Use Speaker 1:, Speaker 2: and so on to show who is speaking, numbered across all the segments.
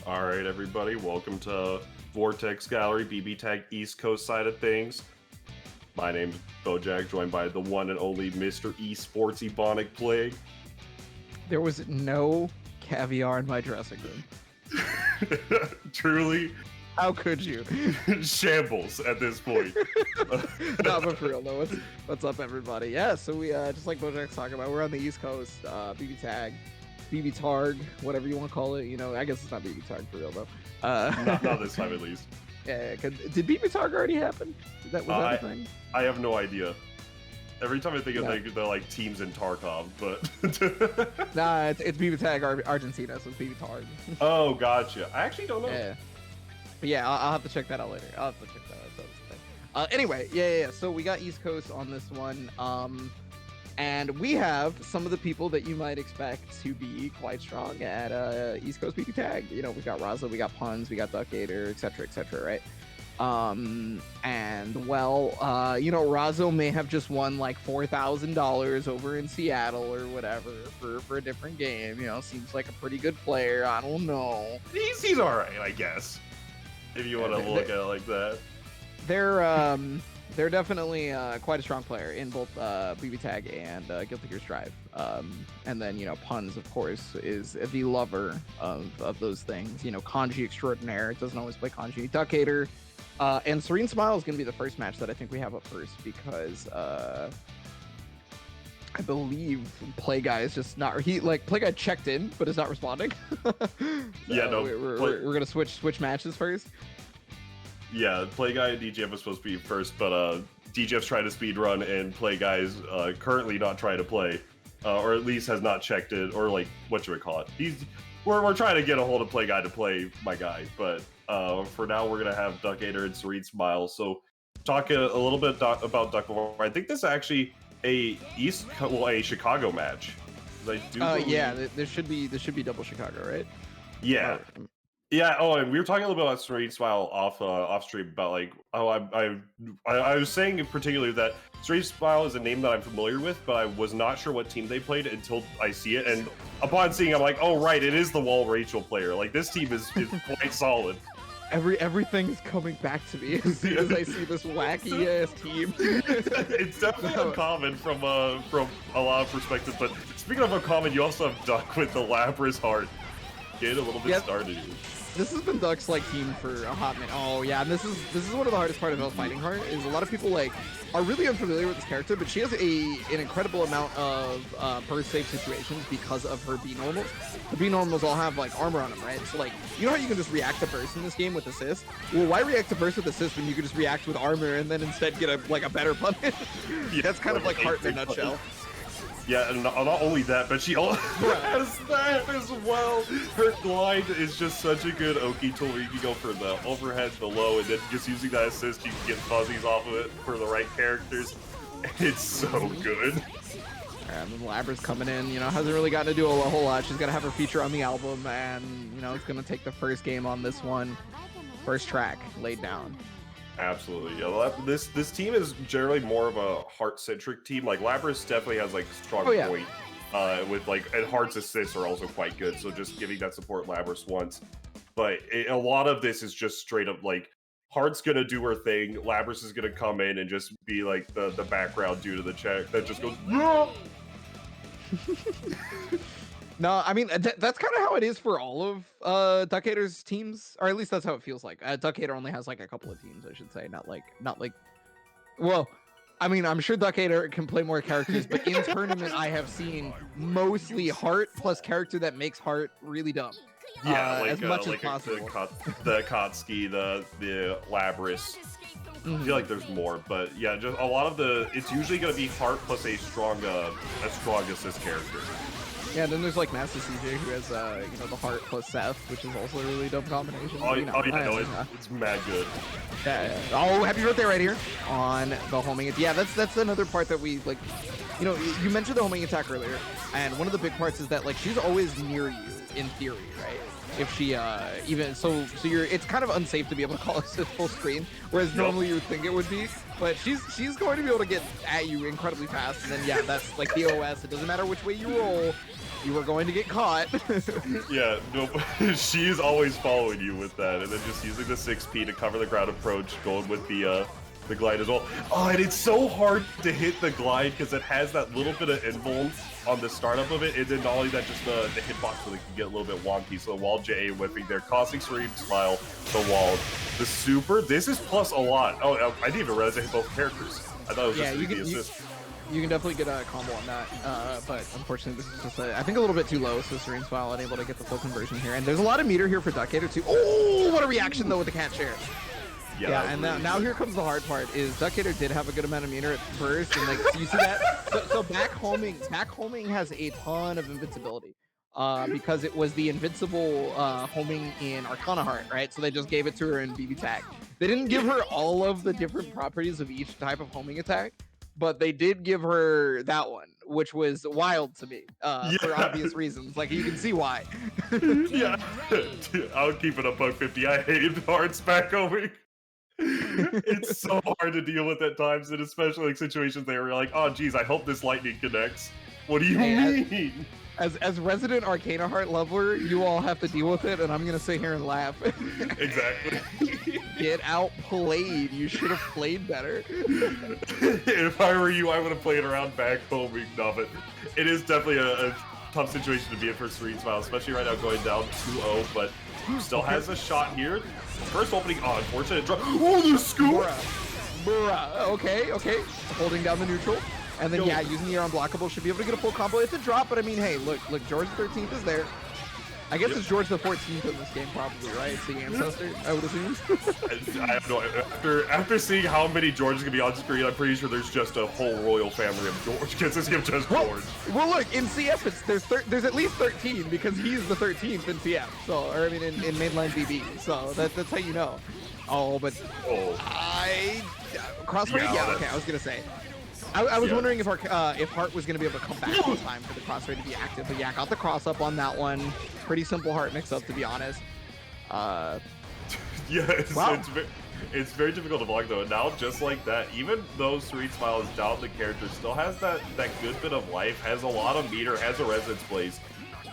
Speaker 1: All right, everybody, welcome to Vortex Gallery, BBTAG East Coast side of things. My name's Bojack, joined by the one and only Mr. Esports Ebonic Plague.
Speaker 2: There was no caviar in my dressing room.
Speaker 1: Truly,
Speaker 2: how could you?
Speaker 1: Shambles at this point.
Speaker 2: No, but for real though, what's up, everybody? Yeah, so we just like Bojack's talking about, we're on the East Coast, BBTAG, BBTAG, whatever you want to call it. You know, I guess it's not BBTAG for real though.
Speaker 1: Not this time at least.
Speaker 2: Yeah, did BBTAG already happen? Was that a thing?
Speaker 1: I have no idea. Every time I think of the like teams in Tarkov, but
Speaker 2: nah, it's BBTAG Argentina, so it's BBTAG.
Speaker 1: Oh, gotcha. I actually don't know.
Speaker 2: Yeah, but yeah, I'll have to check that out later. Anyway, yeah. So we got East Coast on this one, and we have some of the people that you might expect to be quite strong at East Coast BBTAG. You know, we got Raza, we got Puns, we got Duckgator, etc., right? And well, you know, Razo may have just won like $4,000 over in Seattle or whatever for a different game. You know, seems like a pretty good player. I don't know.
Speaker 1: He's all right, I guess. If you want to look at it like that.
Speaker 2: They're definitely quite a strong player in both BBTAG and Guilty Gear Strive. And then, you know, Puns, of course, is the lover of those things. You know, Kanji extraordinaire. Doesn't always play Kanji. Duckgator. And Serene Smile is going to be the first match that I think we have up first because I believe Play Guy is just not. Play Guy checked in but is not responding. So
Speaker 1: yeah, no.
Speaker 2: We're going to switch matches first.
Speaker 1: Yeah, Play Guy and DJF was supposed to be first, but DJF's trying to speed run and Play Guy's currently not trying to play, or at least has not checked it, or like what should we call it? We're trying to get a hold of Play Guy to play my guy, but for now we're gonna have Duckgator and Serene Smile. So talk a little bit about Duck. I think this is actually a Chicago match.
Speaker 2: Yeah, there should be double Chicago, right?
Speaker 1: Yeah. Yeah. Oh, and we were talking a little bit about Serene Smile off stream about like I was saying in particular that Serene Smile is a name that I'm familiar with, but I was not sure what team they played until I see it, and upon seeing, I'm like, oh right, it is the Wall Rachel player. Like this team is quite solid.
Speaker 2: Everything's coming back to me as soon as I see this wacky ass team.
Speaker 1: It's definitely uncommon from a lot of perspectives. But speaking of uncommon, you also have Duck with the Lapras Heart. Get a little bit started here.
Speaker 2: This has been Duck's like team for a hot minute. Oh yeah, and this is one of the hardest part about Fighting Heart is a lot of people like are really unfamiliar with this character, but she has an incredible amount of burst safe situations because of her B normals. The B normals all have like armor on them, right? So like, you know how you can just react to burst in this game with assist? Well, why react to burst with assist when you can just react with armor and then instead get a better punish? Yeah, that's kind of like Heart in a nutshell.
Speaker 1: Yeah, and not only that, but she also has that as well. Her glide is just such a good Oki tool where you can go for the overhead, the low, and then just using that assist, you can get fuzzies off of it for the right characters. It's so good.
Speaker 2: And then Labra's coming in, you know, hasn't really gotten to do a whole lot. She's going to have her feature on the album, and, you know, it's going to take the first game on this one. First track laid down.
Speaker 1: Absolutely. Yeah, this team is generally more of a Heart-centric team. Like Lapras definitely has like strong point with like, and Heart's assists are also quite good. So just giving that support Lapras once, but a lot of this is just straight up like Heart's gonna do her thing. Lapras is gonna come in and just be like the background dude of the check that just goes. No,
Speaker 2: no, I mean, that's kind of how it is for all of Duckgator's teams, or at least that's how it feels like. Duckgator only has like a couple of teams, I should say, not like, well, I mean, I'm sure Duckgator can play more characters, but in tournament I have seen mostly Heart plus character that makes Heart really dumb.
Speaker 1: Yeah,
Speaker 2: as much as possible.
Speaker 1: The Kotsky, the Lapras. I feel like there's more, but yeah, just a lot of it's usually going to be Heart plus a strong assist character.
Speaker 2: Yeah, then there's like Master CJ who has you know, the Heart plus Seth, which is also a really dumb combination.
Speaker 1: Oh, it's mad good.
Speaker 2: Yeah. Oh, happy birthday right here on the homing. Yeah, that's another part that we like. You know, you mentioned the homing attack earlier, and one of the big parts is that like she's always near you in theory, right? if she even so you're it's kind of unsafe to be able to call assist full screen, whereas normally you would think it would be. But she's going to be able to get at you incredibly fast, and then yeah, that's like the OS. It doesn't matter which way you roll, you are going to get caught.
Speaker 1: Yeah, no, she's always following you with that, and then just using the 6P to cover the ground approach, going with the glide as well. Oh, and it's so hard to hit the glide because it has that little bit of invuln on the startup of it, and then not only that, just the hitbox really can get a little bit wonky. So the wall JA whipping there, causing Serene Smile, the wall, the super. This is plus a lot. Oh, I didn't even realize I hit both characters. I thought it was just the assist.
Speaker 2: You can definitely get a combo on that, but unfortunately this is just, I think, a little bit too low, so Serene Smile unable to get the full conversion here. And there's a lot of meter here for Duckhater too. Oh, what a reaction though with the cat share. Yeah, and now here comes the hard part, is Duckhater did have a good amount of meter at first, and like, so you see that? So back homing has a ton of invincibility. Because it was the invincible homing in Arcana Heart, right? So they just gave it to her in BBTAG. They didn't give her all of the different properties of each type of homing attack, but they did give her that one, which was wild to me for obvious reasons. Like, you can see why.
Speaker 1: Yeah, I would keep it up on 50. I hated Heart's back homing. It's so hard to deal with at times, and especially like situations they were like, oh geez, I hope this lightning connects. What do you mean?
Speaker 2: As resident Arcana Heart lover, you all have to deal with it, and I'm gonna sit here and laugh.
Speaker 1: Exactly.
Speaker 2: Get outplayed. You should have played better.
Speaker 1: If I were you, I would have played around back homing. No, but it is definitely a tough situation to be in for Serene Smile, especially right now going down 2-0, but still has a shot here. First opening, oh, unfortunate drop. Oh, the scoop!
Speaker 2: Bruh. Okay. Holding down the neutral. And then, yeah, using your unblockable should be able to get a full combo. It's a drop, but I mean, hey, look, George the 13th is there. I guess it's George the 14th in this game, probably, right? It's the ancestor, I would assume.
Speaker 1: I have no after seeing how many Georges can be on screen, I'm pretty sure there's just a whole royal family of George. Consisting of just George.
Speaker 2: Well, look, in CF, there's at least 13 because he's the 13th in CF. So, or I mean, in mainline BB. So that's how you know. Oh, but crossfade. Yeah, okay. I was gonna say. I was wondering if Heart was going to be able to come back this time for the crossfade to be active, but yeah, got the cross up on that one. Pretty simple Heart mix up, to be honest.
Speaker 1: Yeah, it's very difficult to block though. And now, just like that, even though Serene Smile is down, the character still has that good bit of life, has a lot of meter, has a resonance plays,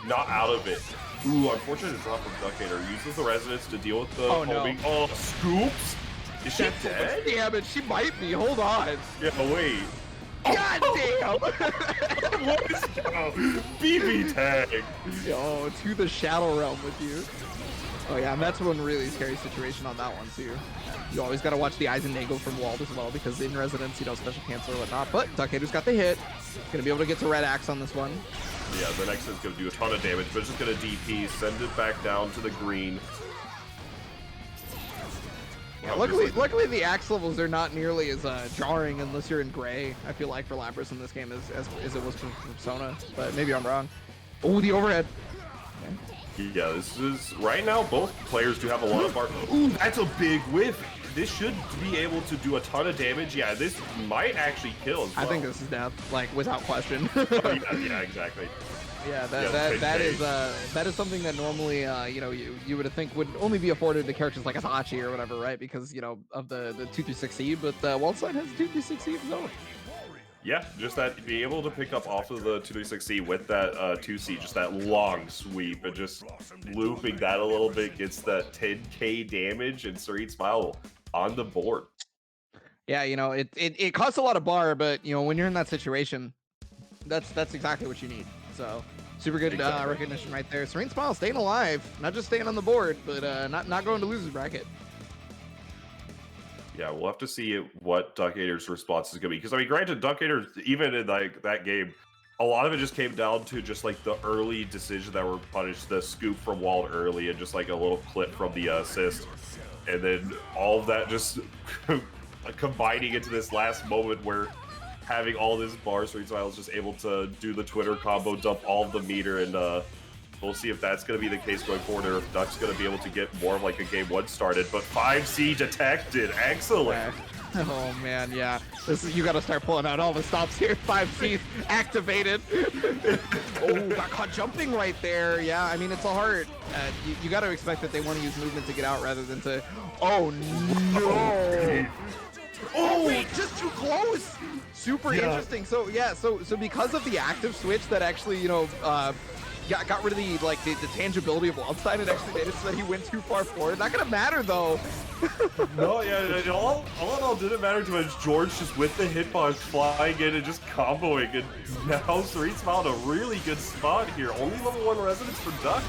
Speaker 1: not out of it. Ooh, unfortunate drop from Duckhater. Uses the resonance to deal with the homing. No. Oh, scoops? Is she dead?
Speaker 2: Damn it, she might be. Hold on.
Speaker 1: Yeah, wait.
Speaker 2: God damn!
Speaker 1: What is BBTAG?
Speaker 2: Yo, to the Shadow Realm with you. Oh yeah, and that's one really scary situation on that one too. You always gotta watch the Eisennagel from Wald as well, because in Residence, you know, special cancel or whatnot. But Duckhater's got the hit. Gonna be able to get to Red Axe on this one.
Speaker 1: Yeah, the next is gonna do a ton of damage, but it's just gonna DP, send it back down to the green.
Speaker 2: Yeah, luckily the axe levels are not nearly as jarring unless you're in gray, I feel like, for Lapras in this game as it was for Persona, but maybe I'm wrong. Oh, the overhead.
Speaker 1: Okay. Yeah, this is, right now, both players do have a lot of bar. Ooh, that's a big whiff. This should be able to do a ton of damage. Yeah, this might actually kill as well.
Speaker 2: I think this is death, like, without question.
Speaker 1: Yeah, exactly.
Speaker 2: Yeah, that is something that normally, you know, you would think would only be afforded to characters like Asachi or whatever, right? Because, you know, of the 236C, but Waldstein has 236C of his own.
Speaker 1: Yeah, just that, be able to pick up off of the 236C with that 2C, just that long sweep, and just looping that a little bit gets that 10k damage, and Serene Smile on the board.
Speaker 2: Yeah, you know, it costs a lot of bar, but, you know, when you're in that situation, that's exactly what you need. So super good recognition right there. Serene Smile staying alive, not just staying on the board, but not going to losers bracket.
Speaker 1: Yeah, we'll have to see what Duckhater's response is going to be. Because, I mean, granted, Duckhater, even in like that game, a lot of it just came down to just like the early decisions that were punished, the scoop from Wald early, and just like a little clip from the assist. And then all of that just combining into this last moment where having all this bar, Serene Smile is just able to do the Twitter combo, dump all of the meter, and We'll see if that's going to be the case going forward, or if Duck's going to be able to get more of like a game 1 started. But 5C detected. Excellent.
Speaker 2: Oh man, yeah. You got to start pulling out all the stops here. 5C activated. Oh, got caught jumping right there. Yeah, I mean, it's a hard. You got to expect that they want to use movement to get out rather than to. Oh no! Oh wait, just too close. Super interesting. So yeah, so because of the active switch that actually, you know, got rid of the tangibility of Wildstein, it actually made it so that he went too far forward. Not gonna matter though.
Speaker 1: No, yeah, all in all didn't matter too much. George just with the hitbox flying in and just comboing, and now Cerise found a really good spot here. Only level 1 resonance for Duck.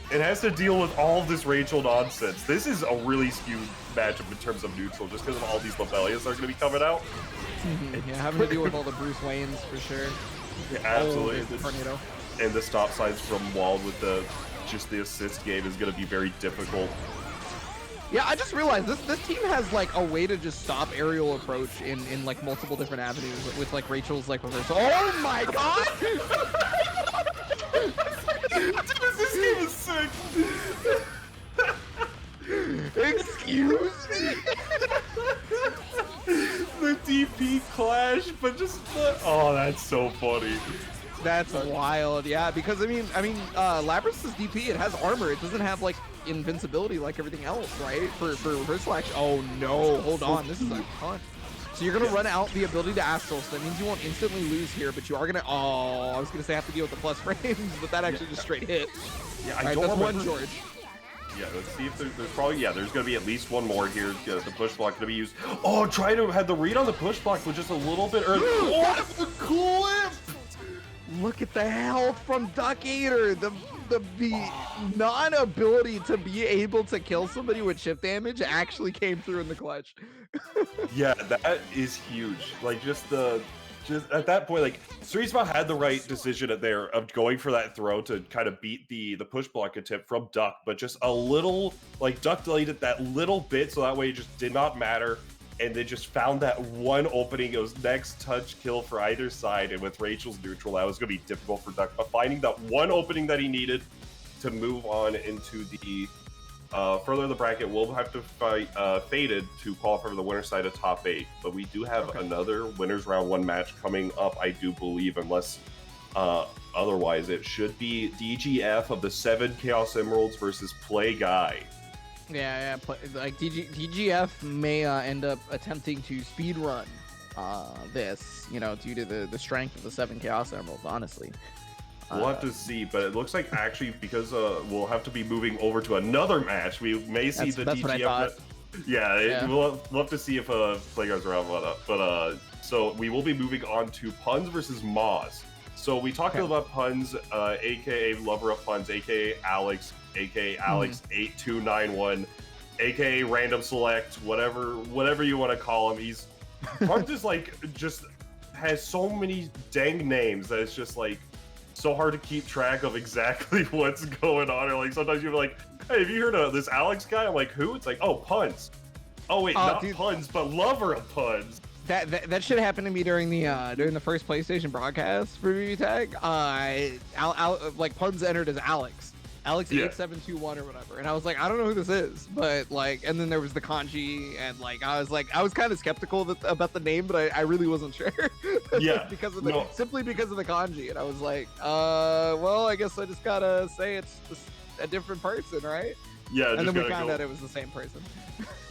Speaker 1: It has to deal with all of this Rachel nonsense. This is a really skewed matchup in terms of neutral, just because of all these Lobelias that are going to be coming out.
Speaker 2: Yeah, having to deal with all the Bruce Waynes for sure.
Speaker 1: Yeah, absolutely.
Speaker 2: Oh, tornado.
Speaker 1: And the stop signs from Wald with the assist game is going to be very difficult.
Speaker 2: Yeah, I just realized this team has like a way to just stop aerial approach in like multiple different avenues with like Rachel's like reversal. Oh my god!
Speaker 1: Dude, this game is sick.
Speaker 2: Excuse me.
Speaker 1: The DP clash, but just oh, that's so funny.
Speaker 2: That's wild, yeah. Because I mean, Labrys's DP, it has armor. It doesn't have like invincibility like everything else, right? For reversal action. Oh no, hold on. This is a ton. So you're gonna run out the ability to Astral, so that means you won't instantly lose here, but you are gonna. Oh, I was gonna say have to deal with the plus frames, but that actually just straight hit.
Speaker 1: Yeah,
Speaker 2: I don't remember. One George.
Speaker 1: Yeah, let's see if there's probably, yeah, there's gonna be at least one more here. The push block gonna be used. Oh, try to have the read on the push block with just a little bit early. Oh, the clip!
Speaker 2: Look at the health from Duck Eater. The non-ability to be able to kill somebody with chip damage actually came through in the clutch.
Speaker 1: Yeah, that is huge. Like just at that point, like Cerisma had the right decision there of going for that throw to kind of beat the push block attempt from Duck, but just a little, like Duck delayed it that little bit, so that way it just did not matter. And they just found that one opening. It was next touch kill for either side, and with Rachel's neutral, that was going to be difficult for Duck. But finding that one opening that he needed to move on into the further in the bracket, we'll have to fight Faded to qualify for the winner's side of top 8. But we do have another winners round 1 match coming up, I do believe, unless otherwise. It should be DGF of the 7 Chaos Emeralds versus Play Guy.
Speaker 2: Yeah, like DGF may end up attempting to speedrun this, you know, due to the strength of the 7 Chaos Emeralds, honestly.
Speaker 1: We'll have to see, but it looks like actually because we'll have to be moving over to another match, we may see the DGF. What I thought. Yeah, we'll have to see if Playguy's around, but so we will be moving on to Puns versus Moz. So we talked about Puns, aka Lover of Puns, aka Alex, aka Alex8291, aka Random Select, whatever you want to call him. He's Puns is like just has so many dang names that it's just like so hard to keep track of exactly what's going on. Or like sometimes you're like, hey, have you heard of this Alex guy? I'm like, who? It's like, oh, Puns. Oh wait, not dude. Puns, but Lover of Puns.
Speaker 2: That should happen to me during the first PlayStation broadcast for BBTAG. Like Puns entered as Alex 8721 or whatever, and I was like, I don't know who this is, but like, and then there was the kanji, and like I was kind of skeptical about the name, but I really wasn't sure.
Speaker 1: Yeah,
Speaker 2: simply because of the kanji, and I was like, well, I guess I just gotta say it's a different person, right?
Speaker 1: Yeah,
Speaker 2: and then we found out it was the same person.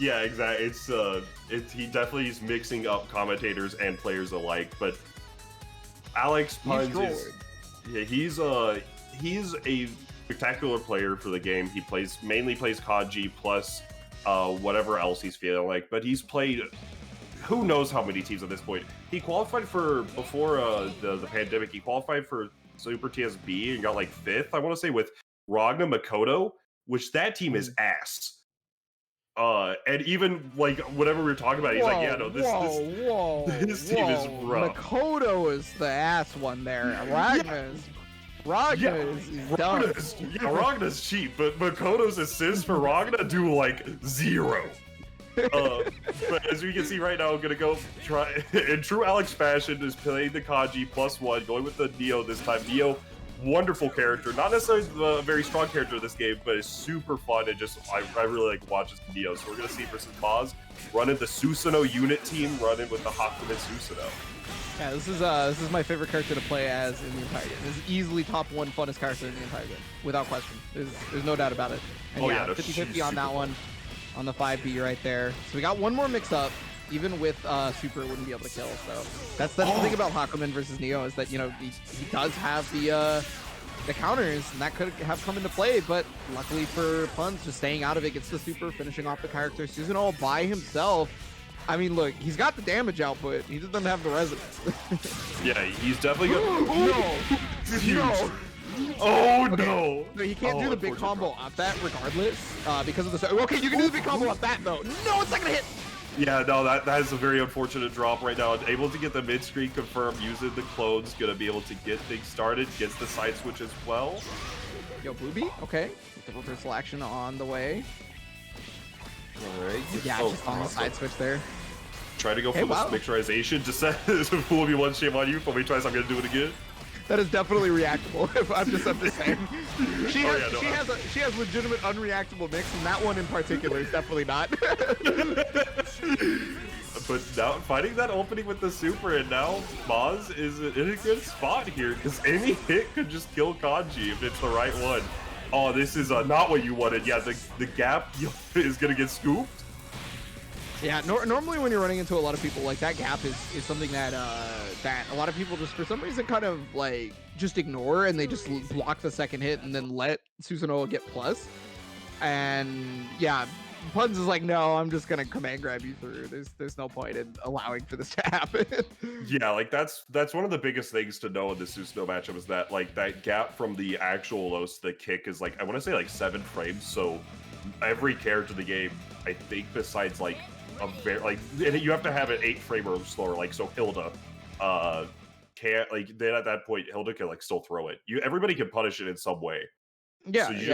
Speaker 1: Yeah, exactly. He definitely is mixing up commentators and players alike. But Alex Puns he's a spectacular player for the game. He mainly plays Kaji plus whatever else he's feeling like. But he's played who knows how many teams at this point. He qualified before the pandemic. He qualified for Super TSB and got like 5th, I want to say, with Ragna Makoto, which that team is ass. And even like whatever we were talking about, he's like, yeah, no, this team is rough.
Speaker 2: Makoto is the ass one there. Ragna's dumb.
Speaker 1: Ragna's cheap, but Makoto's assists for Ragna do like 0. But as we can see right now, I'm gonna go try in true Alex fashion is playing the Kaji +1, going with the Neo this time. Neo wonderful character. Not necessarily a very strong character in this game, but it's super fun and just I really like watching Neo. So we're gonna see versus Maz running the Susanoo unit team, running with the Hakumen Susanoo.
Speaker 2: Yeah, this is my favorite character to play as in the entire game. This is easily top 1 funnest character in the entire game, without question. There's no doubt about it. And yeah, 50-50 on that one, on the 5B right there. So we got one more mix-up. Even with Super, wouldn't be able to kill. So that's the thing about Hakumen versus Neo is that, you know, he does have the counters, and that could have come into play. But luckily for Puns, just staying out of it, gets the Super, finishing off the character. Susanoo by himself. I mean, look, he's got the damage output. He just doesn't have the resonance.
Speaker 1: Yeah, he's definitely good.
Speaker 2: No,
Speaker 1: Huge.
Speaker 2: no.
Speaker 1: Oh
Speaker 2: Okay.
Speaker 1: no!
Speaker 2: No, he can't do the big combo off that regardless, because of the. Okay, you can do the big combo off that though. No, it's not gonna hit.
Speaker 1: Yeah, no, that is a very unfortunate drop right now. Able to get the mid screen confirmed using the clones, gonna be able to get things started, gets the side switch as well.
Speaker 2: Yo, Bluebee, okay. With the reversal action on the way.
Speaker 1: Alright.
Speaker 2: Yeah, just on the side switch there.
Speaker 1: Try to go for this mixturization. Just said this will fool me one, shame on you. But me twice, I'm gonna do it again.
Speaker 2: That is definitely reactable. If I'm just saying. She has legitimate unreactable mix, and that one in particular is definitely not.
Speaker 1: But now finding that opening with the super, and now Maz is in a good spot here because any hit could just kill Kanji if it's the right one. Oh, this is not what you wanted. Yeah, the gap is gonna get scooped.
Speaker 2: Yeah, normally when you're running into a lot of people, like that gap is something that that a lot of people just for some reason kind of like just ignore, and they just block the second hit and then let Susanoo get plus. And yeah, Puns is like, no, I'm just gonna command grab you through. There's no point in allowing for this to happen.
Speaker 1: Yeah, like that's one of the biggest things to know in the Susanoo matchup is that like that gap from the actual lows to the kick is like I want to say like 7 frames. So every character in the game, I think besides like a very like, and you have to have an 8 frame or slower. Like so, Hilda can't like then at that point Hilda can like still throw it. Everybody can punish it in some way.
Speaker 2: Yeah,
Speaker 1: So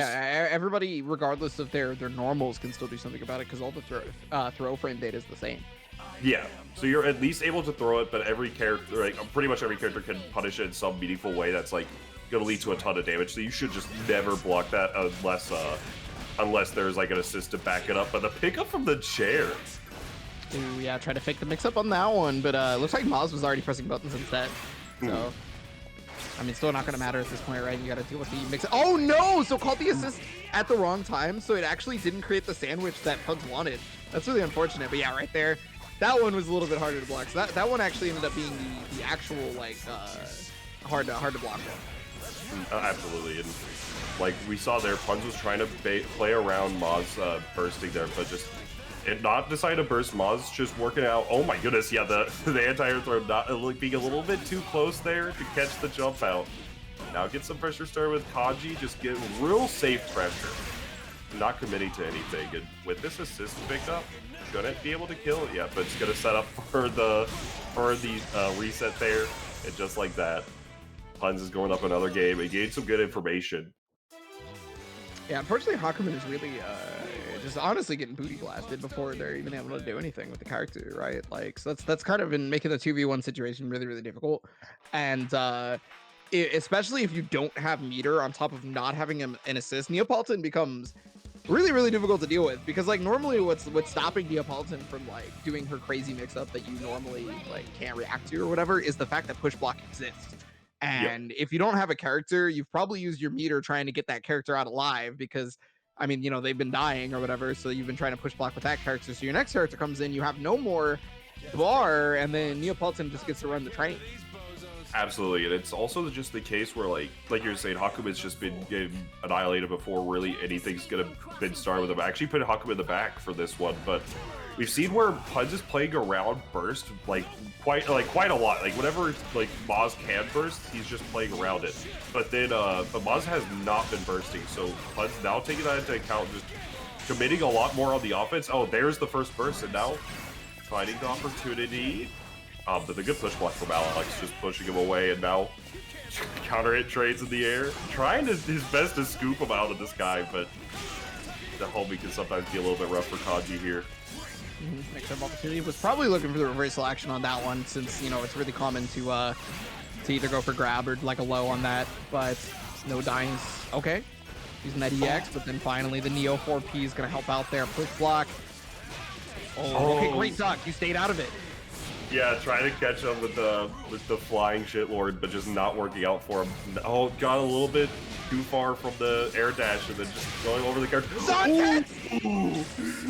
Speaker 2: everybody, regardless of their normals, can still do something about it because all the throw frame data is the same.
Speaker 1: Yeah, so you're at least able to throw it, but every character, like pretty much every character, can punish it in some meaningful way that's like gonna lead to a ton of damage. So you should just never block that unless there's like an assist to back it up. But the pickup from the chair.
Speaker 2: Ooh, yeah, try to fake the mix-up on that one, but looks like Maz was already pressing buttons instead. So, I mean, still not going to matter at this point, right? You got to deal with the mix. Oh, no! So called the assist at the wrong time, so it actually didn't create the sandwich that Puns wanted. That's really unfortunate, but yeah, right there. That one was a little bit harder to block. So that one actually ended up being the actual, like, hard to block one.
Speaker 1: Absolutely, and like we saw there, Puns was trying to play around Maz bursting there, but just and not decide to burst. Maz just working out. Oh my goodness, yeah, the anti-air throw not being a little bit too close there to catch the jump out. Now get some pressure started with Kanji, just get real safe pressure, not committing to anything. And with this assist pickup, shouldn't be able to kill it yet, but it's gonna set up for the reset there, and just like that, Puns is going up another game. He gained some good information.
Speaker 2: Yeah, unfortunately, Hakumen is really just honestly getting booty blasted before they're even able to do anything with the character, right? Like, so that's kind of been making the 2v1 situation really, really difficult. And especially if you don't have meter on top of not having an assist, Neapolitan becomes really, really difficult to deal with, because like normally what's stopping Neapolitan from like doing her crazy mix-up that you normally like can't react to or whatever is the fact that push block exists. And if you don't have a character, you've probably used your meter trying to get that character out alive because, I mean, you know, they've been dying or whatever. So you've been trying to push block with that character. So your next character comes in, you have no more bar, and then Neapolitan just gets to run the train.
Speaker 1: Absolutely, and it's also just the case where, like you're saying, Hakumen's just been getting annihilated before really anything's gonna been started with him. I actually put Hakumen in the back for this one, but we've seen where Puns is playing around burst like quite a lot. Like whenever like Maz can burst, he's just playing around it. But then but Maz has not been bursting, so Puns now taking that into account, just committing a lot more on the offense. Oh, there's the first burst, and now finding the opportunity. But the good push block from Alex, just pushing him away, and now counter hit trades in the air, trying his best to scoop him out of this guy, but the homie can sometimes be a little bit rough for Kanji here.
Speaker 2: Next up opportunity was probably looking for the reversal action on that one, since you know it's really common to to either go for grab or like a low on that, but no dying's okay. Using that EX, but then finally the Neo 4P is gonna help out there. Push block. Oh, okay, great duck. You stayed out of it.
Speaker 1: Yeah, trying to catch him with the flying shitlord, but just not working out for him. Oh, got a little bit too far from the air dash and then just going over the character.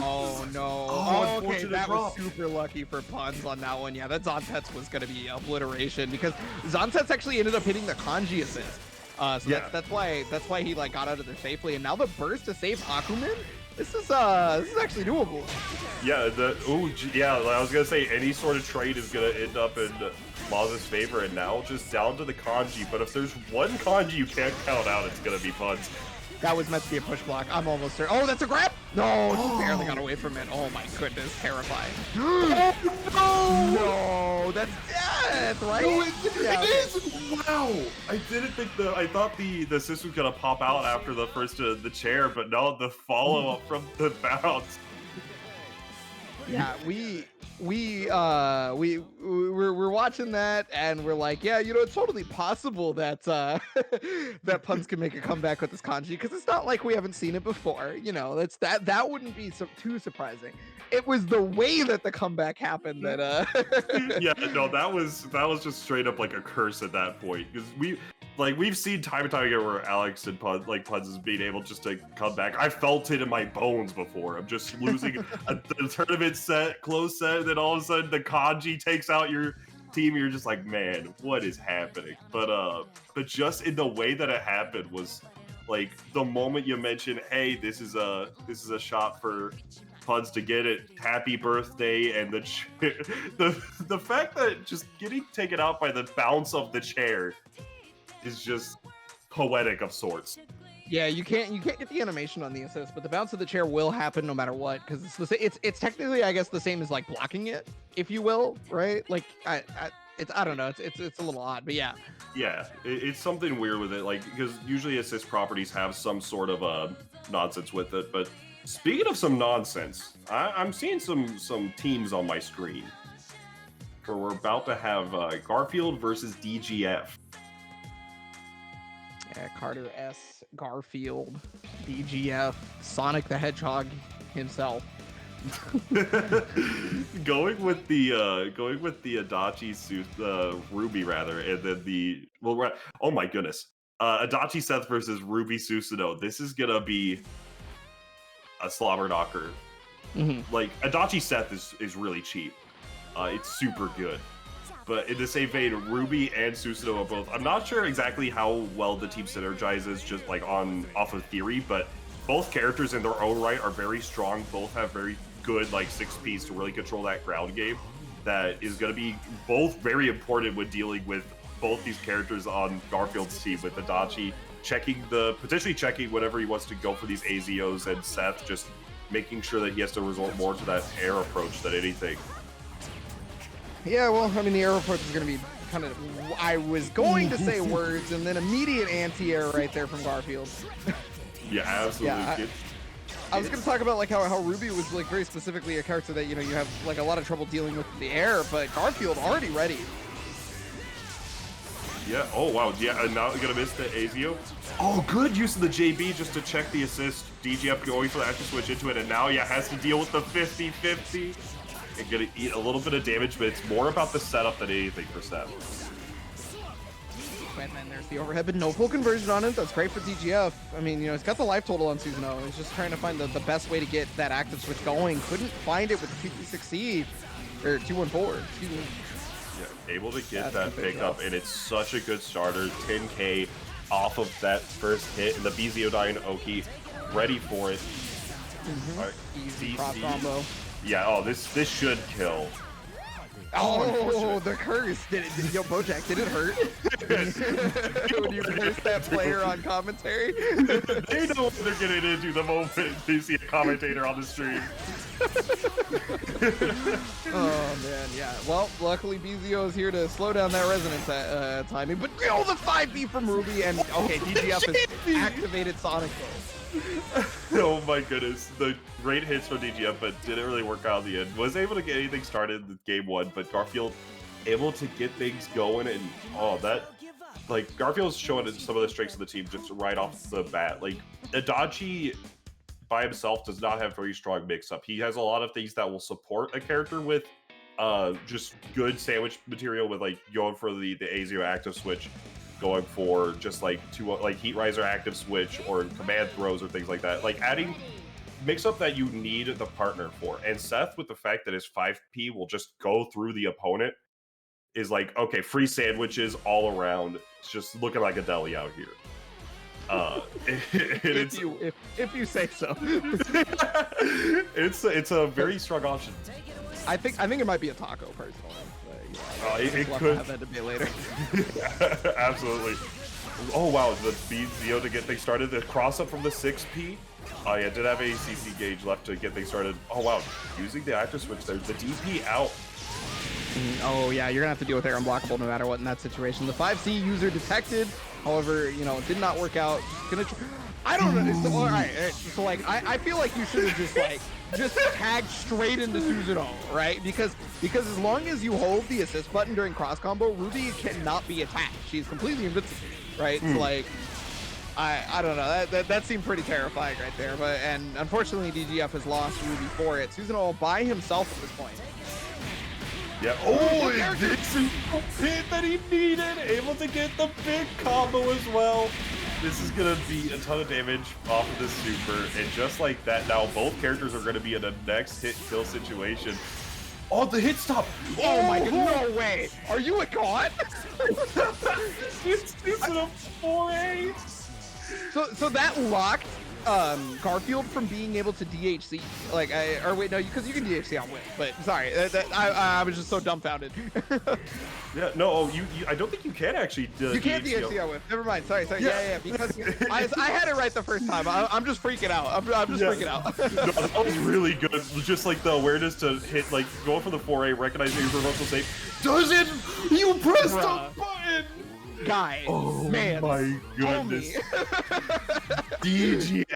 Speaker 2: Oh no.
Speaker 1: Oh,
Speaker 2: okay, that
Speaker 1: drop.
Speaker 2: was super lucky for puns on that one. Yeah, that Zontetsu was gonna be obliteration because Zontetsu actually ended up hitting the kanji assist. So
Speaker 1: yeah.
Speaker 2: that's why he like got out of there safely. And now the burst to save Akumen. This is actually doable.
Speaker 1: Yeah, I was gonna say any sort of trade is gonna end up in Maz's favor, and now just down to the kanji. But if there's one kanji you can't count out, it's gonna be puns.
Speaker 2: That was meant to be a push block. I'm almost certain. Oh, that's a grab! No, just barely got away from it. Oh my goodness, terrifying. No, that's death, right?
Speaker 1: No, it is! Wow! I didn't think I thought the assist was gonna pop out after the first the chair, but no, the follow-up from the bounce.
Speaker 2: Yeah, we're watching that and we're like, yeah, you know, it's totally possible that that puns can make a comeback with this kanji because it's not like we haven't seen it before. You know, that wouldn't be too surprising. It was the way that the comeback happened that
Speaker 1: yeah, no, that was just straight up like a curse at that point because we've seen time and time again where Alex and Puns is being able just to come back. I felt it in my bones before. I'm just losing a tournament set, close set, and then all of a sudden the kanji takes out your team. You're just like, man, what is happening? But just in the way that it happened was like the moment you mentioned, hey, this is a shot for Puns to get it. Happy birthday, and the fact that just getting taken out by the bounce of the chair is just poetic of sorts.
Speaker 2: Yeah, you can't get the animation on the assist, but the bounce of the chair will happen no matter what because it's technically, I guess, the same as like blocking it, if you will, right? Like I don't know, it's a little odd, but yeah.
Speaker 1: Yeah, it's something weird with it, like because usually assist properties have some sort of nonsense with it. But speaking of some nonsense, I'm seeing some teams on my screen. For we're about to have Garfield versus DGF.
Speaker 2: Yeah, Carter S, Garfield, DGF, Sonic the Hedgehog himself.
Speaker 1: going with the Adachi Ruby rather, and then oh my goodness, Adachi Seth versus Ruby Susanoo. This is gonna be a slobber knocker.
Speaker 2: Mm-hmm.
Speaker 1: Like Adachi Seth is really cheap. It's super good. But in the same vein, Ruby and Susanoo are both. I'm not sure exactly how well the team synergizes just like off of theory, but both characters in their own right are very strong. Both have very good like 6Ps to really control that ground game. That is going to be both very important when dealing with both these characters on Garfield's team, with Adachi potentially checking whenever he wants to go for these AZOs, and Seth just making sure that he has to resort more to that air approach than anything.
Speaker 2: Yeah, well, I mean, the air approach is going to be kind of, I was going to say words and then immediate anti-air right there from Garfield.
Speaker 1: Yeah, absolutely.
Speaker 2: Yeah, I was going to talk about like how Ruby was like very specifically a character that, you know, you have like a lot of trouble dealing with the air, but Garfield already ready.
Speaker 1: Yeah, oh wow, yeah, and now gonna miss the AZO. Oh, good use of the JB just to check the assist. DGF going for the active switch into it, and now, yeah, has to deal with the 50-50. And gonna eat a little bit of damage, but it's more about the setup than anything for Seth.
Speaker 2: And then there's the overhead, but no full conversion on it. That's great for DGF. I mean, you know, it's got the life total on Susanoo. He's just trying to find the best way to get that active switch going. Couldn't find it with the 236C, or 214, excuse me.
Speaker 1: Yeah, able to get that pickup, and it's such a good starter. 10K off of that first hit, and the BZO dying Oki ready for it.
Speaker 2: Mm-hmm.
Speaker 1: Right.
Speaker 2: Easy prop combo.
Speaker 1: Yeah, oh, this should kill.
Speaker 2: Oh, the curse! Yo, Bojack, did it hurt? When you curse that player on commentary?
Speaker 1: They know what they're getting into the moment they see a commentator on the stream.
Speaker 2: Oh man, yeah. Well, luckily BZO is here to slow down that resonance timing. But oh, the 5B from Ruby, and okay, DGF has activated Sonic though.
Speaker 1: Oh my goodness, the great hits from DGF, but didn't really work out in the end. Was able to get anything started in game one, but Garfield able to get things going, and that, like, Garfield's showing some of the strengths of the team just right off the bat. Like, Adachi by himself does not have very strong mix-up. He has a lot of things that will support a character with just good sandwich material, with like going for the Azio active switch, going for just like Heat Riser active switch or command throws or things like that. Like adding mix-up that you need the partner for. And Seth, with the fact that his 5P will just go through the opponent, is like, okay, free sandwiches all around. It's just looking like a deli out here.
Speaker 2: If you say so.
Speaker 1: it's a very strong option.
Speaker 2: I think it might be a taco personally. But, yeah,
Speaker 1: it could
Speaker 2: have that debate later.
Speaker 1: Absolutely. Oh wow, the speed Zio to get things started. The cross up from the 6P. Oh yeah, did have a CC gauge left to get things started. Oh wow, using the active switch there. The DP out.
Speaker 2: Oh yeah, you're gonna have to deal with air unblockable no matter what in that situation. The 5C user detected, however, you know, it did not work out. I don't know. So, all right, so like, I feel like you should have just tagged straight into Susanoo, right? Because as long as you hold the assist button during cross combo, Ruby cannot be attacked. She's completely invincible, right? So like, I don't know. That seemed pretty terrifying right there. And unfortunately, DGF has lost Ruby for it. Susanoo by himself at this point.
Speaker 1: Yeah. Oh, it's a hit that he needed. Able to get the big combo as well. This is going to be a ton of damage off of this super. And just like that, now both characters are going to be in a next hit-kill situation. Oh, the hit stop.
Speaker 2: Oh my god, no way. Are you a god?
Speaker 1: It's a 4A.
Speaker 2: So that locked Garfield from being able to DHC, like, or wait, no, because you can DHC on whip, but sorry, I was just so dumbfounded.
Speaker 1: Yeah, no, I don't think you can actually.
Speaker 2: You can't DHC on whip. Never mind. Sorry. Yeah, because I had it right the first time. I'm just freaking out. I'm just freaking out.
Speaker 1: No, that was really good. Just like the awareness to hit, like going for the 4A, recognizing your reversal safe. Does it? You pressed the button.
Speaker 2: Guy,
Speaker 1: oh
Speaker 2: man,
Speaker 1: my goodness. DGF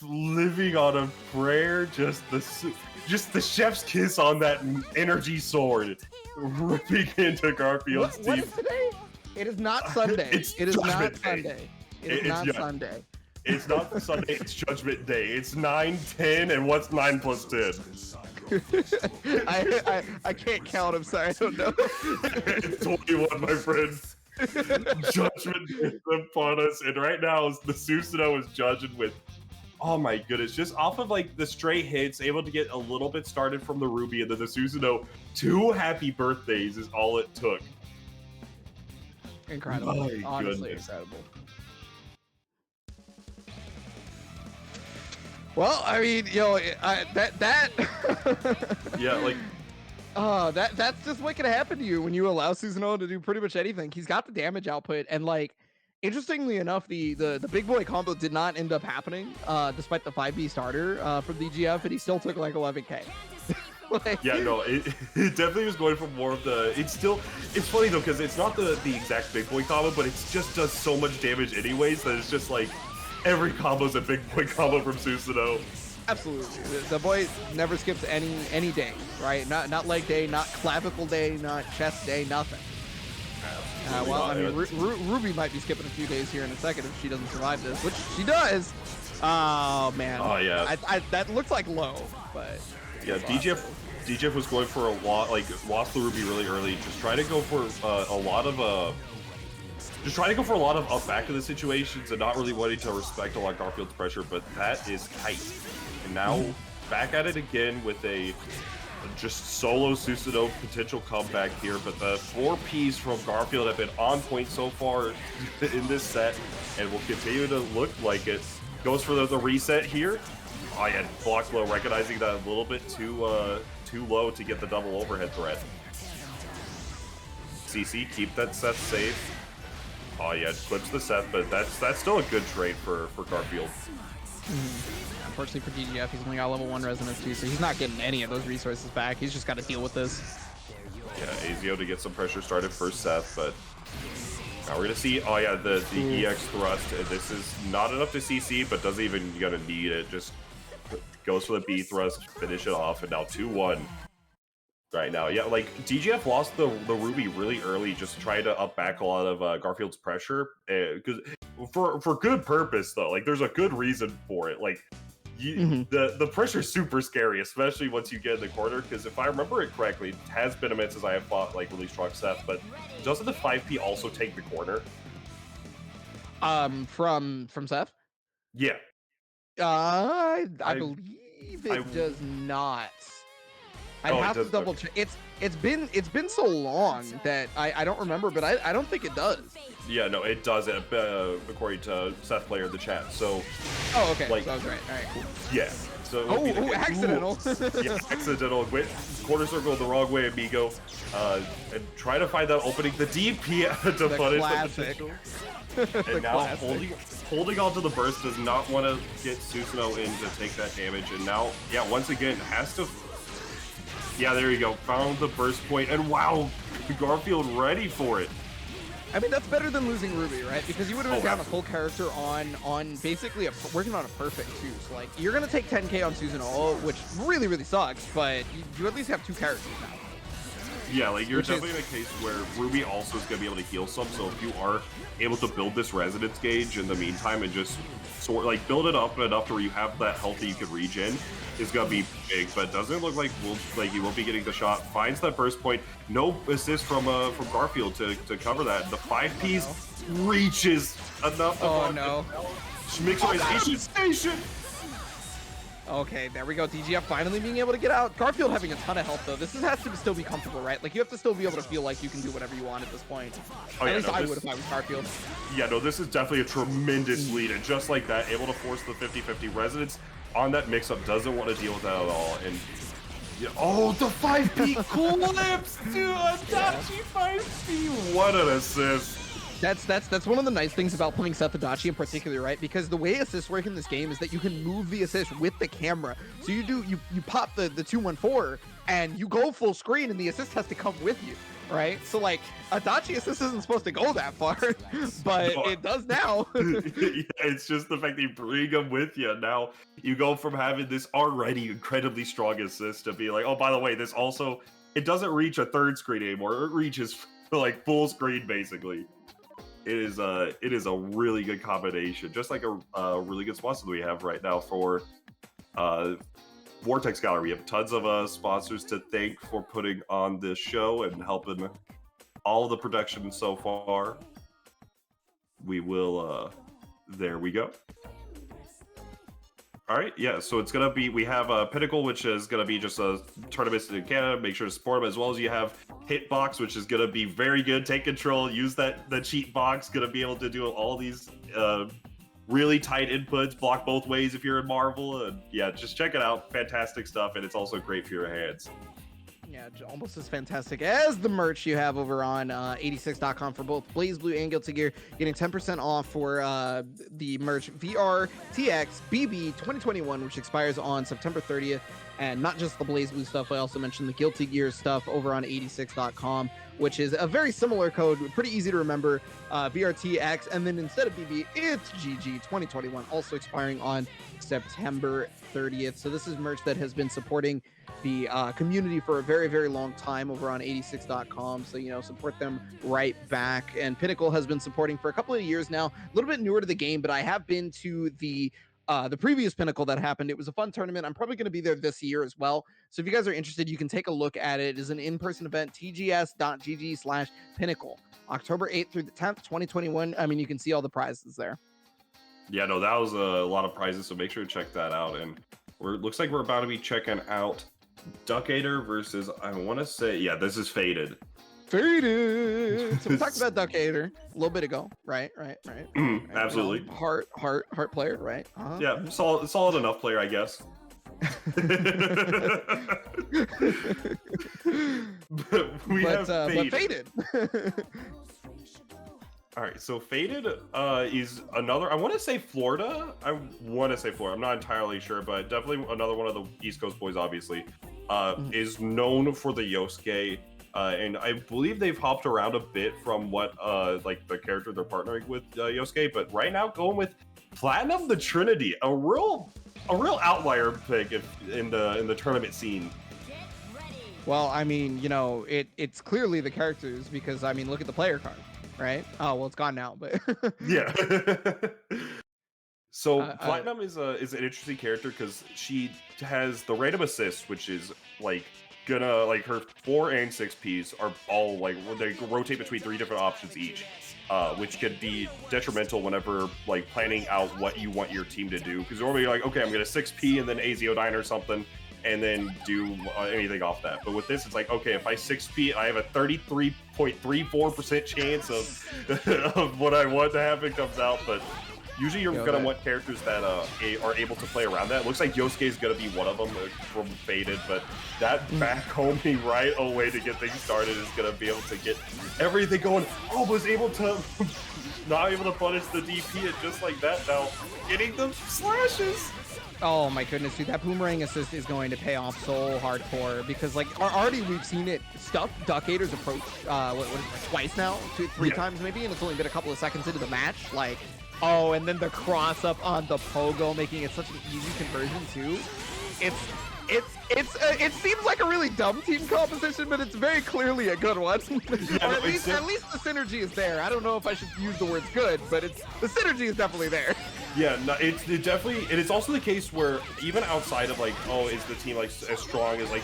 Speaker 1: living on a prayer, just the chef's kiss on that energy sword, ripping into Garfield's team.
Speaker 2: What is today? It is not Sunday.
Speaker 1: It is not
Speaker 2: Sunday. It is not Sunday.
Speaker 1: It's not Sunday, it's Judgment Day. It's 9/10, and what's 9 plus 10?
Speaker 2: I can't count, I'm sorry, I don't know.
Speaker 1: It's 21, my friends. Judgment is upon us, and right now the Susanoo is judging with, oh my goodness, just off of like the straight hits, able to get a little bit started from the Ruby, and then the Susanoo 2 happy birthdays is all it took.
Speaker 2: Incredible.
Speaker 1: My
Speaker 2: honestly
Speaker 1: goodness.
Speaker 2: Incredible. Well, I mean, you know, that
Speaker 1: yeah, like,
Speaker 2: that's just what can happen to you when you allow Susanoo to do pretty much anything. He's got the damage output, and like, interestingly enough, the big boy combo did not end up happening, despite the 5B starter from DGF, and he still took like 11k. Like,
Speaker 1: yeah, no, it definitely was going for more of the. It's funny though, because it's not the exact big boy combo, but it just does so much damage anyways that it's just like every combo's a big boy combo from Susanoo.
Speaker 2: Absolutely, the boy never skips any day, right? Not leg day, not clavicle day, not chest day, nothing. Well, I mean, Ruby might be skipping a few days here in a second if she doesn't survive this, which she does. Oh man.
Speaker 1: Oh yeah.
Speaker 2: That looks like low, but
Speaker 1: yeah, DGF was going for a lot, like lost the Ruby really early, just trying to go for a lot of up back to the situations and not really wanting to respect a lot of Garfield's pressure, but that is tight. And now back at it again with a just solo Susanoo potential comeback here, but the 4Ps from Garfield have been on point so far in this set and will continue to look like it. Goes for the reset here. Oh yeah, block low, recognizing that a little bit too low to get the double overhead threat. CC, keep that Seth safe. Oh yeah, clips the Seth, but that's still a good trade for Garfield.
Speaker 2: Unfortunately for DGF, he's only got level 1 resonance too, so he's not getting any of those resources back. He's just got to deal with this.
Speaker 1: Yeah, Azio to get some pressure started for Seth, but now we're gonna see. Oh yeah, the EX thrust. This is not enough to CC, but doesn't even gonna need it. Just goes for the B thrust, finish it off, and now 2-1. right now. Yeah, like DGF lost the Ruby really early, just trying to up back a lot of Garfield's pressure, because for good purpose though. Like there's a good reason for it. Like the pressure's super scary, especially once you get in the corner. Because if I remember it correctly, it has been a minute since I have fought like really strong Seth. But doesn't the 5P also take the corner?
Speaker 2: From Seth?
Speaker 1: Yeah.
Speaker 2: I believe it does not. I have to double check. It's been so long that I don't remember, but I don't think it does.
Speaker 1: Yeah, no, it does. According to Seth Player in the chat. So.
Speaker 2: Oh, okay.
Speaker 1: Like,
Speaker 2: so I was right. All right. Cool.
Speaker 1: Yeah. So.
Speaker 2: Accidental.
Speaker 1: Yeah, accidental. Went quarter circle the wrong way, amigo. And try to find that opening. The DP to punish the potential. And now holding on to the burst, does not want to get Susanoo in to take that damage. And now, yeah, once again, has to. Yeah, there you go. Found the burst point, and wow, Garfield ready for it.
Speaker 2: I mean, that's better than losing Ruby, right? Because you would have gotten a full character on basically working on a perfect too. So like, you're gonna take 10k on Susanoo, which really, really sucks, but you at least have 2 characters now.
Speaker 1: Yeah, like you're definitely in a case where Ruby also is gonna be able to heal some. So if you are able to build this resonance gauge in the meantime and just sort like build it up enough to where you have that health that you can regen, is gonna be big. But it doesn't look like you won't be getting the shot. Finds that burst point. No assist from Garfield to cover that. The 5Ps reaches enough.
Speaker 2: Oh no!
Speaker 1: Mixerization station.
Speaker 2: Okay, there we go. DGF finally being able to get out. Garfield having a ton of health, though. This has to still be comfortable, right? Like, you have to still be able to feel like you can do whatever you want at this point. At least I would if I was Garfield.
Speaker 1: Yeah, no, this is definitely a tremendous lead. And just like that, able to force the 50-50 resonance on that mix-up, doesn't want to deal with that at all. And yeah, oh, the 5P clips to Adachi 5P. What an assist.
Speaker 2: That's one of the nice things about playing Seth Adachi in particular, right? Because the way assists work in this game is that you can move the assist with the camera. So you pop the 214 and you go full screen and the assist has to come with you, right? So like Adachi assist isn't supposed to go that far, but it does now.
Speaker 1: Yeah, it's just the fact that you bring them with you. Now you go from having this already incredibly strong assist to be like, oh, by the way, this also, it doesn't reach a third screen anymore. It reaches like full screen basically. It is a really good combination, just like a really good sponsor that we have right now for Vortex Gallery. We have tons of sponsors to thank for putting on this show and helping all of the production so far. We will, there we go. All right, yeah, so it's going to be, we have Pinnacle, which is going to be just a tournament in Canada. Make sure to support them, as well as you have Hitbox, which is going to be very good. Take control, use the cheat box, going to be able to do all these really tight inputs, block both ways if you're in Marvel. And yeah, just check it out. Fantastic stuff, and it's also great for your hands.
Speaker 2: Yeah, almost as fantastic as the merch you have over on 86.com for both Blazblue and Guilty Gear. Getting 10% off for the merch VRTX BB 2021, which expires on September 30th. And not just the Blazblue stuff, I also mentioned the Guilty Gear stuff over on 86.com, which is a very similar code, pretty easy to remember, VRTX. And then instead of BB, it's GG 2021, also expiring on September 30th. So this is merch that has been supporting the community for a very, very long time over on 86.com. So, you know, support them right back. And Pinnacle has been supporting for a couple of years now, a little bit newer to the game, but I have been to the previous Pinnacle that happened. It was a fun tournament. I'm probably going to be there this year as well. So if you guys are interested, you can take a look at it. It is an in-person event, tgs.gg/Pinnacle, October 8th through the 10th, 2021. I mean, you can see all the prizes there.
Speaker 1: Yeah, no, that was a lot of prizes, so make sure to check that out. And looks like we're about to be checking out Duckator versus, I want to say, yeah, this is Faded.
Speaker 2: Faded. So we talked about Duckator a little bit ago, right?
Speaker 1: Absolutely.
Speaker 2: Heart player, right?
Speaker 1: Yeah, solid enough player, I guess. but Faded. All right, so Faded is another, I want to say Florida. I'm not entirely sure, but definitely another one of the East Coast boys, obviously, is known for the Yosuke. And I believe they've hopped around a bit from what like the character they're partnering with Yosuke, but right now going with Platinum the Trinity, a real outlier pick in the tournament scene.
Speaker 2: Well, I mean, you know, it's clearly the characters because I mean, look at the player card, right? Oh, well, it's gone now, but
Speaker 1: Yeah. So
Speaker 2: uh,
Speaker 1: Platinum is an interesting character because she has the random assist, which is like gonna like her 4 and 6 Ps are all like they rotate between 3 different options each, which could be detrimental whenever like planning out what you want your team to do. Because normally you're like, okay, I'm gonna 6P and then AZO9 or something, and then do anything off that. But with this, it's like, okay, if I 6P, I have a 33.34% chance of of what I want to happen comes out, but. Usually you're going to want characters that are able to play around that. Looks like Yosuke is going to be one of them from Faded, but that back homing right away to get things started is going to be able to get everything going. Oh, was able to not able to punish the DP and just like that now getting the slashes.
Speaker 2: Oh my goodness, dude, that boomerang assist is going to pay off so hardcore because like already we've seen it stuff Duckator's approach what is it, like twice now, 3 times maybe, and it's only been a couple of seconds into the match. Like, oh, and then the cross up on the pogo, making it such an easy conversion too. It seems like a really dumb team composition, but it's very clearly a good one.
Speaker 1: Yeah,
Speaker 2: or at least the synergy is there. I don't know if I should use the words good, but the synergy is definitely there.
Speaker 1: Yeah, no, it definitely, and it's also the case where even outside of like, oh, is the team like as strong as like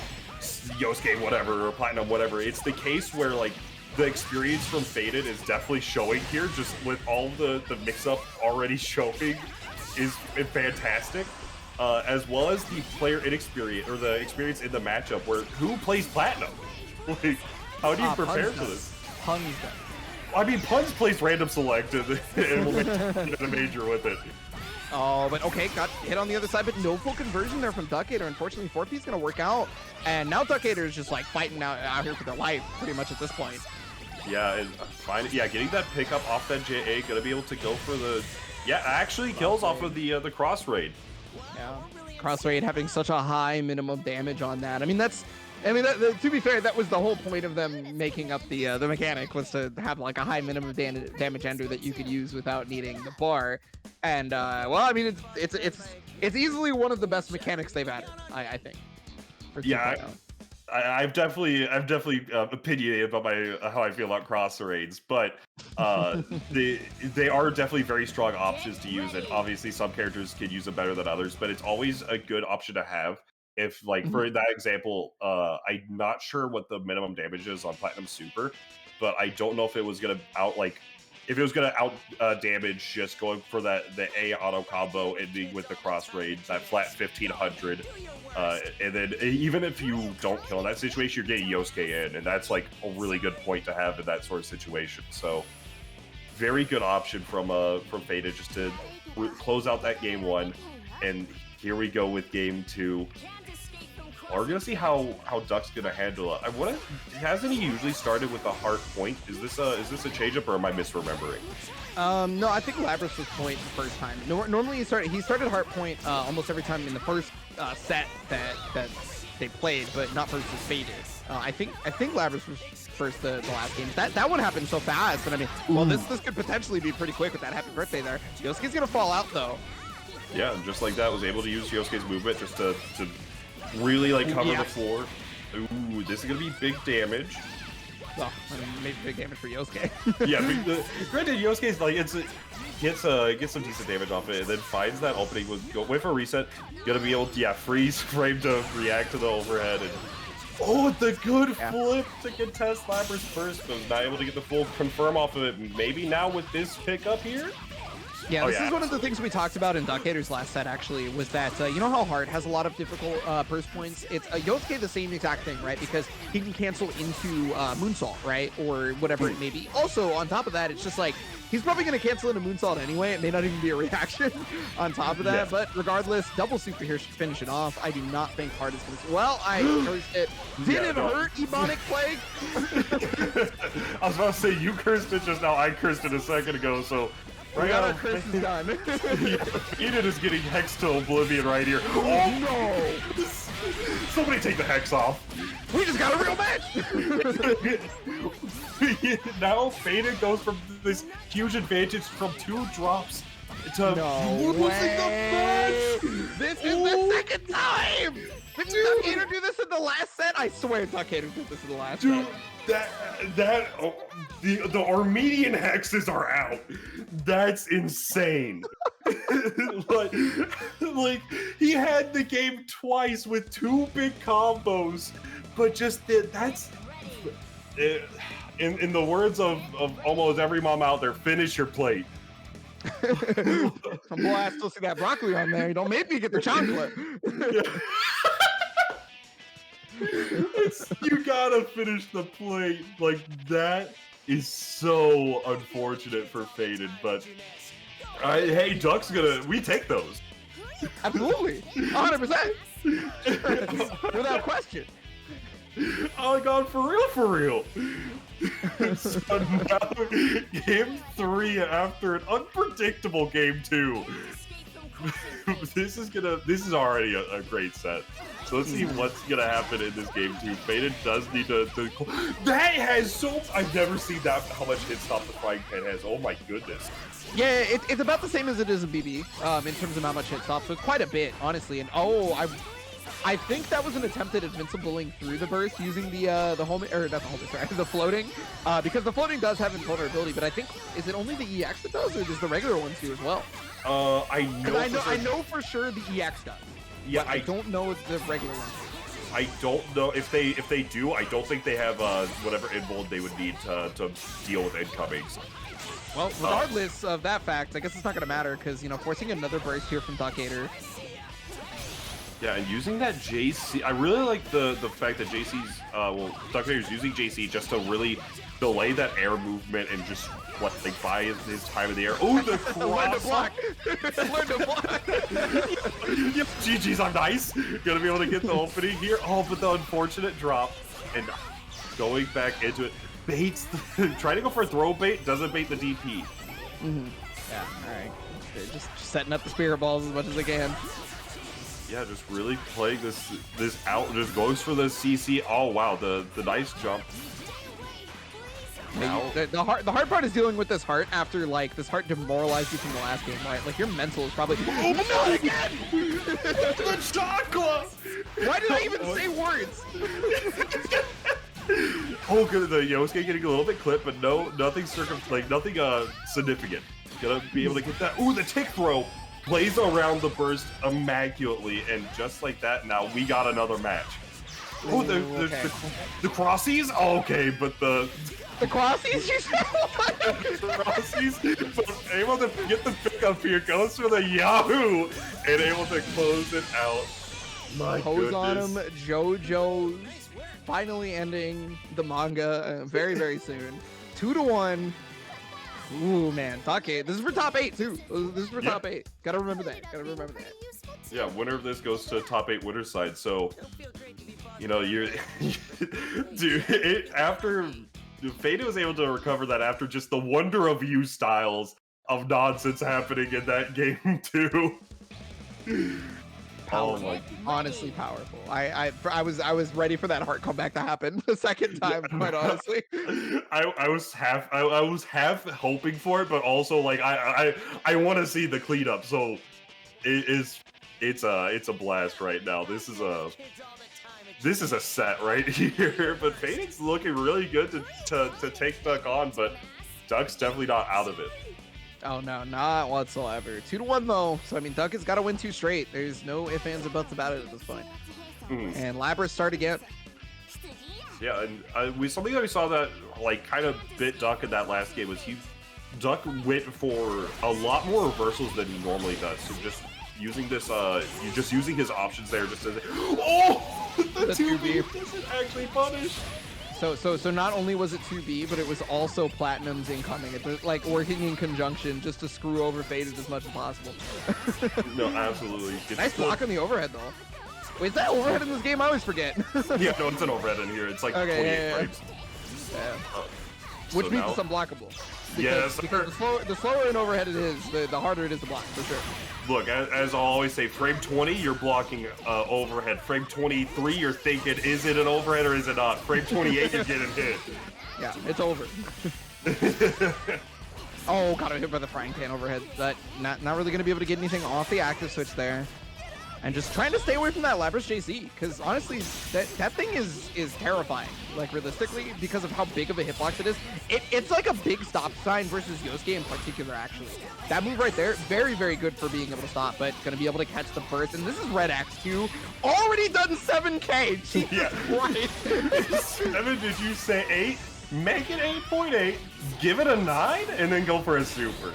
Speaker 1: Yosuke whatever or Platinum whatever, it's the case where like the experience from Faded is definitely showing here, just with all the mix-up already showing is fantastic, as well as the player inexperience, or the experience in the matchup where who plays Platinum? Like, how do you prepare for this?
Speaker 2: Pun's done.
Speaker 1: I mean, Pun's plays random select and will make a major with it.
Speaker 2: Oh, but okay, got hit on the other side, but no full conversion there from Duckator. Unfortunately, 4P is going to work out, and now Duckator is just like fighting out here for their life pretty much at this point.
Speaker 1: Yeah, and getting that pickup off that JA, gonna be able to go for the actually kills off of the cross raid.
Speaker 2: Yeah, cross raid having such a high minimum damage on that. I mean, to be fair, that was the whole point of them making up the mechanic, was to have like a high minimum damage ender that you could use without needing the bar. And well, I mean, it's easily one of the best mechanics they've added, I think.
Speaker 1: Yeah. I've definitely opinionated about how I feel about cross raids, but they are definitely very strong options to use, and obviously some characters can use them better than others, but it's always a good option to have. If like for that example, I'm not sure what the minimum damage is on Platinum Super, but I don't know if it was gonna damage just going for the A auto combo ending with the cross raid, that flat 1500. And then even if you don't kill in that situation, you're getting Yosuke in, and that's like a really good point to have in that sort of situation. So very good option from Faded just to close out that game 1, and here we go with game 2. We're gonna see how Duck's gonna handle it. Hasn't he usually started with a heart point? Is this a change up, or am I misremembering?
Speaker 2: No, I think Labrys was point the first time. Normally he started heart point almost every time in the first set that they played, but not versus Faded. I think Labrys was first the last game. That one happened so fast, but I mean, well, this could potentially be pretty quick with that happy birthday there. Yosuke's gonna fall out though.
Speaker 1: Yeah, and just like that, was able to use Yosuke's movement just to really like cover the floor. Ooh, this is gonna be big damage.
Speaker 2: Well, I mean, maybe big damage for Yosuke.
Speaker 1: Yeah, granted, Yosuke's like gets some decent damage off it, and then finds that opening with wait for a reset. Gonna be able to freeze frame to react to the overhead, and the good flip to contest Labrys first, but was not able to get the full confirm off of it. Maybe now with this pickup here.
Speaker 2: Yeah, this is one of the things we talked about in Duckator's last set, actually, was that, you know how Heart has a lot of difficult burst points? It's Yosuke the same exact thing, right? Because he can cancel into Moonsault, right? Or whatever it may be. Also, on top of that, it's just like, he's probably going to cancel into Moonsault anyway. It may not even be a reaction on top of that. Yeah. But regardless, double super here should finish it off. I do not think Heart is going to... Well, I cursed it. Did it hurt, Ebonic Plague?
Speaker 1: I was about to say, you cursed it just now. I cursed it a second ago, so...
Speaker 2: Right now, Chris is done.
Speaker 1: Eden is getting Hex to Oblivion right here. Oh no! Somebody take the Hex off.
Speaker 2: We just got a real match!
Speaker 1: Now Faded goes from this huge advantage from 2 drops to losing the match!
Speaker 2: This is the second time! Did Duckator do this in the last set? I swear Takeda did this in the last
Speaker 1: Dude,
Speaker 2: set.
Speaker 1: the Armenian hexes are out. That's insane. like he had the game twice with 2 big combos, but just that's in the words of almost every mom out there, finish your plate.
Speaker 2: Boy, I still see that broccoli on there. Don't make me get the chocolate.
Speaker 1: You gotta finish the plate. Like, that is so unfortunate for Faded, but hey, Duck's we take those.
Speaker 2: Absolutely, 100%, without question.
Speaker 1: Oh my god, for real. So now, game 3 after an unpredictable game 2. This is already a great set. So let's see what's gonna happen in this game 2. Faded does need to that has I've never seen that how much hit stop the frying pan has. Oh my goodness.
Speaker 2: Yeah, it's about the same as it is in BB in terms of how much hit stop. So it's quite a bit, honestly. And I think that was an attempt at invincibling through the burst using the home, or not the home, sorry, the floating, because the floating does have invulnerability. But I think, is it only the EX that does, or does the regular ones do as well?
Speaker 1: I know
Speaker 2: for sure the EX does.
Speaker 1: Yeah,
Speaker 2: I don't know if the regular ones do.
Speaker 1: I don't know if they do. I don't think they have whatever invul they would need to deal with incomings.
Speaker 2: Well, regardless of that fact, I guess it's not going to matter because, you know, forcing another burst here from Duckator.
Speaker 1: Yeah, and using that JC, I really like the fact that JC's, Duckator's using JC just to really delay that air movement and just, like buy his time in the air. Oh, the
Speaker 2: Learn to block! Learn to block!
Speaker 1: Yep, GG's, I'm nice. Gonna be able to get the opening here. Oh, but the unfortunate drop. And going back into it. Baits, trying to go for a throw bait, doesn't bait the DP.
Speaker 2: Yeah, alright. They're just setting up the spirit balls as much as they can.
Speaker 1: Yeah, just really playing this out, just goes for the CC. Oh wow, the nice jump.
Speaker 2: Now, the hard part is dealing with this heart after, like, this heart demoralized you from the last game, right? Like, your mental is probably, oh, not again!
Speaker 1: The chocolate!
Speaker 2: Why did I even say words?
Speaker 1: Oh, good. The Yosuke getting a little bit clipped, but nothing significant. Gonna be able to get that. Ooh, the tick throw plays around the burst immaculately, and just like that, now we got another match. Oh, the crossies? Oh, okay, but the
Speaker 2: crossies? You said
Speaker 1: crossies, but able to get the pick up here, goes for the Yahoo, and able to close it out. My
Speaker 2: goodness. On him, JoJo's finally ending the manga very, very soon. 2-1. Ooh, man. Okay, this is for top 8, too. This is for top 8. Gotta remember that.
Speaker 1: Yeah, winner of this goes to top 8 winner side. So, you know, you're... Dude, after... Fada was able to recover that after just the wonder of you styles of nonsense happening in that game, too.
Speaker 2: Powerful. Oh my. Honestly powerful. I was ready for that heart comeback to happen the second time, quite honestly.
Speaker 1: I was half hoping for it, but also like I want to see the cleanup. So it's a blast right now. This is a set right here. But Faded's looking really good to take Duck on, but Duck's definitely not out of it.
Speaker 2: Oh no, not whatsoever. 2-1 though, so I mean Duck has got to win 2 straight. There's no ifs, ands, or buts about it at this point. And Labras start again.
Speaker 1: Yeah, and something that we saw that like kind of bit Duck in that last game was Duck went for a lot more reversals than he normally does. So just using this, using his options there, just as the 2B doesn't actually punish.
Speaker 2: So not only was it 2B, but it was also Platinum's incoming. It was like working in conjunction just to screw over Faded as much as possible.
Speaker 1: No, absolutely.
Speaker 2: Nice block on the overhead though. Wait, is that overhead in this game? I always forget.
Speaker 1: Yeah, no, it's an overhead in here. It's like 28 frames.
Speaker 2: Yeah. Which means it's unblockable.
Speaker 1: Yes,
Speaker 2: because the slower an overhead it is, the harder it is to block, for sure.
Speaker 1: Look, as I always say, frame 20, you're blocking overhead. Frame 23, you're thinking, is it an overhead or is it not? Frame 28, you're getting hit.
Speaker 2: Yeah, it's over. Oh, got hit by the frying pan overhead. But not really going to be able to get anything off the active switch there. and just trying to stay away from that Lapras JC, because honestly, that thing is terrifying, like realistically, because of how big of a hitbox it is. It's like a big stop sign versus Yosuke in particular, actually. That move right there, very, very good for being able to stop, but gonna be able to catch the burst. And this is Red Axe 2, already done 7K. Jesus
Speaker 1: yeah.
Speaker 2: Christ.
Speaker 1: 7, did you say 8? Make it 8.8, give it a 9, and then go for a super.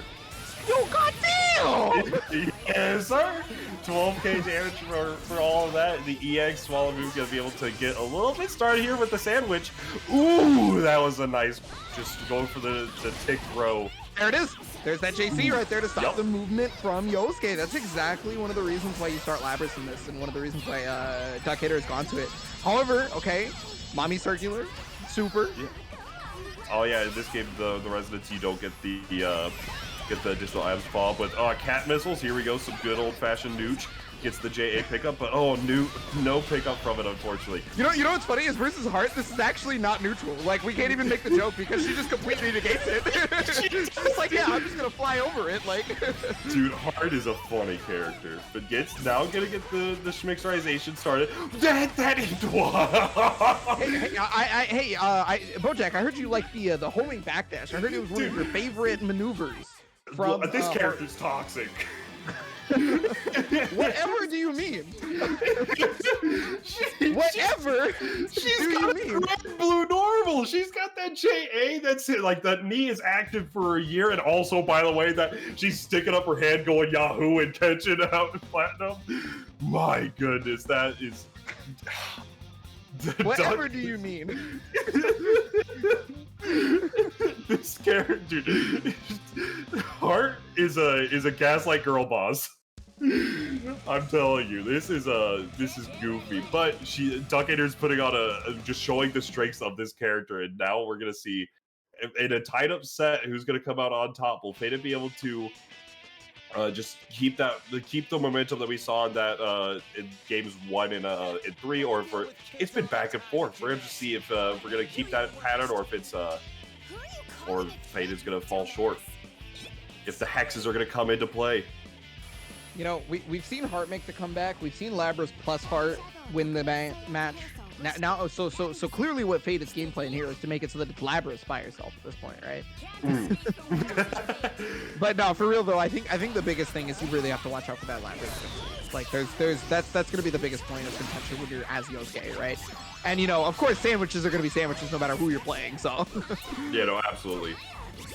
Speaker 2: Yo, goddamn!
Speaker 1: Yes, sir. 12K damage for all of that. The EX swallow move gonna be able to get a little bit started here with the sandwich. Ooh, that was a nice, just going for the tick row.
Speaker 2: There it is. There's that JC right there to stop the movement from Yosuke. That's exactly one of the reasons why you start Lapras in this, and one of the reasons why Duck Hitter has gone to it. However, okay, Mommy Circular, super.
Speaker 1: Yeah. Oh yeah, in this game, the residents, you don't get the additional items fall, but cat missiles, here we go, some good old-fashioned nooch. Gets the JA pickup, but no pickup from it, unfortunately.
Speaker 2: You know what's funny is versus Heart, this is actually not neutral. Like, we can't even make the joke because she just completely negates it. She's just like, yeah, I'm just gonna fly over it, like.
Speaker 1: Dude, Heart is a funny character, but now gonna get the schmixerization started. That ain't one.
Speaker 2: Hey, Bojack, I heard you like the homing backdash. I heard it was one of your favorite maneuvers. From
Speaker 1: this character's toxic.
Speaker 2: Whatever do you mean? Whatever
Speaker 1: she's got a red blue normal. She's got that JA that's it. Like, that knee is active for a year, and also, by the way, that she's sticking up her hand going Yahoo and catching out in platinum. My goodness, that is.
Speaker 2: Whatever do you mean?
Speaker 1: This character, dude, Heart is a gaslight girl boss. I'm telling you, this is goofy. But Duck Hater's putting on just showing the strengths of this character, and now we're gonna see in a tied up set who's gonna come out on top. Will Fata be able to just keep the momentum that we saw in that in games 1 and 3, or for it's been back and forth. We're gonna have to see if we're gonna keep that pattern, or if it's or Fata's gonna fall short. If the hexes are gonna come into play.
Speaker 2: You know, we've seen Heart make the comeback. We've seen Labras plus Heart win the match. Now, so clearly, what Fata's game plan here is to make it so that it's Labras by herself at this point, right? But no, for real though, I think the biggest thing is you really have to watch out for that Labras. Like, that's gonna be the biggest point of contention when you're as Yosuke, right? And you know, of course, sandwiches are gonna be sandwiches no matter who you're playing. So.
Speaker 1: Yeah, no, absolutely.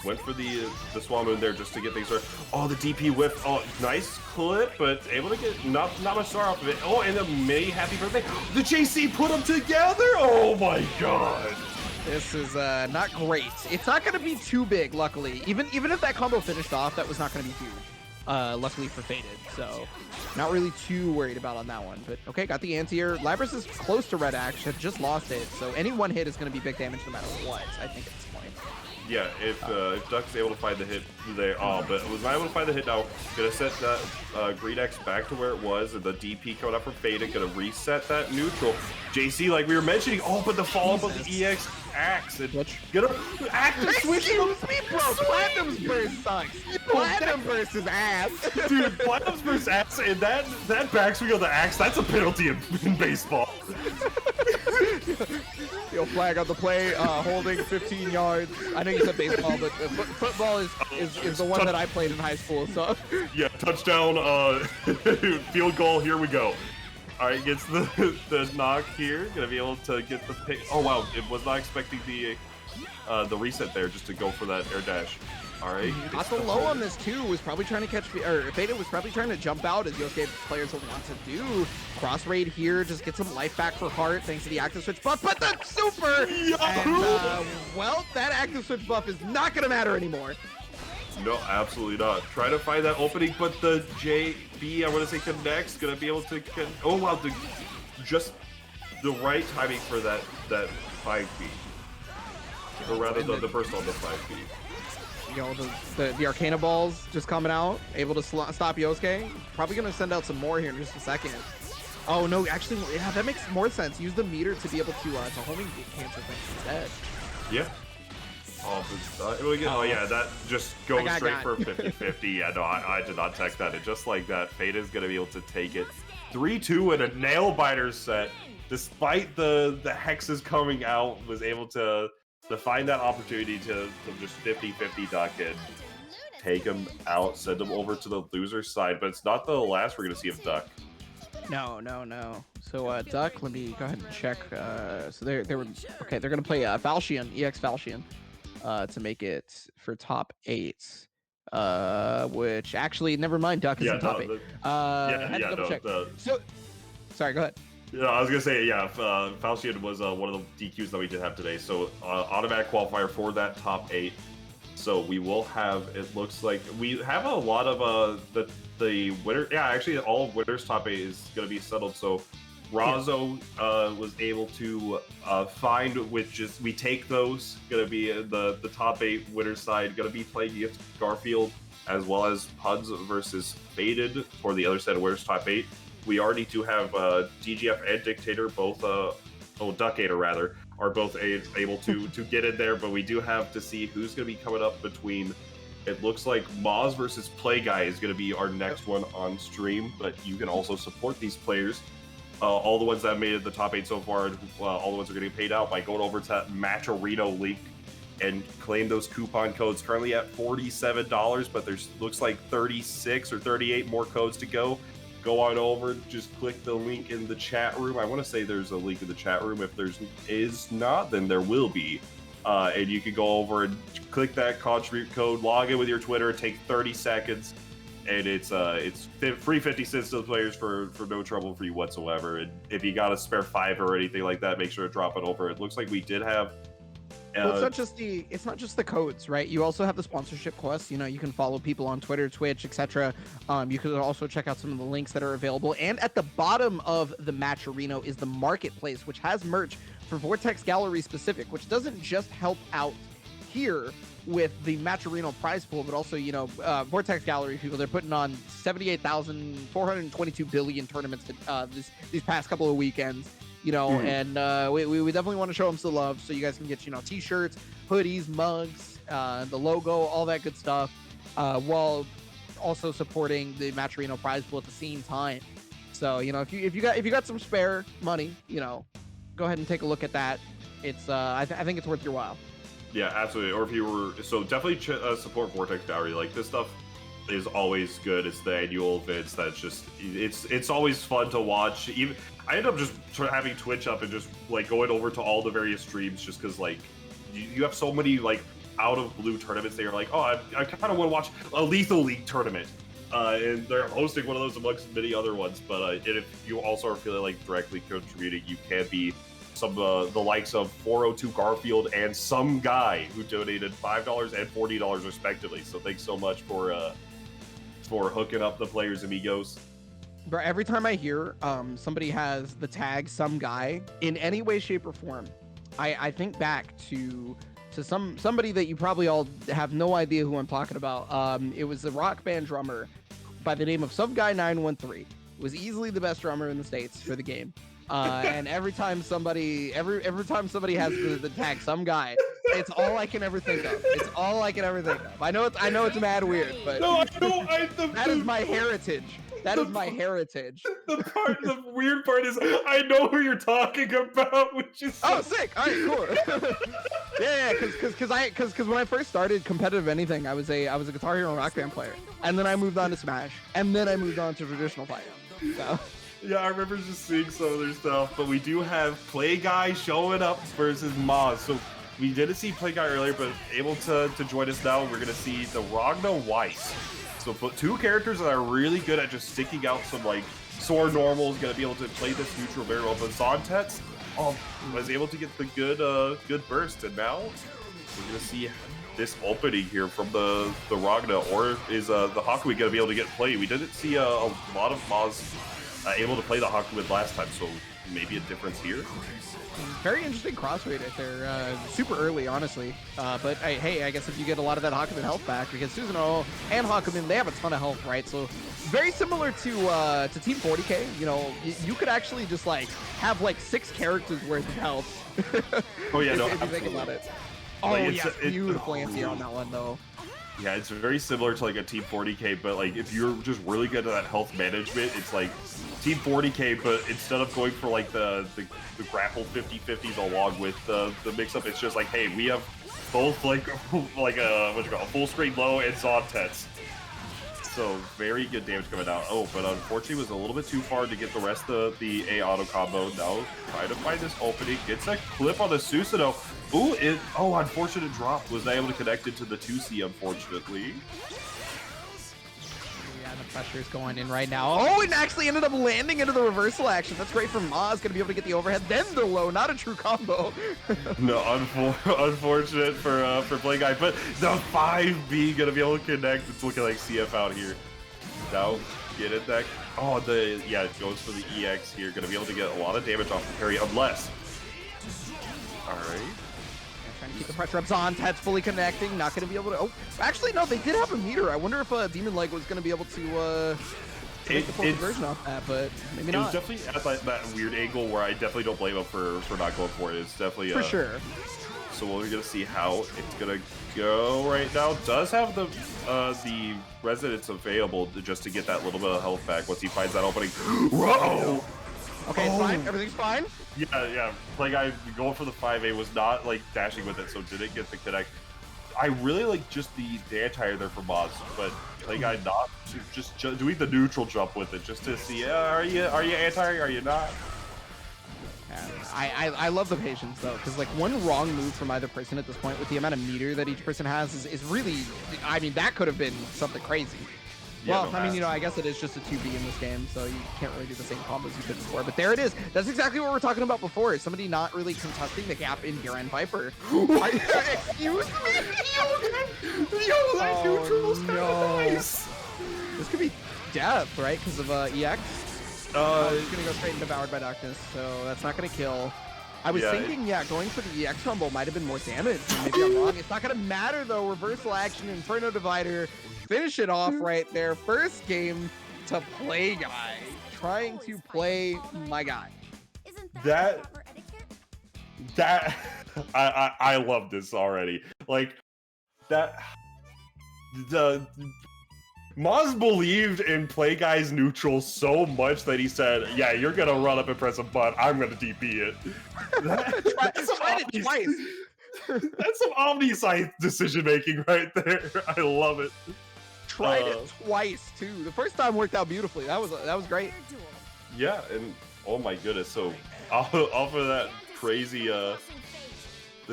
Speaker 1: Went for the Swan Moon there just to get things started. Oh, the DP whiff. Oh, nice clip, but able to get not much star off of it. Oh, and the May happy birthday. The JC put them together. Oh my god.
Speaker 2: This is not great. It's not going to be too big, luckily. Even if that combo finished off, that was not going to be huge. Luckily for Faded, so not really too worried about on that one. But okay, got the anti-air. Labras is close to Red Axe, had just lost it, so any one hit is going to be big damage no matter what, I think at this point.
Speaker 1: Yeah, if Duck's able to find the hit there, but was not able to find the hit now. Gonna set that Green X back to where it was, and the DP coming up from Fata, gonna reset that neutral. JC, like we were mentioning, but the follow-up of the EX axe, and gonna active switch.
Speaker 2: Excuse me, bro, Platinum's burst sucks. Platinum burst is ass.
Speaker 1: Dude, Platinum's burst ass, and that back swing of the axe, that's a penalty in baseball.
Speaker 2: Yo, flag on the play, holding 15 yards. I know you said baseball, but football is the one that I played in high school, so.
Speaker 1: Yeah, touchdown, field goal, here we go. All right, gets the knock here. Gonna be able to get the pick. Oh wow, it was not expecting the reset there just to go for that air dash. All right.
Speaker 2: Got the low on this too. Was probably trying to catch, or Fata was probably trying to jump out as Yosuke players will want to do. Cross raid here, just get some life back for Heart thanks to the active switch buff. But the super, and well, that active switch buff is not gonna matter anymore.
Speaker 1: No, absolutely not. Try to find that opening, but the JB, I want to say connects, gonna be able to. Oh wow, just the right timing for that 5B, or rather the burst on the 5B.
Speaker 2: You know, the Arcana balls just coming out, able to stop Yosuke. Probably gonna send out some more here in just a second. Oh no, actually, yeah, that makes more sense. Use the meter to be able to homing cancel things instead.
Speaker 1: Yeah. Oh yeah, that just goes straight for 50-50. Yeah, no, I did not text that. And just like that, Fata's gonna be able to take it. 3-2 and a nail biter set. Despite the hexes coming out, was able to find that opportunity to just 50-50 duck it, take him out, send him over to the loser side. But it's not the last we're gonna see of duck.
Speaker 2: No. So duck, let me go ahead and check. So they were okay. They're gonna play Falchion, EX Falchion, to make it for top 8. Which actually, never mind. Duck is in top 8. Had to double check. So, sorry, go ahead.
Speaker 1: Yeah, I was gonna say, yeah, Falchion was one of the DQs that we did have today. So automatic qualifier for that top 8. So we will have. It looks like we have a lot of the winner. Yeah, actually, all winners top 8 is gonna be settled. So Razo was able to find, which is we take those. Gonna be the top 8 winners side. Gonna be playing against Garfield as well as Puds versus Faded for the other side of winners top 8. We already do have DGF and Dictator, both, Duckator rather, are both able to get in there, but we do have to see who's going to be coming up between. It looks like Moz versus Play Guy is going to be our next one on stream, but you can also support these players. All the ones that made it the top 8 so far, all the ones are getting paid out by going over to that Matcherino link and claim those coupon codes. Currently at $47, but there's looks like 36 or 38 more codes to go. Go on over, just click the link in the chat room. I want to say there's a link in the chat room. If there's not, then there will be. And you can go over and click that contribute code, log in with your Twitter, take 30 seconds, and it's free 50 cents to the players for no trouble for you whatsoever. And if you got a spare $5 or anything like that, make sure to drop it over. It looks like we did have.
Speaker 2: Well, it's not just the codes, right? You also have the sponsorship quests. You know, you can follow people on Twitter, Twitch, etc. You can also check out some of the links that are available. And at the bottom of the Matcherino is the marketplace, which has merch for Vortex Gallery specific, which doesn't just help out here with the Matcherino prize pool, but also, you know, Vortex Gallery people, they're putting on 78,422 billion tournaments these past couple of weekends. You know, and we definitely want to show them some love, so you guys can get, you know, t-shirts, hoodies, mugs, the logo, all that good stuff, while also supporting the Matcherino prize pool at the same time. So, you know, if you got some spare money, you know, go ahead and take a look at that. It's I think it's worth your while.
Speaker 1: Yeah, absolutely. Or if you were definitely support Vortex Gallery. Like, this stuff is always good. It's the annual events that's just it's always fun to watch. Even I end up just having Twitch up and just like going over to all the various streams just because like you have so many like out of blue tournaments that you're like, oh, I kind of want to watch a Lethal League tournament, and they're hosting one of those amongst many other ones. But and if you also are feeling like directly contributing, you can be some the likes of 402 Garfield and some guy who donated $5 and $40 respectively. So thanks so much for hooking up the players, amigos.
Speaker 2: Bro, every time I hear somebody has the tag some guy in any way, shape, or form, I think back to somebody that you probably all have no idea who I'm talking about. It was a rock band drummer by the name of Some Guy 913. Was easily the best drummer in the States for the game. And every time somebody has the tag some guy, it's all I can ever think of. It's all I can ever think of. I know it's mad weird, but no, that is my heritage. That is my heritage.
Speaker 1: The weird part is I know who you're talking about, which is
Speaker 2: sick. All right, cool. yeah, because when I first started competitive anything, I was a Guitar Hero Rock Band player, and then I moved on to Smash, and then I moved on to traditional fighting. So.
Speaker 1: Yeah, I remember just seeing some of their stuff, but we do have Play Guy showing up versus Moz. So we didn't see Play Guy earlier, but able to join us now. We're gonna see the Ragna Weiss. So two characters that are really good at just sticking out some like Sword Normal is gonna be able to play this neutral very well. But Zontets was able to get the good burst, and now we're gonna see this opening here from the Ragna, or is the Hakui gonna be able to get played? We didn't see a lot of Moz able to play the Hakuin last time, so maybe a difference here.
Speaker 2: Very interesting cross rate right there. Super early, honestly. But hey, I guess if you get a lot of that Hakuin health back, because Susanoo and Hakuin, they have a ton of health, right? So very similar to Team 40K. You know, you could actually just like have like 6 characters worth of health.
Speaker 1: Oh yeah, no,
Speaker 2: if you think about it. Oh like, yeah, beautiful anti on that one though.
Speaker 1: Yeah, it's very similar to like a Team 40k, but like if you're just really good at that health management, it's like Team 40k, but instead of going for like the grapple 50-50s along with the mix-up, it's just like, hey, we have both like a full screen low and Zontets. So very good damage coming out. Oh, but unfortunately was a little bit too far to get the rest of the A auto combo. Now trying to find this opening, gets a clip on the Susanoo. Ooh, unfortunate drop. Was not able to connect it to the 2C, unfortunately.
Speaker 2: Yeah, the pressure's going in right now. Oh, it actually ended up landing into the reversal action. That's great for Maz. Gonna be able to get the overhead, then the low. Not a true combo.
Speaker 1: No, unfortunate for Play Guy, but the 5B gonna be able to connect. It's looking like CF out here. Now, get it that. Oh, it goes for the EX here. Gonna be able to get a lot of damage off the parry, unless. All right.
Speaker 2: Trying to keep the pressure up. Zontet's fully connecting. Not going to be able to. Oh, actually, no. They did have a meter. I wonder if Demon Leg was going to be able to make the full conversion off that, but maybe not.
Speaker 1: It was definitely at that weird angle where I definitely don't blame him for not going for it. It's definitely
Speaker 2: for sure.
Speaker 1: So we're gonna see how it's gonna go right now. Does have the resonance available just to get that little bit of health back once he finds that opening. Whoa!
Speaker 2: Okay, it's fine. Everything's fine.
Speaker 1: Yeah. Play Guy going for the 5A was not like dashing with it, so didn't get the connect. I really like just the anti-air there for Moz, but Play Guy not just doing the neutral jump with it just to see are you anti-air, are you not?
Speaker 2: I love the patience though, because like one wrong move from either person at this point with the amount of meter that each person has is really, I mean, that could have been something crazy.
Speaker 1: Yeah,
Speaker 2: well, I mean, I guess it is just a 2B in this game, so you can't really do the same combos you could before. But there it is. That's exactly what we're talking about before. Is somebody not really contesting the gap in Garen Viper. Excuse me?
Speaker 1: Yo, that neutral's kind of nice.
Speaker 2: This could be death, right? Because of EX. He's gonna go straight and devoured by darkness, so that's not gonna kill. I was thinking, going for the EX rumble might have been more damage. Maybe I'm wrong. It's not gonna matter though. Reversal action, Inferno Divider. Finish it off right there. First game to Play Guy. Trying to play my guy.
Speaker 1: I love this already. Like that Moz believed in Play Guy's neutral so much that he said, yeah, you're gonna run up and press a button, I'm gonna DP it.
Speaker 2: Tried it twice.
Speaker 1: That's some Omniscythe decision making right there. I love it.
Speaker 2: Tried it twice too. The first time worked out beautifully. That was great.
Speaker 1: Yeah, and oh my goodness. So off of that crazy the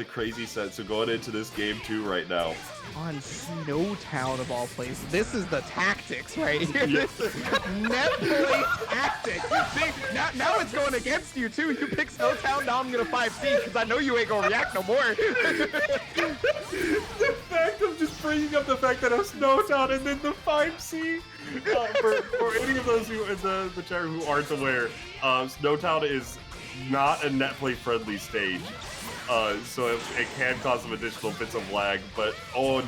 Speaker 1: crazy set. So going into this game 2 right now.
Speaker 2: On Snowtown of all places. This is the tactics right here.
Speaker 1: Yeah.
Speaker 2: This is Netflix tactics. See, now it's going against you too. You pick Snowtown, now I'm gonna 5C because I know you ain't gonna react no more.
Speaker 1: The fact of just bringing up the fact that I'm Snowtown and then the 5C. For any of those who in the chat who aren't aware, Snowtown is not a netplay friendly stage. So it can cause some additional bits of lag, but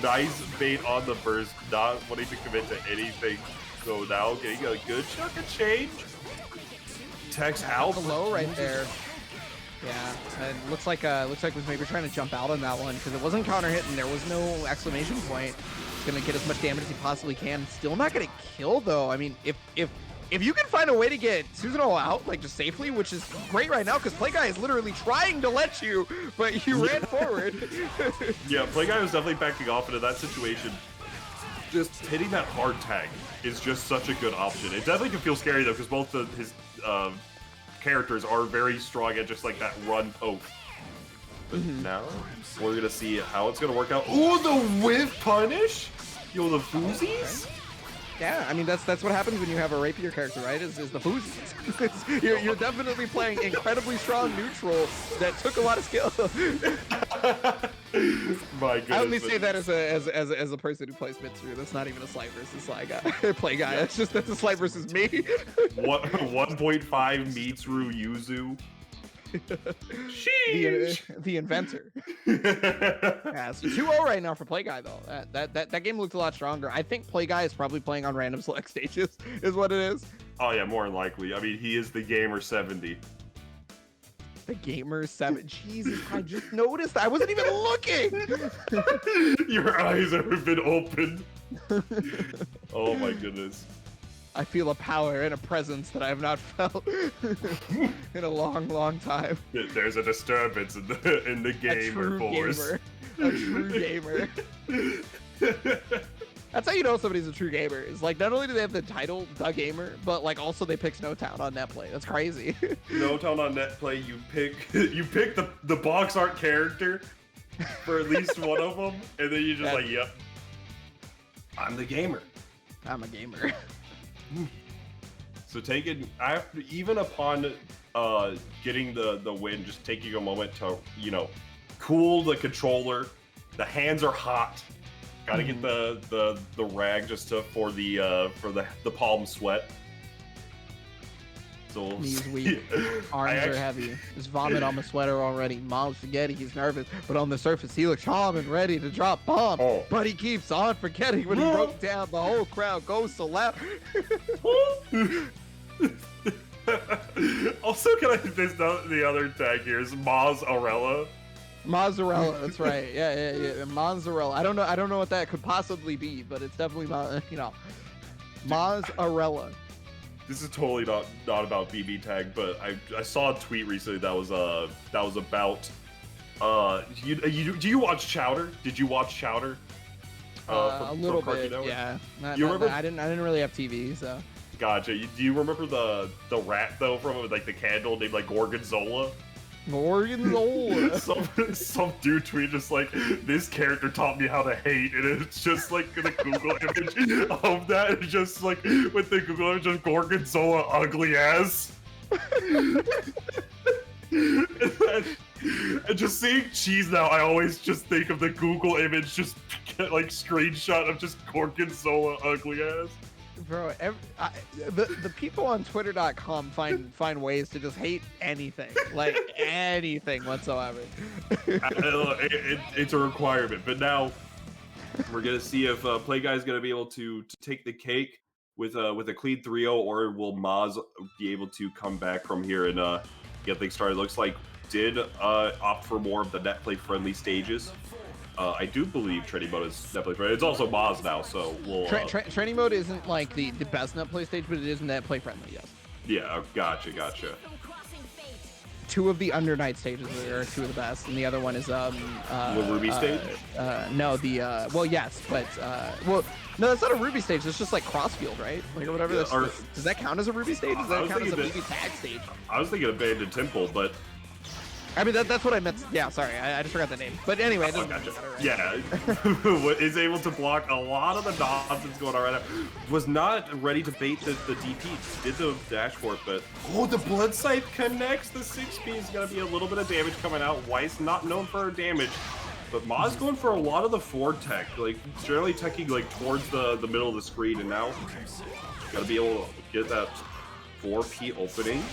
Speaker 1: nice bait on the burst, not wanting to commit to anything. So now getting a good chunk of change. Text out
Speaker 2: below right there. Yeah, it looks like was maybe trying to jump out on that one because it wasn't counter hit and there was no exclamation point. He's gonna get as much damage as he possibly can. Still not gonna kill though. I mean, if you can find a way to get Susanoo out, like just safely, which is great right now, because Play Guy is literally trying to let you, but you ran forward.
Speaker 1: Yeah, Play Guy was definitely backing off into that situation. Just hitting that hard tag is just such a good option. It definitely can feel scary though, because both his characters are very strong at just like that run poke. But now we're gonna see how it's gonna work out. Oh, the whiff punish! Yo, the foozies?
Speaker 2: Yeah, I mean that's what happens when you have a rapier character, right? Is the foozies. you're definitely playing incredibly strong neutral that took a lot of skill.
Speaker 1: My goodness.
Speaker 2: I only say that as a person who plays Mitsuru. That's not even a slight versus Play Guy. It's just that's a slight versus me.
Speaker 1: 1.5 Mitsuru Yuzu.
Speaker 2: the inventor. Yeah, so 2-0 right now for Play Guy though. That game looked a lot stronger. I think Play Guy is probably playing on random select stages, is what it is.
Speaker 1: Oh yeah, more than likely. I mean, he is the gamer 70.
Speaker 2: The gamer 7. Jesus, I just noticed. I wasn't even looking.
Speaker 1: Your eyes have been opened. Oh my goodness.
Speaker 2: I feel a power and a presence that I have not felt in a long, long time.
Speaker 1: There's a disturbance in the gamer force.
Speaker 2: A true gamer. That's how you know somebody's a true gamer. Is like not only do they have the title, the gamer, but like also they pick Snowtown on Netplay. That's crazy.
Speaker 1: Snowtown on Netplay, you pick the box art character for at least one of them, and then you just like, yep, I'm the gamer.
Speaker 2: I'm a gamer.
Speaker 1: So even upon getting the win, just taking a moment to cool the controller. The hands are hot. Got to get the rag just for the palm sweat. So
Speaker 2: knees weak, arms are heavy. There's vomit on the sweater already. Mom's forgetting he's nervous, but on the surface he looks calm and ready to drop bombs.
Speaker 1: Oh.
Speaker 2: But he keeps on forgetting when he broke down. The whole crowd goes so loud.
Speaker 1: Also, can I the other tag here is Mozzarella.
Speaker 2: Mozzarella, that's right. Yeah. Mozzarella. I don't know what that could possibly be, but it's definitely Mozzarella.
Speaker 1: This is totally not about BBTAG, but I saw a tweet recently that was about do you watch Chowder? Did you watch Chowder?
Speaker 2: A little bit, yeah.
Speaker 1: You remember?
Speaker 2: I didn't really have TV, so.
Speaker 1: Gotcha. Do you remember the rat though from it, like the candle named like Gorgonzola?
Speaker 2: Gorgonzola.
Speaker 1: some dude tweet just like, this character taught me how to hate, and it's just like the Google image of that. It's just like with the Google image of Gorgonzola ugly ass. And just seeing cheese now, I always just think of the Google image, just like screenshot of just Gorgonzola ugly ass.
Speaker 2: Bro, the people on Twitter.com find ways to just hate anything, like anything whatsoever.
Speaker 1: It's a requirement, but now we're gonna see if Play Guy is gonna be able to take the cake with a clean 3-0, or will Maz be able to come back from here and get things started? Looks like did opt for more of the Netplay friendly stages. I do believe training mode is Netplay friendly. It's also Moz now, so we'll...
Speaker 2: training mode isn't like the best Netplay stage, but it is Netplay friendly, yes.
Speaker 1: Yeah, gotcha.
Speaker 2: 2 of the Under Night stages are 2 of the best, and the other one is
Speaker 1: the Ruby stage?
Speaker 2: No, well, yes, but well, no, that's not a Ruby stage. It's just like Crossfield, right? Like or whatever.
Speaker 1: Yeah,
Speaker 2: does that count as a Ruby stage? Does that count as a BBTAG stage?
Speaker 1: I was thinking Abandoned Temple, but
Speaker 2: I mean, that's what I meant. Yeah, sorry, I just forgot the name. But anyway, it doesn't matter, right?
Speaker 1: Yeah, is able to block a lot of the nonsense going on right now. Was not ready to bait the DP. Did the dash for it, but the Blood Scythe connects. The 6P is gonna be a little bit of damage coming out. Weiss not known for her damage, but Maz going for a lot of the forward tech, like generally teching like towards the middle of the screen, and now gotta be able to get that 4P opening.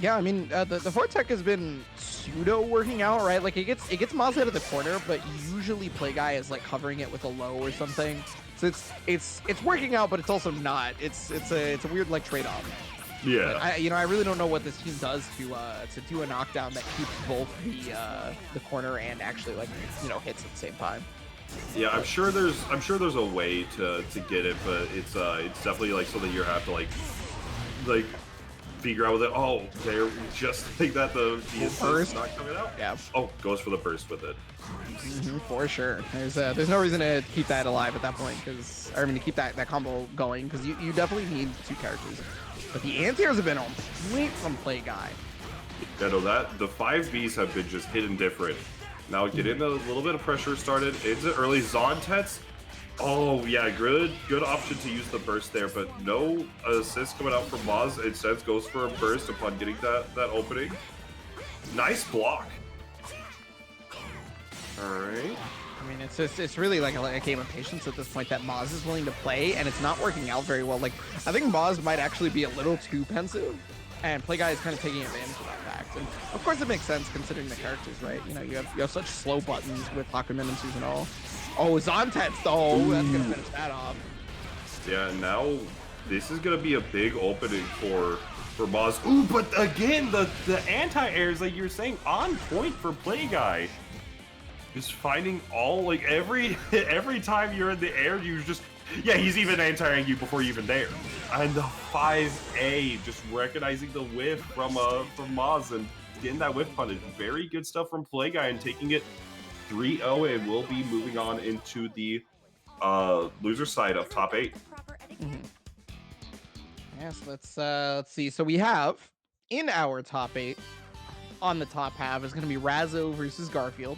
Speaker 2: Yeah, I mean, the Vortex has been pseudo working out, right? Like it gets Maz out of the corner, but usually Play Guy is like covering it with a low or something. So it's working out, but it's also not. It's a weird like trade-off.
Speaker 1: Yeah.
Speaker 2: But I really don't know what this team does to do a knockdown that keeps both the corner and actually like hits at the same time.
Speaker 1: Yeah, I'm sure there's a way to get it, but it's definitely like something you have to like figure out with it. Oh, they're just like that. The
Speaker 2: burst
Speaker 1: not coming out.
Speaker 2: Yeah.
Speaker 1: Oh, goes for the burst with it.
Speaker 2: For sure. There's no reason to keep that alive at that point, to keep that combo going, because you definitely need 2 characters. But the anti-airs have been on point from Play Guy.
Speaker 1: Yeah, no, that the 5Bs have been just hidden different. Now getting a little bit of pressure started. It's an early Zontets. Oh yeah, good option to use the burst there, but no assist coming out from Maz. Instead goes for a burst upon getting that opening. Nice block. All right.
Speaker 2: I mean, it's really like a game of patience at this point that Maz is willing to play, and it's not working out very well. Like I think Maz might actually be a little too pensive, and Play Guy is kind of taking advantage of that fact. And of course, it makes sense considering the characters, right? You have such slow buttons with Hakumen and Susanoo. Oh, Zontets though. That's gonna finish that off.
Speaker 1: Yeah, now this is gonna be a big opening for for Moz. Ooh, but again, the anti-airs, like you're saying, on point for Play Guy. Just finding all, like, every time you're in the air, you just... Yeah, he's even anti-airing you before you're even there. And the 5A, just recognizing the whiff from Moz and getting that whiff punish. Very good stuff from Play Guy and taking it 3-0, and we'll be moving on into the loser side of top 8.
Speaker 2: Mm-hmm. Yes, let's see. So we have in our top 8 on the top half is going to be Razzo versus Garfield.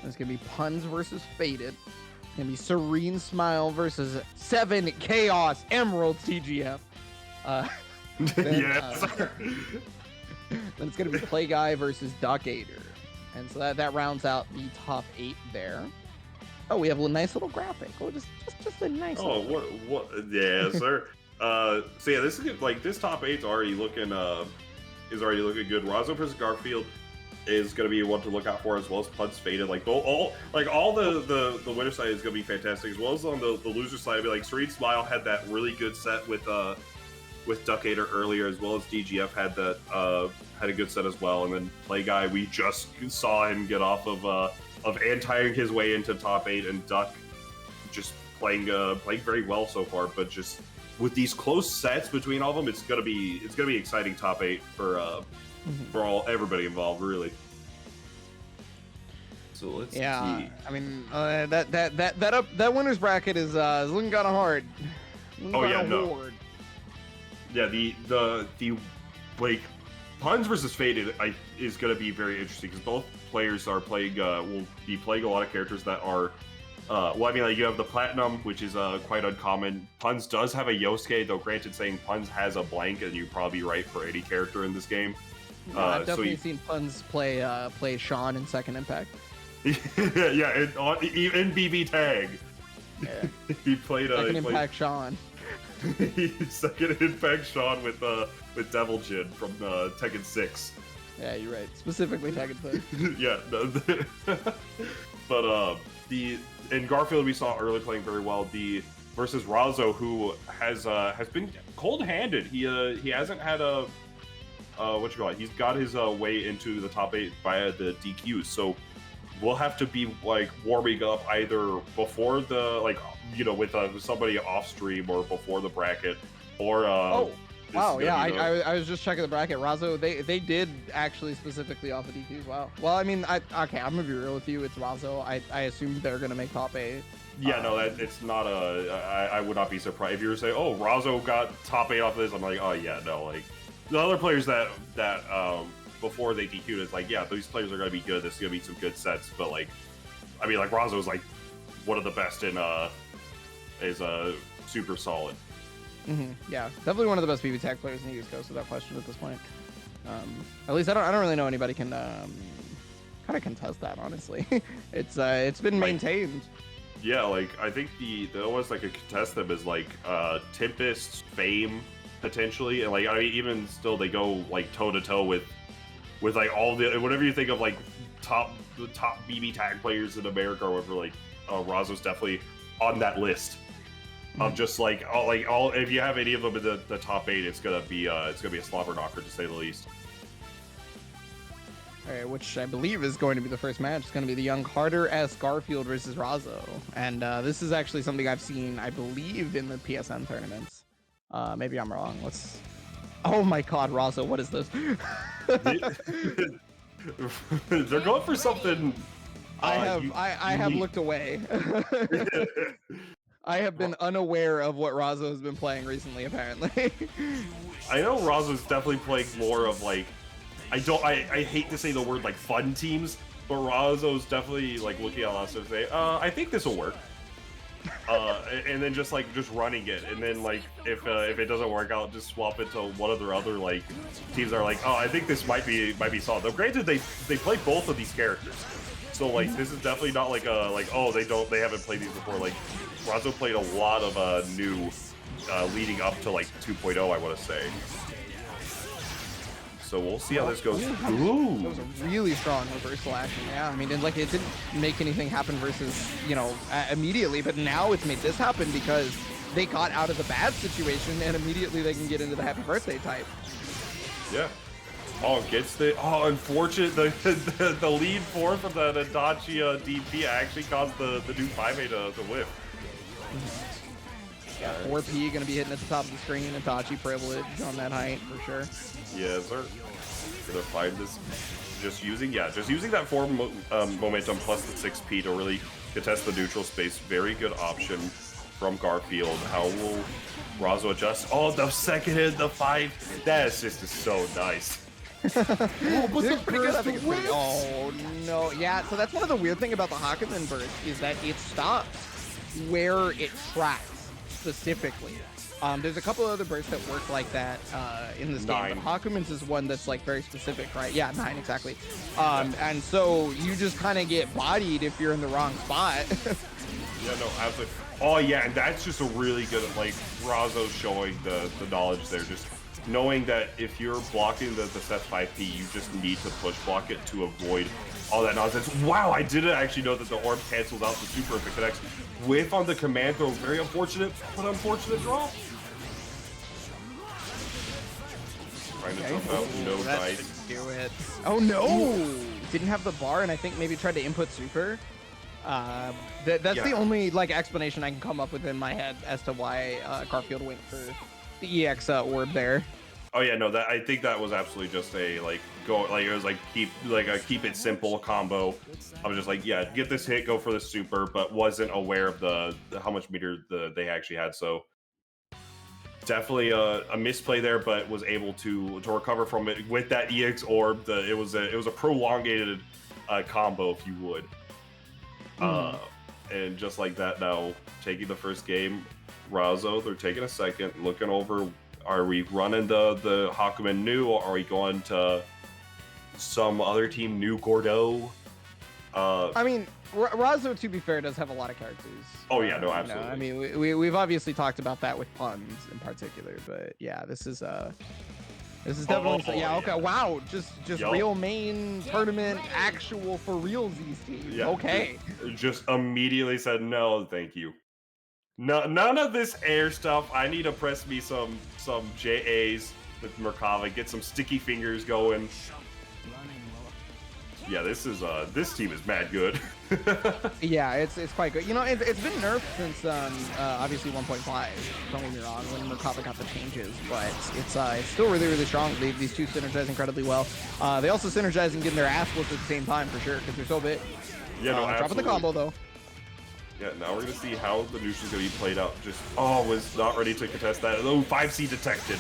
Speaker 2: It's going to be Puns versus Faded. It's going to be Serene Smile versus 7 Chaos Emerald TGF.
Speaker 1: Yes.
Speaker 2: Then it's going to be Play Guy versus Duckator. And so that rounds out the top 8 there. Oh, we have a nice little graphic. Oh, just a nice.
Speaker 1: Oh, what? Yeah, sir. So yeah, this is good. Like this top 8's already looking good. Razzo versus Garfield is going to be one to look out for, as well as Puds Faded. Like all the winner side is going to be fantastic, as well as on the loser side. Like Serene Smile had that really good set with Duckator earlier, as well as DGF had a good set as well. And then Play Guy, we just saw him get off of anti-ing his way into top 8, and Duck just playing very well so far. But just with these close sets between all of them, it's gonna be exciting top 8 for everybody involved, really. So let's see.
Speaker 2: I mean that winner's bracket is looking kind of hard.
Speaker 1: No. Yeah, the like Puns versus Faded is going to be very interesting, because both players are playing will be playing a lot of characters that are well, I mean, like you have the Platinum, which is quite uncommon. Puns does have a Yosuke, though granted, saying Puns has a blank, and you're probably right for any character in this game.
Speaker 2: I've definitely seen Puns play Sean in Second Impact.
Speaker 1: Yeah, in BBTAG.
Speaker 2: Yeah.
Speaker 1: He played
Speaker 2: Second Impact Sean.
Speaker 1: Second Impact Sean with Devil Jin from Tekken 6.
Speaker 2: Yeah, you're right. Specifically Tekken 6.
Speaker 1: Yeah, no, but in Garfield we saw early playing very well. The versus Razzo, who has been cold-handed. He hasn't had a what you call it. He's got his way into the top 8 via the DQs. So we'll have to be like warming up either before the with somebody off stream, or before the bracket, or
Speaker 2: wow, yeah, I was just checking the bracket. Razzo, they did actually specifically off the DQs. Wow. Well, I mean, I'm gonna be real with you. It's Razzo. I assume they're gonna make top 8.
Speaker 1: Yeah, no, it's not I would not be surprised if you were to say, oh, Razzo got top 8 off of this. I'm like, oh yeah, no, like the other players that before they DQ'd, it's like, yeah, these players are gonna be good. This is gonna be some good sets. But like, I mean, like Razzo is like one of the best in is super solid.
Speaker 2: Yeah, definitely one of the best BBTAG players in the East Coast, without question at this point. At least I don't really know anybody can kind of contest that, honestly. It's been maintained.
Speaker 1: Yeah, like I think the almost like a contest them is like Tempest, Fame potentially, and like I mean even still they go like toe to toe with like all the whatever you think of like the top BBTAG players in America or whatever. Like Razzo's definitely on that list. Of just like all if you have any of them in the top 8, it's gonna be a slobber knocker, to say the least.
Speaker 2: All right, which I believe is going to be the first match. It's going to be the Young Carter S Garfield versus Razzo, and this is actually something I've seen, I believe, in the PSN tournaments. Maybe I'm wrong. Let's. Oh my God, Razzo, what is this?
Speaker 1: They're going for something.
Speaker 2: I have looked away. I have been unaware of what Razzo has been playing recently, apparently.
Speaker 1: I know Razzo's definitely playing more of like, I hate to say the word like fun teams, but Razzo's definitely like looking at us and say, I think this will work. And then just running it, and then like if it doesn't work out, just swap it to one of their other like teams that are like, oh, I think this might be solid. Though granted, they play both of these characters, so like this is definitely not like they haven't played these before. Like Razzo played a lot of new leading up to like 2.0, I want to say. So we'll see how this goes. Ooh.
Speaker 2: That was a really strong reversal action. Yeah, I mean, it didn't make anything happen versus, immediately, but now it's made this happen because they got out of the bad situation and immediately they can get into the happy birthday type.
Speaker 1: Yeah. Oh, gets the unfortunate the lead forward from the Adachi DP actually caused the new 5A to whiff.
Speaker 2: Yeah, 4P gonna be hitting at the top of the screen. Adachi privilege on that height for sure.
Speaker 1: Yeah, sir. Gonna find this. Just using that 4 momentum plus the 6P to really contest the neutral space. Very good option from Garfield. How will Razo adjust? Oh, the second hit, the 5. That assist is so nice.
Speaker 2: Oh, but the pretty good. I think it's pretty, oh no, yeah. So that's one of the weird thing about the Hakumen burst is that it stops where it tracks specifically. There's a couple other bursts that work like that in this game, but Hakumen's is one that's like very specific, right? Yeah, 9 exactly. And so you just kind of get bodied if you're in the wrong spot.
Speaker 1: Yeah, no, absolutely. Oh yeah, and that's just a really good, like, Razo showing the knowledge there, just knowing that if you're blocking the set 5P, you just need to push block it to avoid all that nonsense. Wow, I didn't actually know that the orb cancels out the super if it connects. Whiff on the command throw, very unfortunate, but unfortunate draw. Trying to jump out, no dice.
Speaker 2: Do it. Oh no! Didn't have the bar, and I think maybe tried to input super. That's the only like explanation I can come up with in my head as to why Garfield went for the EX orb there.
Speaker 1: Oh yeah, no, I think that was absolutely just a it was like keep it simple combo. I was just like, yeah, get this hit, go for the super, but wasn't aware of the how much meter they actually had. So definitely a misplay there, but was able to recover from it with that EX orb. It was a prolongated combo, if you would. And just like that, now taking the first game, Razo, they're taking a second, looking over. Are we running the Hakumen new, or are we going to some other team, new Gordo?
Speaker 2: I mean, Razo, to be fair, does have a lot of characters.
Speaker 1: Oh yeah, no, absolutely.
Speaker 2: I mean, we've obviously talked about that with puns in particular, but yeah, this is definitely okay. Wow, just real main tournament, actual for realsies team. Yeah, okay.
Speaker 1: Just immediately said no, thank you. No, none of this air stuff. I need to press me some JAs with Merkava, get some sticky fingers going. Yeah, this team is mad good.
Speaker 2: Yeah, it's quite good. You know, it's been nerfed since obviously 1.5. Don't get me wrong, when Merkava got the changes, but it's still really strong. These two synergize incredibly well. They also synergize and getting their ass whooped at the same time for sure because they're so big.
Speaker 1: Yeah, no, absolutely.
Speaker 2: Dropping the combo though.
Speaker 1: Yeah, now we're gonna see how the neutral's gonna be played out. Just was not ready to contest that. Oh, 5C detected.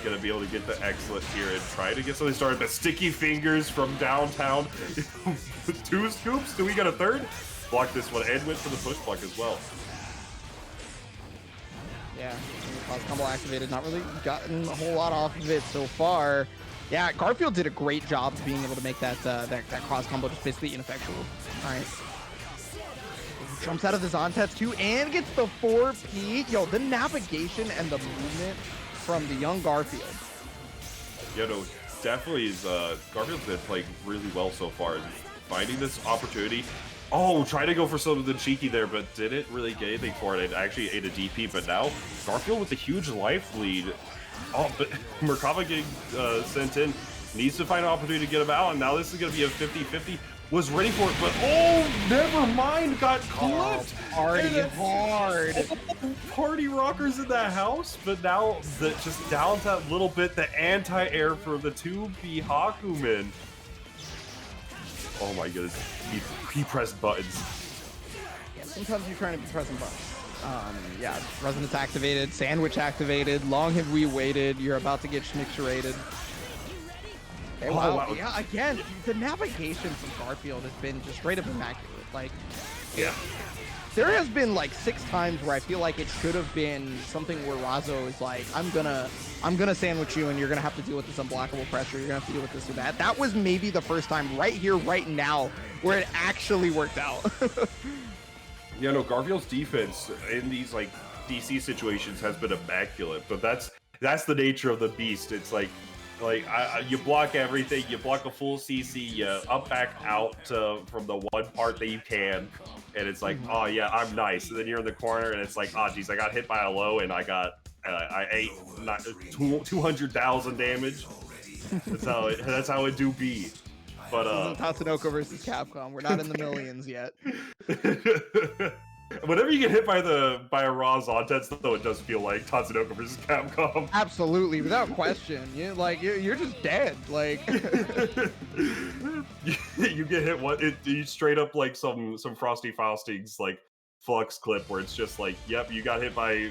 Speaker 1: Gonna be able to get the excellent here and try to get something started. But sticky fingers from downtown. 2 scoops. Do we get a third? Block this one and went for the push block as well.
Speaker 2: Yeah, cross combo activated. Not really gotten a whole lot off of it so far. Yeah, Garfield did a great job of being able to make that cross combo just basically ineffectual. All right. Jumps out of the Zontats too and gets the 4P. Yo, the navigation and the movement from the young Garfield.
Speaker 1: Yeah, no, definitely is. Garfield's been playing really well so far. Finding this opportunity. Oh, try to go for some of the cheeky there, but didn't really get anything for it. It actually ate a DP, but now Garfield with a huge life lead. Oh, but Merkava getting sent in. Needs to find an opportunity to get him out, and now this is going to be a 50-50. Was ready for it, but oh, never mind, got clipped.
Speaker 2: Party hard.
Speaker 1: Party rockers in the house, but now just down that little bit, the anti-air for the 2B Hakumen. Oh my goodness, he pressed buttons.
Speaker 2: Yeah, sometimes you're trying to be pressing buttons. Yeah, Resonance activated, Sandwich activated, long have we waited, you're about to get schnicksherated. Okay, wow. Yeah, again, the navigation from Garfield has been just straight up immaculate. Like,
Speaker 1: yeah,
Speaker 2: there has been like 6 times where I feel like it should have been something where Razo is like, I'm gonna sandwich you, and you're gonna have to deal with this unblockable pressure. You're gonna have to deal with this or that. That was maybe the first time, right here, right now, where it actually worked out.
Speaker 1: Yeah, no, Garfield's defense in these like DC situations has been immaculate, but that's the nature of the beast. It's like you block everything, you block a full CC, you up back out from the one part that you can, and it's like, oh yeah, I'm nice. And then you're in the corner, and it's like, oh geez, I got hit by a low, and I ate 200,000 damage. That's how it do be. But
Speaker 2: Tatsunoko versus Capcom. We're not in the millions yet.
Speaker 1: Whenever you get hit by a raw Zontets, though, it does feel like Tatsunoko versus Capcom.
Speaker 2: Absolutely, without question. You're just dead. Like
Speaker 1: you get hit you straight up like some Frosty Faustings like Flux clip where it's just like, yep, you got hit by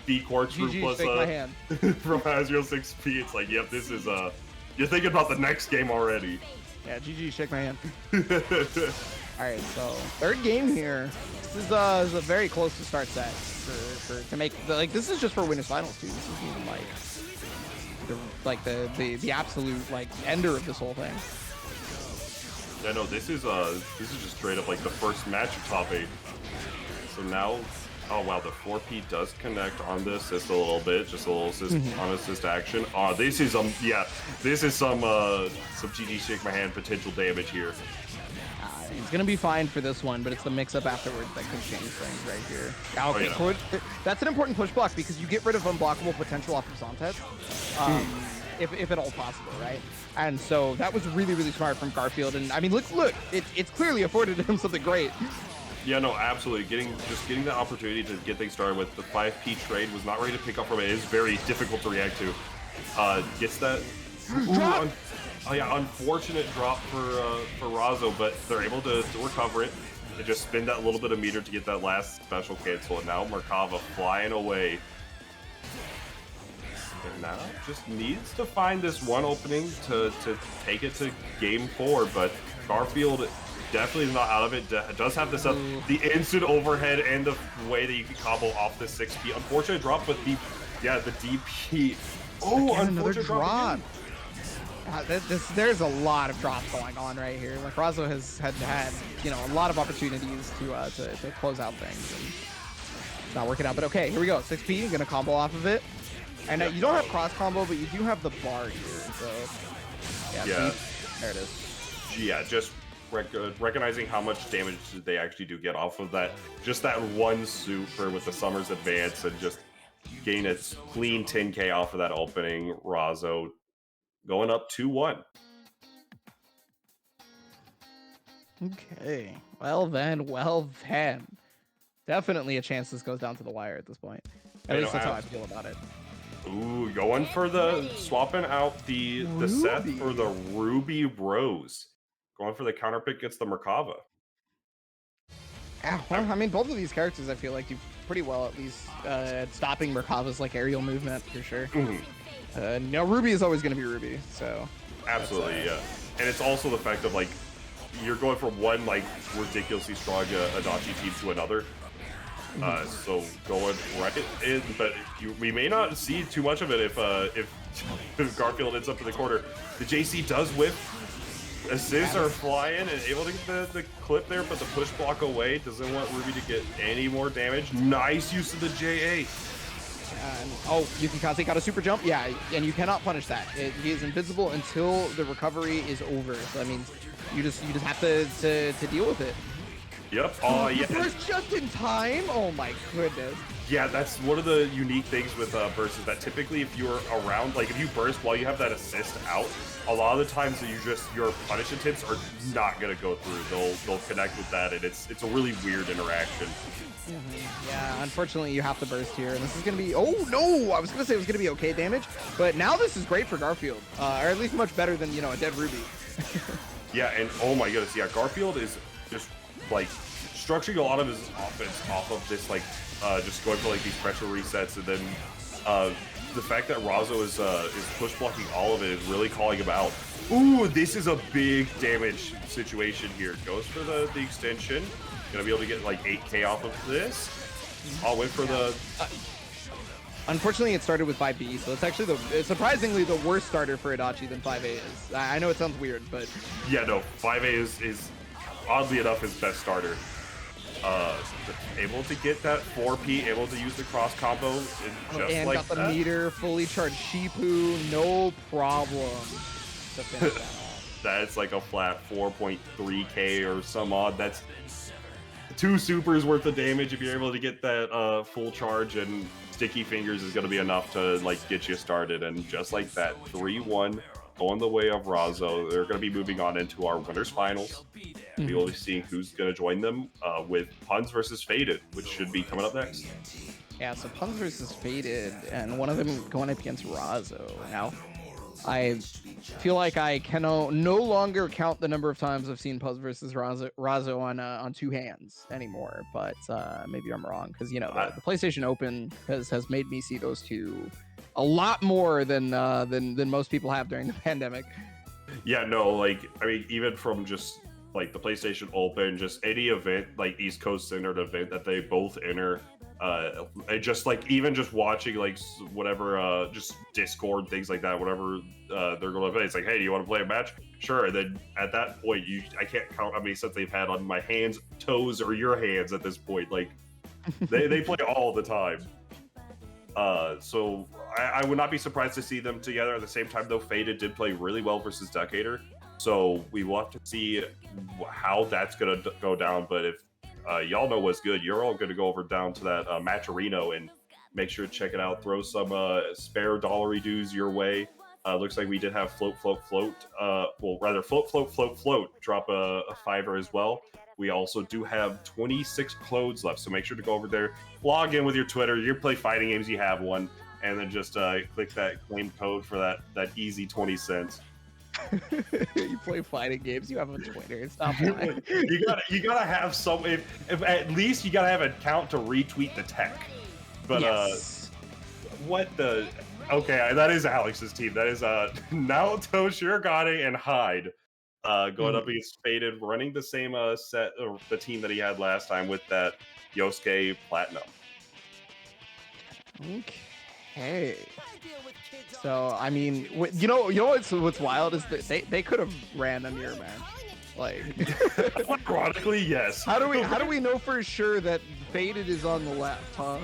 Speaker 1: B Corkscrew plus
Speaker 2: shake my hand.
Speaker 1: from Azure 6P. It's like, yep, this is you're thinking about the next game already.
Speaker 2: Yeah, GG, shake my hand. Alright, so third game here. This is a very close to start set to make this is just for winners finals too. This isn't even the absolute like ender of this whole thing.
Speaker 1: Yeah, no, this is just straight up like the first match of top 8. So now, oh wow, the 4P does connect on the assist a little bit, just a little assist on assist action. Oh, this is some GG shake my hand potential damage here.
Speaker 2: He's gonna be fine for this one, but it's the mix-up afterwards that could change things right here. Okay,
Speaker 1: oh, yeah.
Speaker 2: That's an important push block because you get rid of unblockable potential off of Zontet, if at all possible, right? And so that was really, really smart from Garfield. And I mean, look, it's clearly afforded him something great.
Speaker 1: Yeah, no, absolutely. Getting the opportunity to get things started with the 5P trade was not ready to pick up from it. It is very difficult to react to. Gets that. Ooh, oh yeah, unfortunate drop for Razo, but they're able to recover it. They just spin that little bit of meter to get that last special cancel, and now Merkava flying away. And now just needs to find this one opening to take it to game 4, but Garfield definitely is not out of it. Does have this up, the instant overhead and the way that you can combo off the 6P. Unfortunate drop, but the DP. Oh,
Speaker 2: again, another
Speaker 1: drop.
Speaker 2: There's a lot of drops going on right here. Like Razo has had a lot of opportunities to close out things, and it's not working out. But okay, here we go. 6P gonna combo off of it, and you don't have cross combo, but you do have the bar here. So yeah. There it is.
Speaker 1: Yeah, just recognizing how much damage they actually do get off of that. Just that one super with the Summer's Advance, and just gain a clean 10k off of that opening. Razo going up 2-1.
Speaker 2: Okay. Well then. Definitely a chance this goes down to the wire at this point. At least that's how I feel about it.
Speaker 1: Ooh, going for swapping out the Seth for the Ruby Rose. Going for the counter pick gets the Merkava.
Speaker 2: Yeah, well, I mean, both of these characters I feel like do pretty well, at least at stopping Merkava's like aerial movement for sure. No, Ruby is always going to be Ruby, so.
Speaker 1: Absolutely, yeah. And it's also the fact of like, you're going from one like ridiculously strong Adachi team to another. So going right in, but we may not see too much of it if Garfield ends up in the corner. The JC does whiff. Assists are flying and able to get the clip there, but the push block away doesn't want Ruby to get any more damage. Nice use of the JA.
Speaker 2: Yukikaze got a super jump. Yeah, and you cannot punish that. He is invisible until the recovery is over. So that means you just have to deal with it.
Speaker 1: Yep. Yeah.
Speaker 2: Burst just in time. Oh my goodness.
Speaker 1: Yeah, that's one of the unique things with bursts is that typically if you're around, like if you burst while you have that assist out, a lot of the times that your punish attempts are not gonna go through. They'll connect with that, and it's a really weird interaction.
Speaker 2: Yeah, unfortunately you have to burst here, and this is gonna be. Oh no, I was gonna say it was gonna be okay damage, but now this is great for Garfield, or at least much better than a dead Ruby.
Speaker 1: Yeah, and oh my goodness, yeah, Garfield is just like structuring a lot of his offense off of this like just going for like these pressure resets, and then the fact that Razo is push blocking all of it is really calling him out. Ooh, this is a big damage situation here. Goes for the extension. Gonna be able to get like 8k off of this. I'll wait for the.
Speaker 2: Unfortunately, it started with 5B, so it's actually surprisingly the worst starter for Adachi than 5A is. I know it sounds weird, but
Speaker 1: yeah, no, 5A is oddly enough his best starter. Able to get that 4P, able to use the cross combo, and like
Speaker 2: got the meter, fully charged Shipu, no problem to finish that off.
Speaker 1: That's like a flat 4.3k or some odd. 2 supers worth of damage if you're able to get that full charge, and Sticky Fingers is going to be enough to like get you started. And just like that, 3-1 going the way of Razo. They're going to be moving on into our winners finals. We will be seeing who's going to join them with Puns versus Faded, which should be coming up next.
Speaker 2: Yeah, so Puns versus Faded, and one of them going up against Razo. Now, I feel like I can no longer count the number of times I've seen Puns versus Razo on 2 hands anymore, but maybe I'm wrong, because, you know, the PlayStation Open has made me see those two a lot more than most people have during the pandemic.
Speaker 1: Yeah, no, like, I mean, even from just like the PlayStation Open, just any event, like East Coast centered event that they both enter, just like even just watching like whatever, just Discord things like that, whatever they're going to play. It's like, hey, do you want to play a match? Sure. And then at that point, I can't count how many sets they've had on my hands, toes, or your hands at this point. Like they play all the time. So I would not be surprised to see them together at the same time, though. Faded did play really well versus Decatur, so we will have to see how that's going to go down. But if y'all know what's good, you're all going to go over down to that Matcherino and make sure to check it out. Throw some spare dollary dues your way. Looks like we did have Float, well, rather Float, drop a $5 as well. We also do have 26 clones left, so make sure to go over there, log in with your Twitter, you play fighting games, you have one, and then just click that claim code for that easy 20 cents.
Speaker 2: You play fighting games, you have a Twitter. It's not fine.
Speaker 1: you gotta have some. If at least you gotta have an account to retweet the tech. But
Speaker 2: yes.
Speaker 1: What the? Okay, that is Alex's team. That is Naoto, Shirogane, and Hyde. Going up against Faded, running the same set, the team that he had last time with that Yosuke Platinum.
Speaker 2: Okay. So I mean, you know what's wild is that they could have ran a mirror match. Like,
Speaker 1: ironically, yes.
Speaker 2: How do we know for sure that Faded is on the left, huh?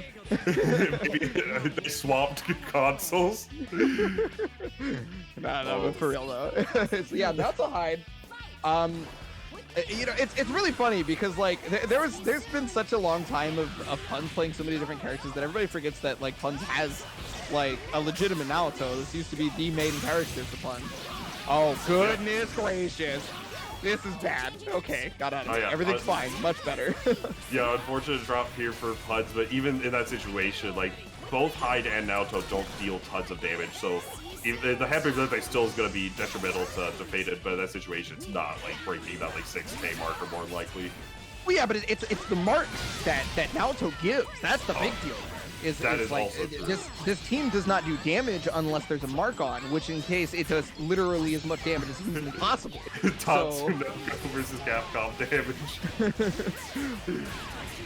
Speaker 1: Maybe they swapped consoles.
Speaker 2: No, but for real though. Yeah, that's a Hyde. You know, it's really funny because like there's been such a long time of Puns playing so many different characters that everybody forgets that like Puns has like a legitimate Naoto. This used to be the main character for Puns. Oh goodness gracious. This is bad. Okay, got out of it. Everything's fine. Much better.
Speaker 1: Yeah, unfortunate drop here for Puns, but even in that situation, like both Hyde and Naoto don't deal tons of damage, so the happy birthday still is going to be detrimental to Faded, but in that situation, it's not like breaking that like 6K marker more than likely.
Speaker 2: Well, yeah, but it's the mark that Naoto gives. That's the big deal. Is like
Speaker 1: also
Speaker 2: this team does not do damage unless there's a mark on, which in case it does literally as much damage as humanly possible.
Speaker 1: Tatsunoko versus Capcom damage.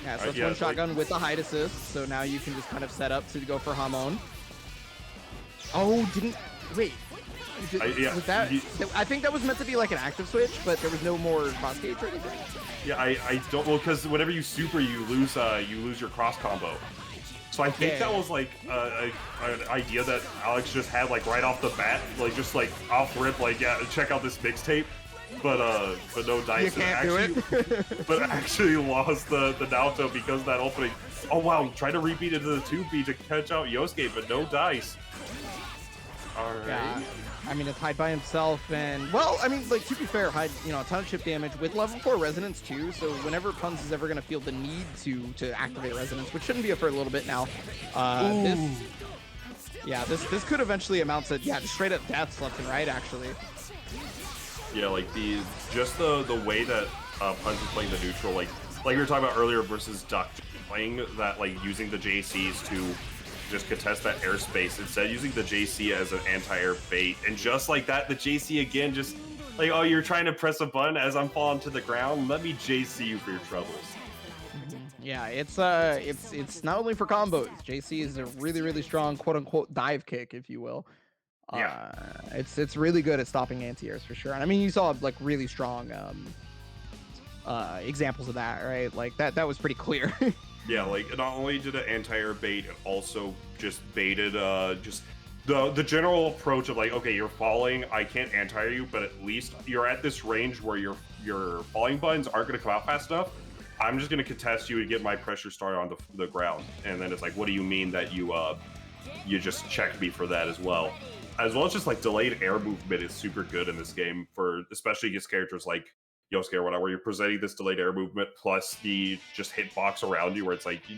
Speaker 2: Yeah, so it's one shotgun with the Hyde assist, so now you can just kind of set up to go for Hamon. Oh, wait. I think that was meant to be like an active switch, but there was no more cross gauge or anything.
Speaker 1: Yeah, I don't, well, because whenever you super, you lose your cross combo. So I think that was like an idea that Alex just had like right off the bat, like just like off rip, like yeah, check out this mixtape, but no dice.
Speaker 2: You can't do it.
Speaker 1: But actually lost the Naoto because of that opening. Oh wow, try to repeat it to the 2B to catch out Yosuke, but no dice. All right.
Speaker 2: Yeah. I mean, it's Hyde by himself, and well, I mean, like to be fair, Hyde, you know, a ton of chip damage with level 4 resonance too. So whenever Puns is ever going to feel the need to activate resonance, which shouldn't be for a little bit now, this could eventually amount to just straight up deaths left and right, actually.
Speaker 1: Yeah, like the way that Puns is playing the neutral, like we were talking about earlier versus Duck, playing that like using the JCs to just contest that airspace instead using the JC as an anti-air bait, and just like that, the JC again just like, oh, you're trying to press a button as I'm falling to the ground, let me JC you for your troubles.
Speaker 2: Yeah, it's not only for combos. JC is a really strong quote-unquote dive kick, if you will.
Speaker 1: Yeah,
Speaker 2: it's really good at stopping anti-airs for sure. And I mean, you saw like really strong examples of that, right? Like that was pretty clear.
Speaker 1: Yeah, like not only did it anti-air bait, it also just baited just the general approach of like, okay, you're falling, I can't anti-air you, but at least you're at this range where your falling buttons aren't going to come out fast enough. I'm just gonna contest you and get my pressure started on the ground, and then it's like, what do you mean that you just checked me for that as well? As well as just like delayed air movement is super good in this game for especially against characters like Yosuke or whatever, where you're presenting this delayed air movement plus the just hitbox around you, where it's like, you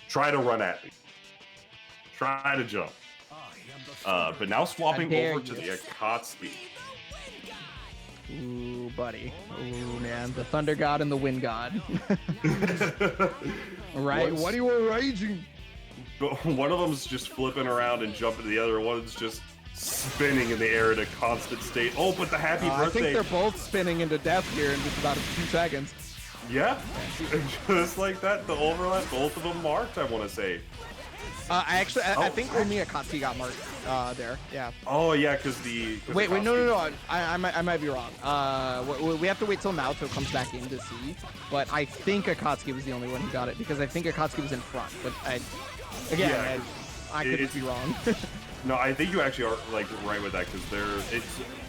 Speaker 1: try to run at me, try to jump. But now swapping over to the Akatsuki.
Speaker 2: Ooh, buddy. Ooh, man. The Thunder God and the Wind God. Right? What are you raging?
Speaker 1: One of them's just flipping around and jumping, the other one's just spinning in the air in a constant state. Oh, but the happy birthday.
Speaker 2: I think they're both spinning into death here in just about 2 seconds.
Speaker 1: Yeah, just like that, the overlap, both of them marked, I want to say.
Speaker 2: I think only Akatsuki got marked there. Yeah.
Speaker 1: Oh yeah, because the
Speaker 2: wait, no. I might be wrong. We have to wait till Naoto comes back in to see. But I think Akatsuki was the only one who got it because I think Akatsuki was in front. But I could be wrong.
Speaker 1: No, I think you actually are like right with that because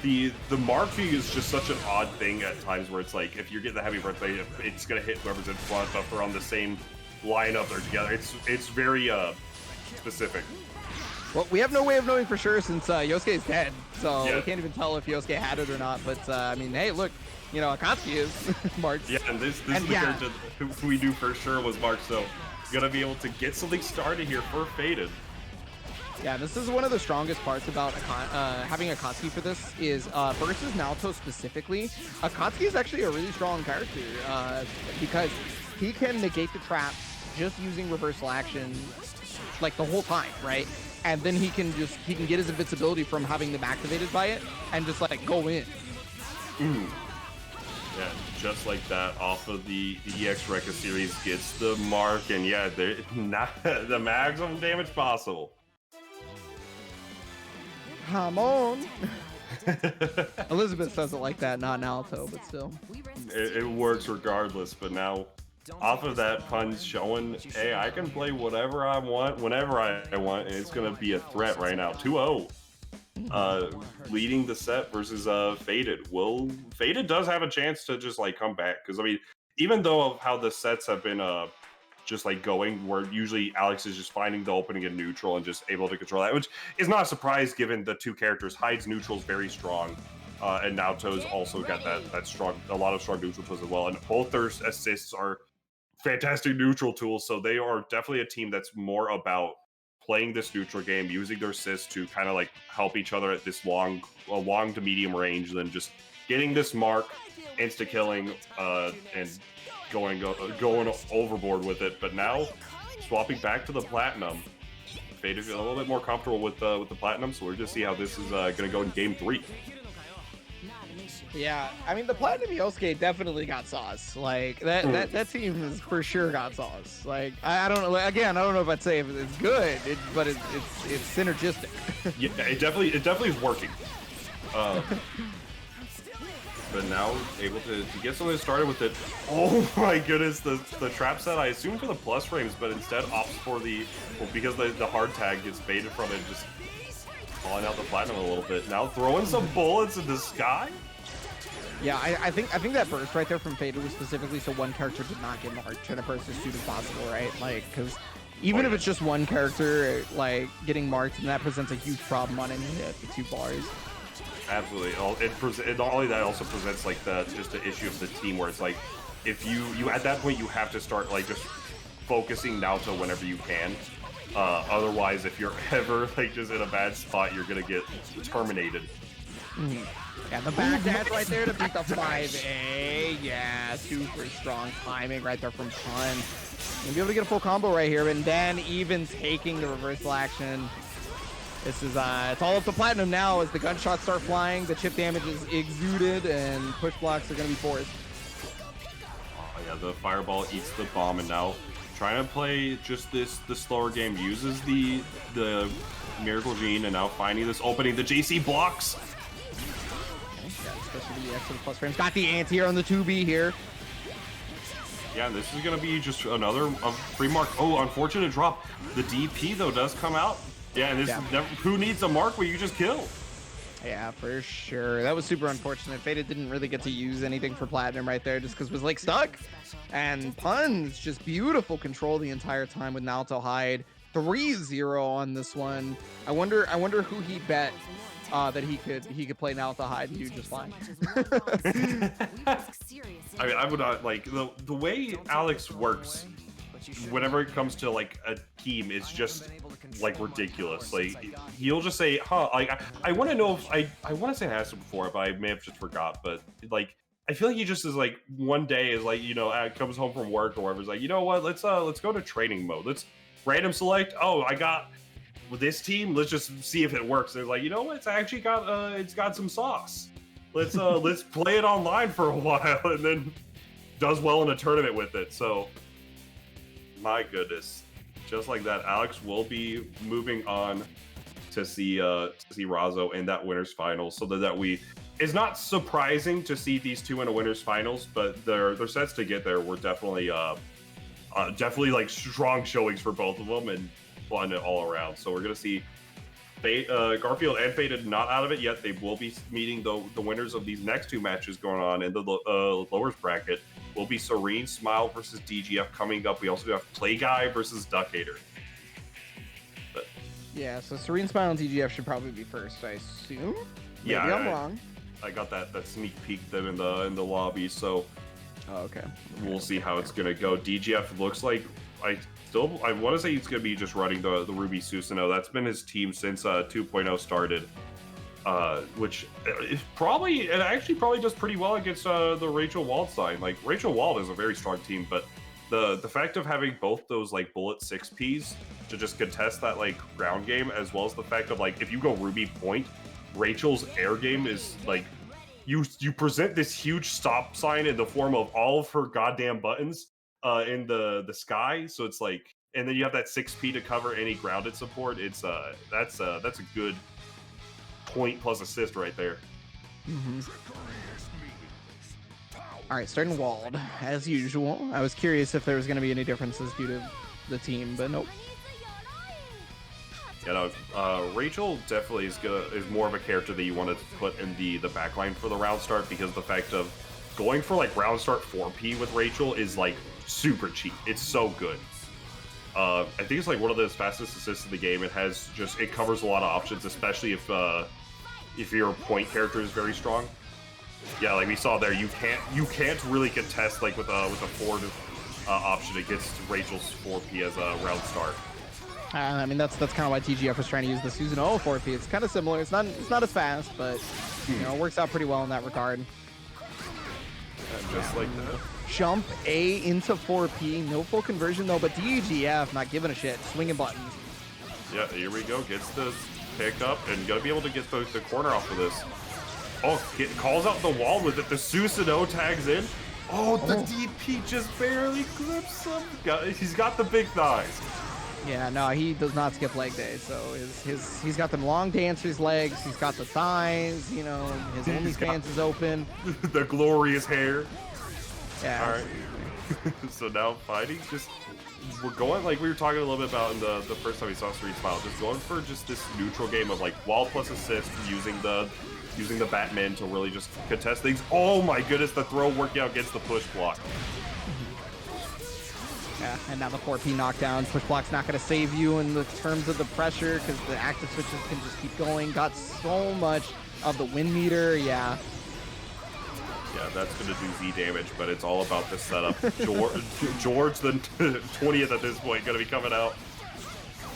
Speaker 1: the marking is just such an odd thing at times where it's like if you're getting the happy birthday, it's gonna hit whoever's in front, but if they're on the same lineup, they're together. It's very specific.
Speaker 2: Well, we have no way of knowing for sure since Yosuke is dead, so we can't even tell if Yosuke had it or not. But I mean, hey, look, you know, Akatsuki is marked.
Speaker 1: Yeah, and this is the character who we knew for sure was marked, so gonna be able to get something started here for Faded.
Speaker 2: Yeah, this is one of the strongest parts about having Akatsuki for this is versus Naoto specifically. Akatsuki is actually a really strong character because he can negate the trap just using reversal action like the whole time, right? And then he can get his invincibility from having them activated by it and just like go in.
Speaker 1: Yeah, just like that, off of the EX Rekka series gets the mark, and yeah, they're not the maximum damage possible.
Speaker 2: Come on. Elizabeth doesn't like that, not Naoto, but still.
Speaker 1: It works regardless, but now off of that pun's showing, hey, I can play whatever I want, whenever I want, and it's going to be a threat right now. 2-0. Leading the set versus Faded. Faded does have a chance to just like come back, because I mean, even though of how the sets have been just like going, where usually Alex is just finding the opening in neutral and just able to control that, which is not a surprise given the two characters. Hyde's neutral is very strong, and Naoto's also got that strong, a lot of strong neutral tools as well, and both their assists are fantastic neutral tools, so they are definitely a team that's more about playing this neutral game, using their assists to kind of like help each other at this long to medium range, than just getting this mark, insta-killing, and going overboard with it. But now, swapping back to the Platinum, Fade is a little bit more comfortable with the Platinum, so we're going to see how this is going to go in Game 3.
Speaker 2: Yeah, I mean, the Platinum Yosuke definitely got sauce. Like, that team has for sure got sauce. Like, I don't know, again, I don't know if I'd say if it's good, but it's synergistic.
Speaker 1: Yeah, it definitely is working. But now able to get something started with it. Oh my goodness, the trap set, I assume for the plus frames, but instead opts for because the hard tag gets baited from it, just calling out the Platinum a little bit. Now throwing some bullets in the sky?
Speaker 2: Yeah, I think that burst right there from Fader was specifically so one character did not get marked, trying to burst as soon as possible, right? Like, because even if it's just one character, like, getting marked, and that presents a huge problem on any hit, the 2 bars.
Speaker 1: Absolutely. Not only that, it also presents like just the issue of the team, where it's like, if you at that point you have to start like just focusing Naoto whenever you can. Otherwise, if you're ever like just in a bad spot, you're gonna get terminated.
Speaker 2: Mm-hmm. Yeah, the back dash right there to beat the 5A. Yeah, super strong timing right there from Pun. Gonna be able to get a full combo right here, and then even taking the reversal action. This is it's all up to Platinum now as the gunshots start flying, the chip damage is exuded, and push blocks are gonna be forced.
Speaker 1: Oh yeah, the fireball eats the bomb, and now trying to play just the slower game, uses the Miracle Gene, and now finding this opening. The JC blocks.
Speaker 2: Okay, yeah, especially the X of the plus frames. Got the anti-air on the 2B here.
Speaker 1: Yeah, this is gonna be just another free mark. Oh, unfortunate drop. The DP though does come out. Yeah, and this is never, who needs a mark where you just kill?
Speaker 2: Yeah, for sure. That was super unfortunate. Faded didn't really get to use anything for Platinum right there just because it was like stuck. And Puns just beautiful control the entire time with Naoto Hyde. 3-0 on this one. I wonder who he bet that he could play Naoto Hyde and do just fine.
Speaker 1: I mean, I would not like the way Alex works whenever it comes to like a team is just like ridiculous. Like he'll just say, huh, like I want to know if I want to say I asked him before, but I may have just forgot. But like I feel like he just is like one day is like, you know, comes home from work or whatever, is like, you know what, let's go to training mode. Let's random select. Oh, I got with this team, let's just see if it works. They're like, you know what, it's actually got it's got some sauce. Let's let's play it online for a while, and then does well in a tournament with it. So my goodness, just like that, Alex will be moving on to see Razo in that winners finals. So that we, it's not surprising to see these two in a winners finals, but their sets to get there were definitely definitely like strong showings for both of them and fun all around. So we're gonna see Garfield and Faded not out of it yet. They will be meeting the winners of these next two matches going on in the lowers bracket. Will be Serene Smile versus DGF coming up. We also have Play Guy versus Duck Hater. But,
Speaker 2: yeah, so Serene Smile and DGF should probably be first, I assume. Maybe
Speaker 1: yeah,
Speaker 2: I'm wrong.
Speaker 1: I got that sneak peek of them in the lobby, so
Speaker 2: okay.
Speaker 1: We'll see how it's gonna go. DGF looks like I want to say he's gonna be just running the Ruby Susanoo. That's been his team since 2.0 started. Which is probably does pretty well against the Rachel Wald side. Like Rachel Wald is a very strong team, but the fact of having both those like bullet 6Ps to just contest that like ground game, as well as the fact of like if you go Ruby point, Rachel's air game is like you present this huge stop sign in the form of all of her goddamn buttons in the sky. So it's like, and then you have that 6P to cover any grounded support. It's that's a good point plus assist right there.
Speaker 2: Mm-hmm. All right, starting Wald as usual. I was curious if there was going to be any differences due to the team, but nope.
Speaker 1: Yeah, no, Rachel definitely is more of a character that you want to put in the backline for the round start, because the fact of going for like round start 4P with Rachel is like super cheap. It's so good. I think it's like one of the fastest assists in the game. It covers a lot of options, especially if your point character is very strong. Yeah, like we saw there, you can't really contest like with a forward option against Rachel's 4P as a round start.
Speaker 2: I mean that's kind of why TGF was trying to use the Susanoo 4P. It's kind of similar. It's not as fast, but you know, it works out pretty well in that regard.
Speaker 1: Just like that.
Speaker 2: Jump A into 4P, no full conversion though, but DGF not giving a shit, swinging buttons.
Speaker 1: Yeah, here we go. Gets the pick up and gonna be able to get the corner off of this. Oh, calls out the wall with it. The Susanoo tags in. Oh, the DP just barely clips him. He's got the big thighs.
Speaker 2: Yeah, no, he does not skip leg day. So he's got them long dancer's legs. He's got the thighs. You know, his OnlyFans is open.
Speaker 1: The glorious hair.
Speaker 2: Yeah.
Speaker 1: All right. So now fighting, we're going like we were talking a little bit about in the first time we saw Street Smile. Just going for just this neutral game of like wall plus assist, using the Batman to really just contest things. Oh my goodness, the throw working out against the push block.
Speaker 2: Yeah, and now the 4P knockdown. Push block's not going to save you in the terms of the pressure because the active switches can just keep going. Got so much of the wind meter, yeah.
Speaker 1: Yeah, that's going to do Z damage, but it's all about the setup. George, the 20th at this point, going to be coming out.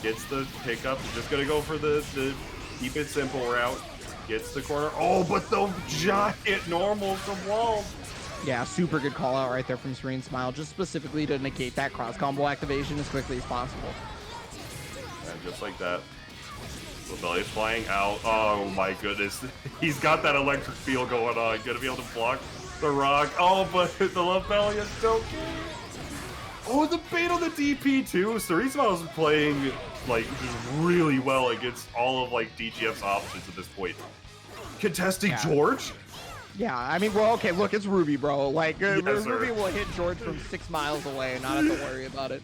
Speaker 1: Gets the pickup. Just going to go for the keep it simple route. Gets the corner. Oh, but the giant normal from Wald.
Speaker 2: Yeah, super good call out right there from Serene Smile, just specifically to negate that cross combo activation as quickly as possible.
Speaker 1: And just like that. Rebellion's flying out. Oh my goodness. He's got that electric feel going on. Gonna be able to block the rock. Oh, but the Rebellion don't care. Oh, the bait on the DP too. Serene Smile's playing like really well against all of like DGF's options at this point. Contesting George?
Speaker 2: Yeah, I mean, well, okay, look, it's Ruby, bro. Like,
Speaker 1: yes,
Speaker 2: Ruby will hit George from 6 miles away and not have to worry about it.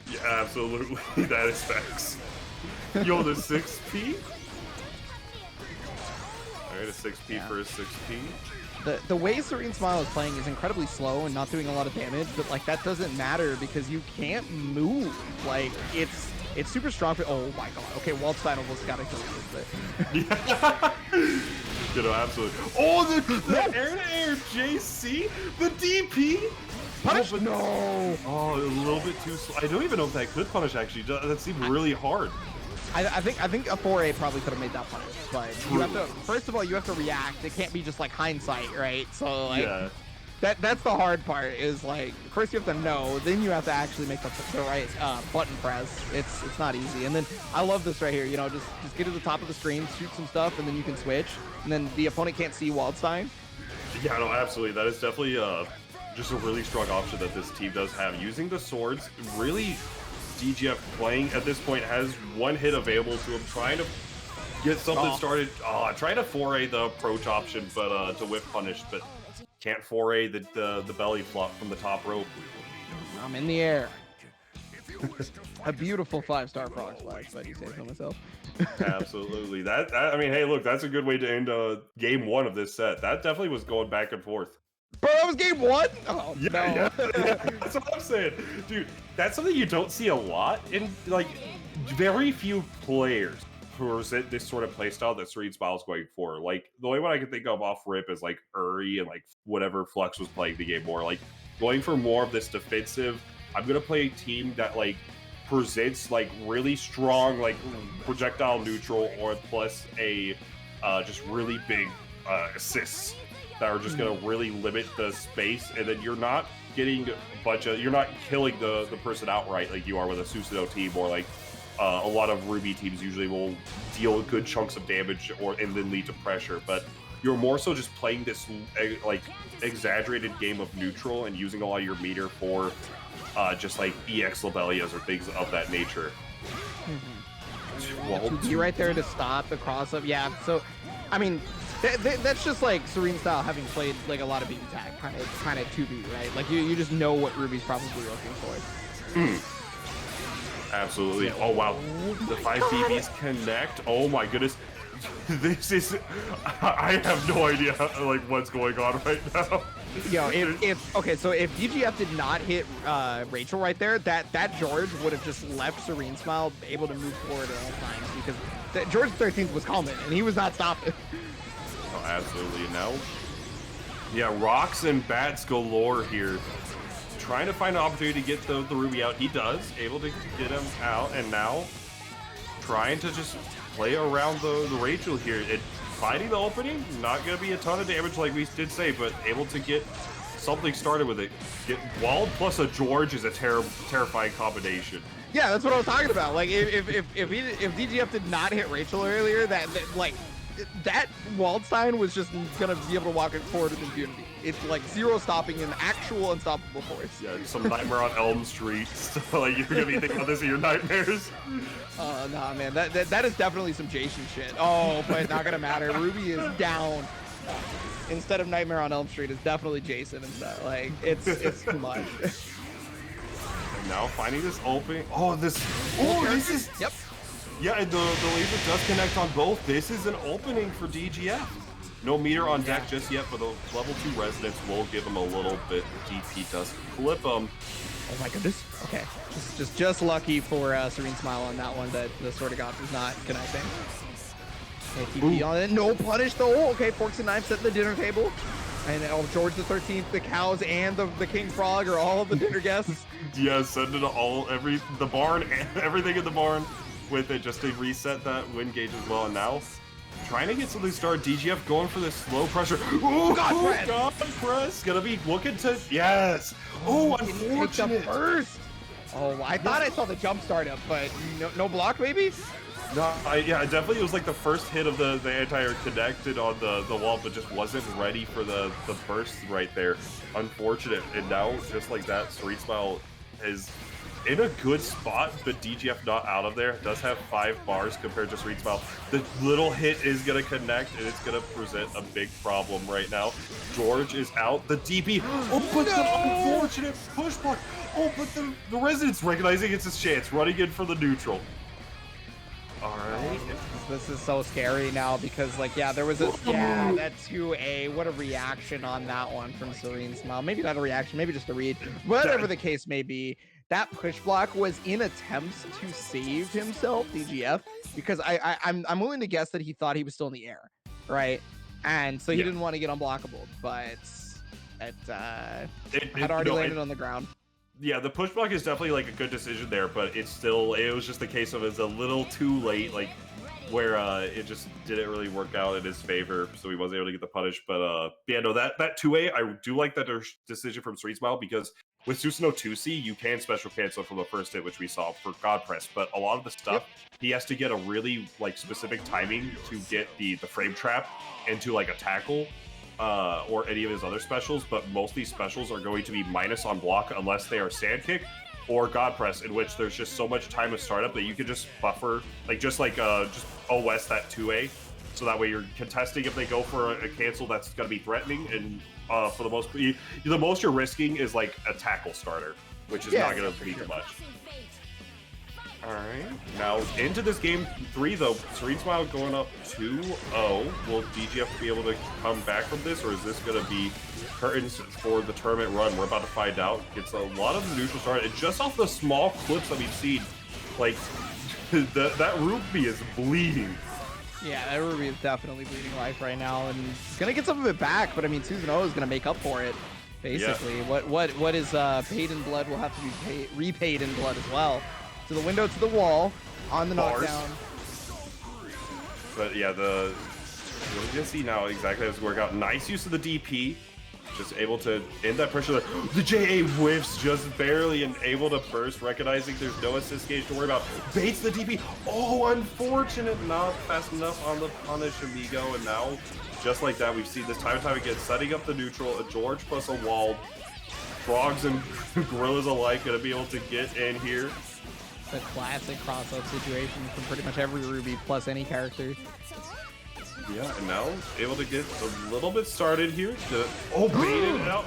Speaker 1: Yeah, absolutely. That is facts. Yo, the 6P? Alright, a 6P for a 6P.
Speaker 2: The way Serene Smile is playing is incredibly slow and not doing a lot of damage, but like that doesn't matter because you can't move. Like it's super strong. Oh my god. Okay, Waldstein almost got a kill with it.
Speaker 1: Yeah. You know, absolutely. Oh, the air-to-air JC, the DP.
Speaker 2: Punish? No.
Speaker 1: Oh, a little bit too slow. I don't even know if that could punish. Actually, that seemed really hard.
Speaker 2: I think a 4A probably could have made that punish, but you have to, first of all, you have to react. It can't be just like hindsight, right? So like,
Speaker 1: yeah.
Speaker 2: That's the hard part is like, first you have to know, then you have to actually make the right button press. It's not easy. And then I love this right here, you know, just get to the top of the screen, shoot some stuff, and then you can switch. And then the opponent can't see Waldstein.
Speaker 1: Yeah, no, absolutely. That is definitely just a really strong option that this team does have. Using the swords, really, DGF playing at this point has one hit available to him, trying to get something started. Trying to 4A the approach option, but to whip punish, but can't 4A the belly flop from the top rope.
Speaker 2: I'm in the air. A beautiful 5-star frog splash, if I do say so myself.
Speaker 1: Absolutely. That I mean, hey, look, that's a good way to end game 1 of this set. That definitely was going back and forth.
Speaker 2: Bro, that was game 1? Oh,
Speaker 1: yeah,
Speaker 2: no.
Speaker 1: yeah, that's what I'm saying. Dude, that's something you don't see a lot in, like, very few players present this sort of playstyle that Serene Smile is going for. Like, the only one I can think of off rip is, like, Uri and, like, whatever Flux was playing the game more. Like, going for more of this defensive, I'm going to play a team that, like, presents, like, really strong, like, projectile neutral or plus a just really big assists that are just going to really limit the space, and then you're not getting a bunch of, you're not killing the person outright like you are with a Susanoo team, or like a lot of Ruby teams usually will deal good chunks of damage and then lead to pressure, but you're more so just playing this like exaggerated game of neutral and using a lot of your meter for just like EX Lobelias or things of that nature.
Speaker 2: Well, be right there to stop the cross up. Yeah, so I mean, that's just like Serene Style having played like a lot of BBTAG, kind of 2B, right? Like you just know what Ruby's probably looking for.
Speaker 1: Absolutely. Oh wow, the 5 BBs connect. Oh my goodness, this is, I have no idea like what's going on right now.
Speaker 2: Yo, if okay, so if DGF did not hit Rachel right there, that George would have just left Serene Smile able to move forward at all times, because George 13th was coming and he was not stopping.
Speaker 1: Oh, absolutely. Now, yeah, rocks and bats galore here. Trying to find an opportunity to get the Ruby out. He does, able to get him out, and now trying to just play around the Rachel here. Finding the opening, not going to be a ton of damage like we did say, but able to get something started with it. Get Wald plus a George is a terrifying combination.
Speaker 2: Yeah, that's what I was talking about. Like, if DGF did not hit Rachel earlier, that Waldstein was just gonna be able to walk it forward with impunity. It's like zero stopping an actual unstoppable force.
Speaker 1: Yeah, some Nightmare on Elm Street. So, like, you're gonna be thinking about this in your nightmares.
Speaker 2: Nah, man, that is definitely some Jason shit. Oh, but not gonna matter. Ruby is down. Instead of Nightmare on Elm Street, it's definitely Jason instead. Like, it's too much.
Speaker 1: And now finding this opening. Oh, this is.
Speaker 2: Yep.
Speaker 1: Yeah, and the laser does connect on both. This is an opening for DGF. No meter on deck just yet, but the level 2 Resonance will give him a little bit. DP does clip him.
Speaker 2: Oh my goodness. Okay, just lucky for Serene Smile on that one that the Sword of God was not connecting. Okay, TP on it. No punish though. Okay, Forks and Knives at the dinner table. And George the 13th, the cows, and the King Frog are all the dinner guests.
Speaker 1: Yeah, send it to the barn, and everything in the barn with it just to reset that win gauge as well. And now trying to get something started. DGF going for this slow pressure. Oh, God press. Gonna be looking to, yes. Oh, unfortunate.
Speaker 2: Take the first. Oh, I thought I saw the jump start up, but no block maybe?
Speaker 1: No, yeah, definitely it was like the first hit of the anti-air connected on the wall, but just wasn't ready for the burst right there. Unfortunate. And now, just like that, Serene Smile is in a good spot, but DGF not out of there. Does have 5 bars compared to Serene Smile. The little hit is going to connect, and it's going to present a big problem right now. George is out. The DP. Oh, but the unfortunate push block. Oh, but the Resonance recognizing it's his chance, running in for the neutral. All right.
Speaker 2: This is so scary now because, like, yeah, there was a that 2A. What a reaction on that one from Serene Smile. Maybe not a reaction, maybe just a read. Whatever the case may be, that push block was in attempts to save himself, DGF, because I'm willing to guess that he thought he was still in the air, right? And so he didn't want to get unblockable, but it had already landed on the ground.
Speaker 1: Yeah, the push block is definitely like a good decision there, but it was just a case of it's a little too late, like where it just didn't really work out in his favor, so he wasn't able to get the punish. But yeah, no, that 2A, I do like that decision from Street Smile, because with Susanoo 2C, you can special cancel from the first hit, which we saw for God Press, but a lot of the stuff, he has to get a really like specific timing to get the frame trap into like a tackle, or any of his other specials, but most of these specials are going to be minus on block unless they are sand kick or God Press, in which there's just so much time of startup that you can just buffer, just OS that 2A, so that way you're contesting if they go for a cancel that's going to be threatening, and for the most you're risking is like a tackle starter, which is not going to be too much. All right, now into this game 3 though. Serene Smile going up 2-0. Will DGF be able to come back from this, or is this going to be curtains for the tournament run? We're about to find out. Gets a lot of the neutral start, and just off the small clips that we've seen, like that Ruby is bleeding.
Speaker 2: Yeah, that Ruby is definitely bleeding life right now, and he's gonna get some of it back. But I mean, Susanoo is gonna make up for it. Basically, what is paid in blood will have to be repaid in blood as well. To the window, to the wall, on the knockdown.
Speaker 1: But yeah, we're gonna see now exactly how this work out. Nice use of the DP, just able to end that pressure. The JA whiffs just barely and able to burst, recognizing there's no assist gauge to worry about. Baits the DP. Oh, unfortunate, not fast enough on the punish, amigo. And now, just like that, we've seen this time and time again, setting up the neutral, a George plus a wall. Frogs and gorillas alike gonna be able to get in here.
Speaker 2: The classic cross-up situation from pretty much every Ruby plus any character.
Speaker 1: Yeah, and now able to get a little bit started here. Baited it out.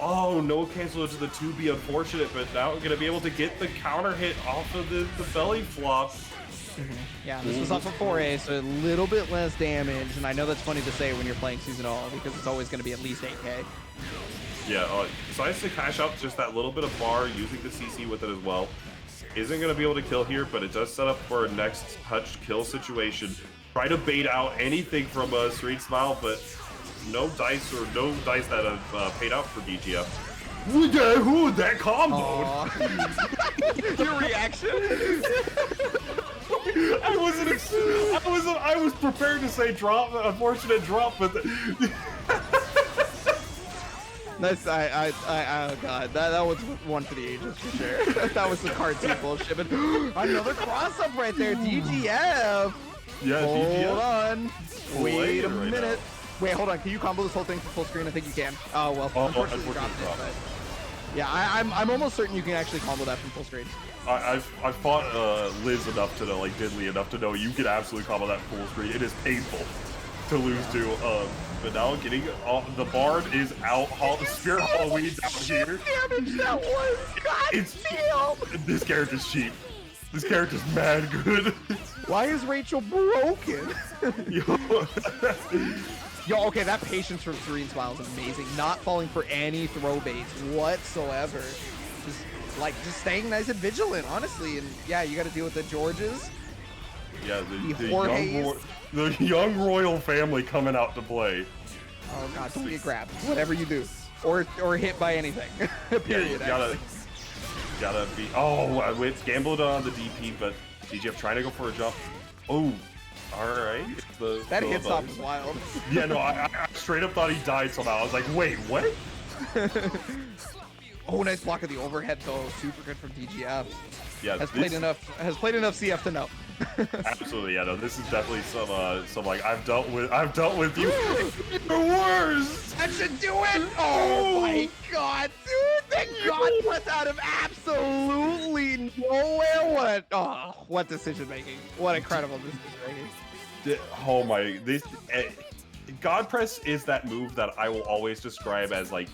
Speaker 1: Oh, no cancel to the 2B, unfortunate, but now we're gonna be able to get the counter hit off of the belly flop.
Speaker 2: Yeah, this was off of 4A, so a little bit less damage, and I know that's funny to say when you're playing Susanoo, because it's always gonna be at least 8K.
Speaker 1: Yeah, decides to cash out just that little bit of bar, using the CC with it as well. Isn't going to be able to kill here, but it does set up for a next touch kill situation. Try to bait out anything from Serene Smile, but no dice that have paid out for DGF. Ooh, that combo!
Speaker 2: Your reaction?
Speaker 1: I was prepared to say drop, unfortunate drop, but
Speaker 2: Nice. Oh god, that was one for the ages for sure. That was some cartoon bullshit. But another cross up right there, DGF.
Speaker 1: Yeah,
Speaker 2: hold on. Wait a
Speaker 1: right
Speaker 2: minute.
Speaker 1: now.
Speaker 2: Wait, hold on. Can you combo this whole thing for full screen? I think you can. Oh well. Unfortunately, dropped it, but yeah, I'm almost certain you can actually combo that from full screen.
Speaker 1: I've fought Liz enough to know, like Diddley enough to know you can absolutely combo that full screen. It is painful to lose to. But now getting the Bard is out. The Spirit Halloween's out here.
Speaker 2: Damage that was. God damn.
Speaker 1: This character's cheap. This character's mad good.
Speaker 2: Why is Rachel broken? Yo, okay, that patience from Serene Smile is amazing. Not falling for any throw baits whatsoever. Just staying nice and vigilant, honestly. And yeah, you got to deal with the Georges.
Speaker 1: Yeah, the young royal family coming out to play.
Speaker 2: Oh god, don't get grabbed. Whatever you do, or hit by anything. Period.
Speaker 1: Yeah, gotta be. Oh, I gambled on the DP, but DGF trying to go for a jump. Oh, all right.
Speaker 2: That hit stop is wild.
Speaker 1: Yeah, no, I straight up thought he died somehow. I was like, wait, what?
Speaker 2: Oh, nice block of the overhead though. Super good from DGF.
Speaker 1: Yeah,
Speaker 2: has played enough CF to know.
Speaker 1: Absolutely, yeah. No, this is definitely some like I've dealt with you. The worst.
Speaker 2: That should do it. Oh my god, dude! That God was out of absolutely nowhere. What decision making? What incredible decision making.
Speaker 1: Oh my! God Press is that move that I will always describe as like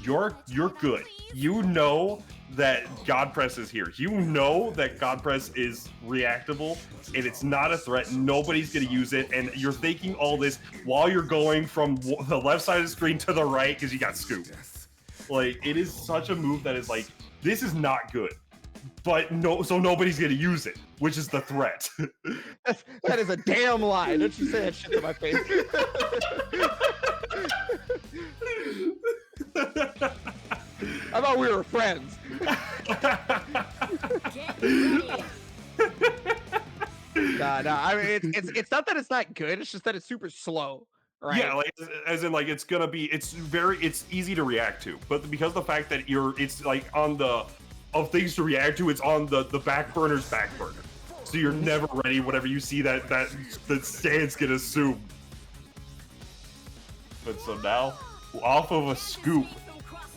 Speaker 1: you're good. you know that God Press is here. You know that God Press is reactable and it's not a threat. Nobody's going to use it. And you're thinking all this while you're going from the left side of the screen to the right because you got scooped. Like, it is such a move that is like, this is not good. But no, so nobody's going to use it, which is the threat.
Speaker 2: That is a damn lie. Don't you say that shit to my face. I thought we were friends. No, I mean it's not that it's not good. It's just that it's super slow, right?
Speaker 1: Yeah, like as in like it's easy to react to, but because the fact that it's like on the of things to react to, it's on the back burner's back burner, so you're never ready. Whatever you see that stance get assumed. But so now, off of a scoop.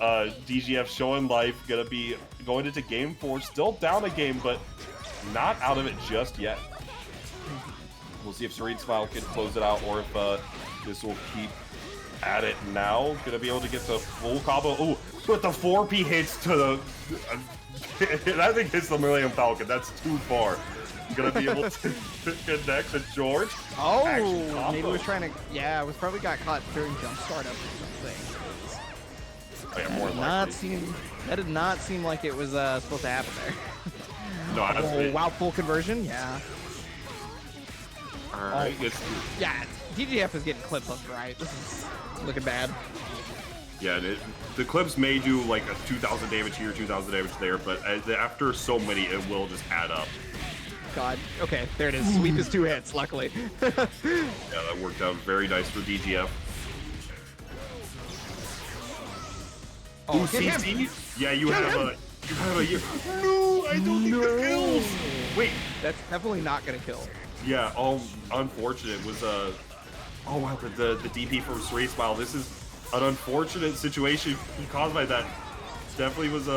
Speaker 1: DGF showing life, gonna be going into game 4, still down a game, but not out of it just yet. We'll see if Serene Smile can close it out, or if this will keep at it now. Gonna be able to get the full combo. Ooh, but the 4P hits to the... I think hits the Millennium Falcon. That's too far. Gonna be able to connect to George.
Speaker 2: Oh, maybe was trying to... Yeah, it was probably got caught during jump startup or something. That did not seem like it was supposed to happen there.
Speaker 1: No,
Speaker 2: oh, wow, full conversion, yeah.
Speaker 1: All right,
Speaker 2: yeah, DGF is getting clips left and right. This is looking bad.
Speaker 1: Yeah, the clips may do like a 2,000 damage here, 2,000 damage there, but after so many, it will just add up.
Speaker 2: God, okay, there it is. Sweep is 2 hits, luckily.
Speaker 1: Yeah, that worked out very nice for DGF.
Speaker 2: Oh,
Speaker 1: ooh, CC? Yeah, you have a... No, I don't think that kills! Wait.
Speaker 2: That's definitely not gonna kill.
Speaker 1: Yeah, unfortunate. Was oh wow, the DP from Serene Smile. This is an unfortunate situation caused by that. Definitely was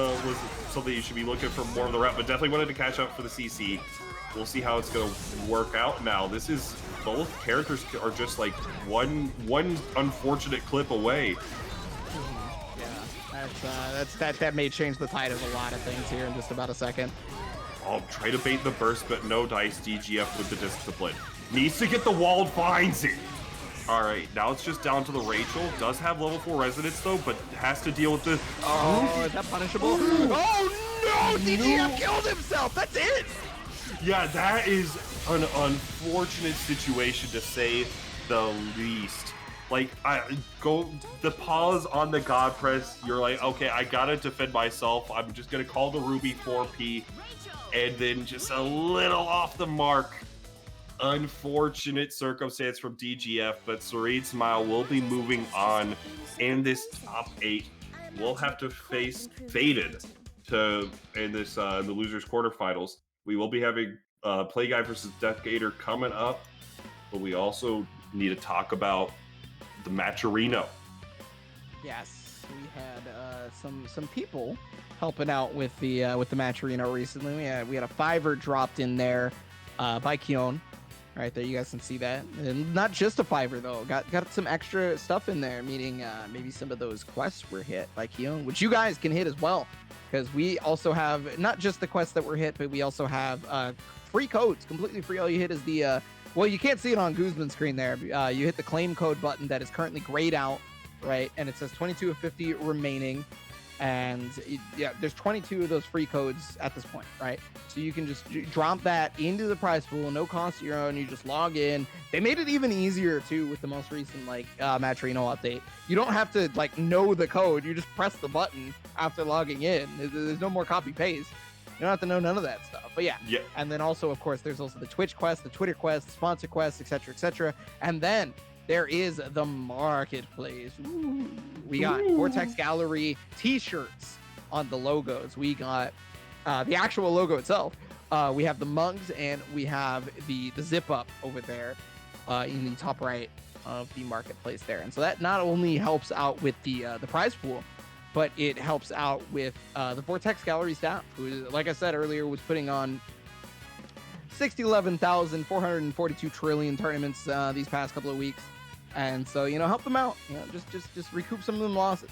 Speaker 1: something you should be looking for more of the rep, but definitely wanted to catch up for the CC. We'll see how it's gonna work out now. This is... Both characters are just like one unfortunate clip away.
Speaker 2: That may change the tide of a lot of things here in just about a second.
Speaker 1: Oh, try to bait the burst, but no dice. DGF with the discipline. Needs to get the walled, finds it. All right, now it's just down to the Rachel. Does have level 4 resonance though, but has to deal with the...
Speaker 2: Oh, is that punishable? Oh no, DGF killed himself. That's it.
Speaker 1: Yeah, that is an unfortunate situation to say the least. Like, the pause on the God Press, you're like, okay, I gotta defend myself. I'm just gonna call the Ruby 4P, and then just a little off the mark. Unfortunate circumstance from DGF, but Serene Smile will be moving on in this top 8. We'll have to face Faded in the losers quarterfinals. We will be having Play Guy versus Death Gator coming up, but we also need to talk about the Matcherino.
Speaker 2: Yes, we had some people helping out with the Matcherino recently. We had a $5 dropped in there by Kion. Right there, you guys can see that. And not just a $5 though. Got some extra stuff in there, meaning maybe some of those quests were hit by Kion, which you guys can hit as well, because we also have not just the quests that were hit, but we also have free codes, completely free. All you hit is the well, you can't see it on Guzman's screen there. You hit the claim code button that is currently grayed out, right? And it says 22 of 50 remaining. And yeah, there's 22 of those free codes at this point, right? So you can just drop that into the prize pool, no cost of your own. You just log in. They made it even easier too with the most recent Matcherino update. You don't have to know the code. You just press the button after logging in. There's no more copy paste. You don't have to know none of that stuff. But yeah. And then also, of course, there's also the Twitch quest, the Twitter quest, the sponsor quest, etc., etc. And then there is the marketplace. Ooh. We got Vortex Gallery t-shirts on the logos. We got the actual logo itself. We have the mugs, and we have the zip up over there in the top right of the marketplace there. And so that not only helps out with the prize pool, but it helps out with the Vortex Gallery staff, who, like I said earlier, was putting on 11,442 trillion tournaments these past couple of weeks. And so, help them out. Just recoup some of them losses.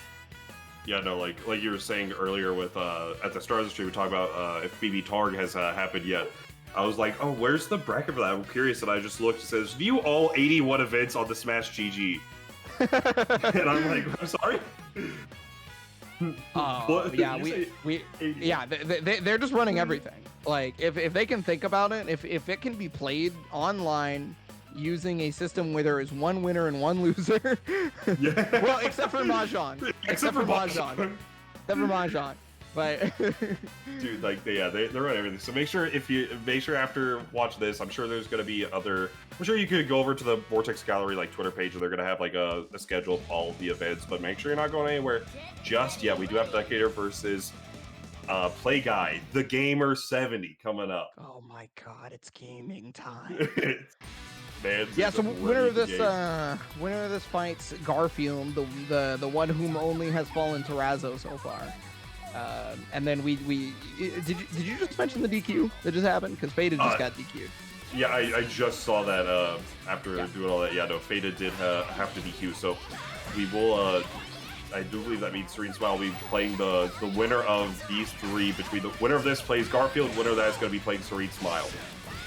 Speaker 1: Yeah, no, like you were saying earlier with at the start of the stream, we talked about if BBTAG has happened yet. I was like, oh, where's the bracket for that? I'm curious, and I just looked. It says view all 81 events on the Smash GG, and I'm like, I'm sorry.
Speaker 2: Oh yeah, they're just running everything. Like if they can think about it, if it can be played online using a system where there is one winner and one loser.
Speaker 1: Yeah.
Speaker 2: Well, except for Mahjong. Except for Mahjong. But
Speaker 1: dude, like they're running everything. So make sure after watch this, I'm sure there's gonna be other. I'm sure you could go over to the Vortex Gallery like Twitter page, and they're gonna have like a schedule of all of the events. But make sure you're not going anywhere just yet. We do have Duckator versus Play Guy, the Gamer 70 coming up.
Speaker 2: Oh my God, it's gaming time.
Speaker 1: Man,
Speaker 2: yeah, so winner of this fight's Garfield, the one whom only has fallen to Razzo so far. And then did you just mention the DQ that just happened? Because Fada just got DQ'd.
Speaker 1: Yeah, I just saw that after doing all that. Yeah, no, Fada did have to DQ, so we will. I do believe that means Serene Smile will be playing the winner of these three. Between the winner of this plays Garfield, winner of that is going to be playing Serene Smile.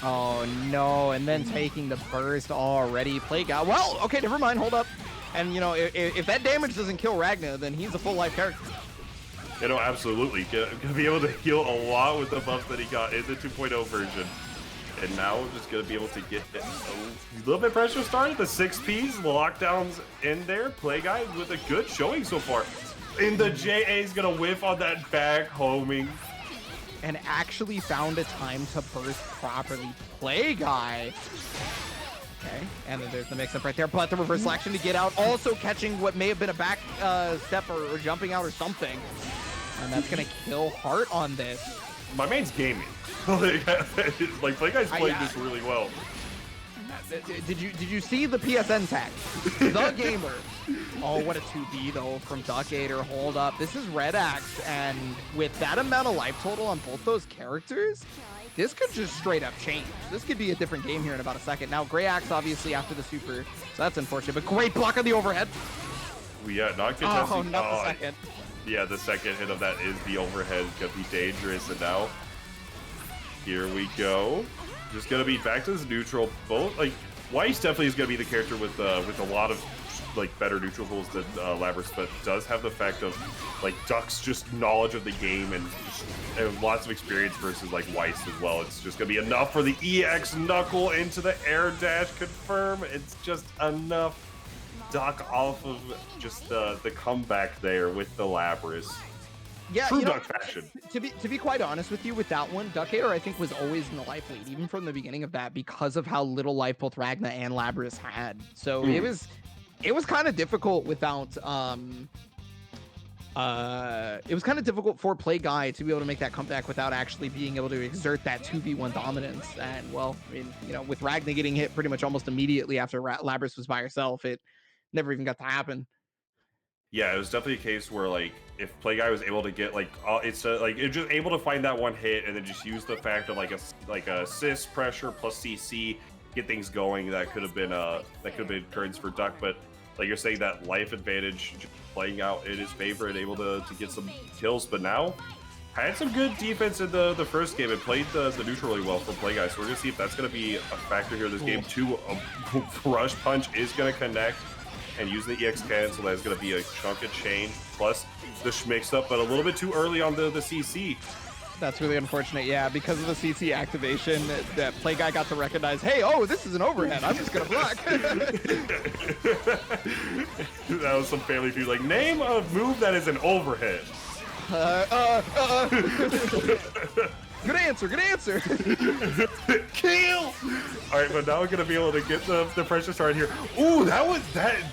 Speaker 2: Oh no, and then taking the burst already. Play Guy. Well, okay, never mind, hold up. And you know, if that damage doesn't kill Ragnar, then he's a full life character.
Speaker 1: You know, absolutely. Gonna be able to heal a lot with the buffs that he got in the 2.0 version. And now we're just gonna be able to get a little bit pressure started. The 6Ps, the lockdowns in there. Play Guy with a good showing so far. And the JA is gonna whiff on that back homing.
Speaker 2: And actually found a time to burst properly. Play Guy. Okay, and then there's the mix-up right there, but the reverse action to get out, also catching what may have been a back step or jumping out or something. And that's gonna kill Heart on this.
Speaker 1: My man's gaming. Like Play Guy's playing this really well.
Speaker 2: Did you see the PSN tag? The Gamer. Oh, what a 2B though from Duckator. Hold up. This is Red Axe, and with that amount of life total on both those characters, this could just straight up change. This could be a different game here in about a second. Now, Grey Axe obviously after the super, so that's unfortunate, but great block on the overhead.
Speaker 1: Yeah, not contesting.
Speaker 2: Oh, not the second.
Speaker 1: Yeah, the second hit of that is the overhead. Gonna be dangerous, and now here we go. Just gonna be back to this neutral. Both like Weiss definitely is gonna be the character with a lot of like better neutral pulls than Labrys, but does have the fact of like Duck's just knowledge of the game and lots of experience versus like Weiss as well. It's just gonna be enough for the EX knuckle into the air dash confirm. It's just enough. Duck off of just the comeback there with the Labrys.
Speaker 2: Yeah,
Speaker 1: true Duck fashion.
Speaker 2: To be quite honest with you, with that one, Duckator I think was always in the life lead, even from the beginning of that, because of how little life both Ragnar and Labrys had. So it was kind of difficult without it was kind of difficult for Play Guy to be able to make that comeback without actually being able to exert that 2v1 dominance. And well, I mean, you know, with Ragnar getting hit pretty much almost immediately after Labrys was by herself, it never even got to happen.
Speaker 1: Yeah, it was definitely a case where like if Play Guy was able to get like it's just able to find that one hit and then just use the fact of like a assist pressure plus CC, get things going. That could have been turns for Duck, but like you're saying, that life advantage playing out in his favor and able to get some kills. But now had some good defense in the first game and played the neutral really well for Play Guy. So we're gonna see if that's gonna be a factor here this game too. A rush punch is gonna connect. And using the EX cancel, that's going to be a chunk of change. Plus the mix up, but a little bit too early on the CC.
Speaker 2: That's really unfortunate, yeah. Because of the CC activation, that Play Guy got to recognize, hey, oh, this is an overhead. I'm just going to block.
Speaker 1: That was some Family Feud. Like, name a move that is an overhead.
Speaker 2: Good answer, good answer.
Speaker 1: Kill! Alright, but now we're gonna be able to get the pressure started here. Ooh,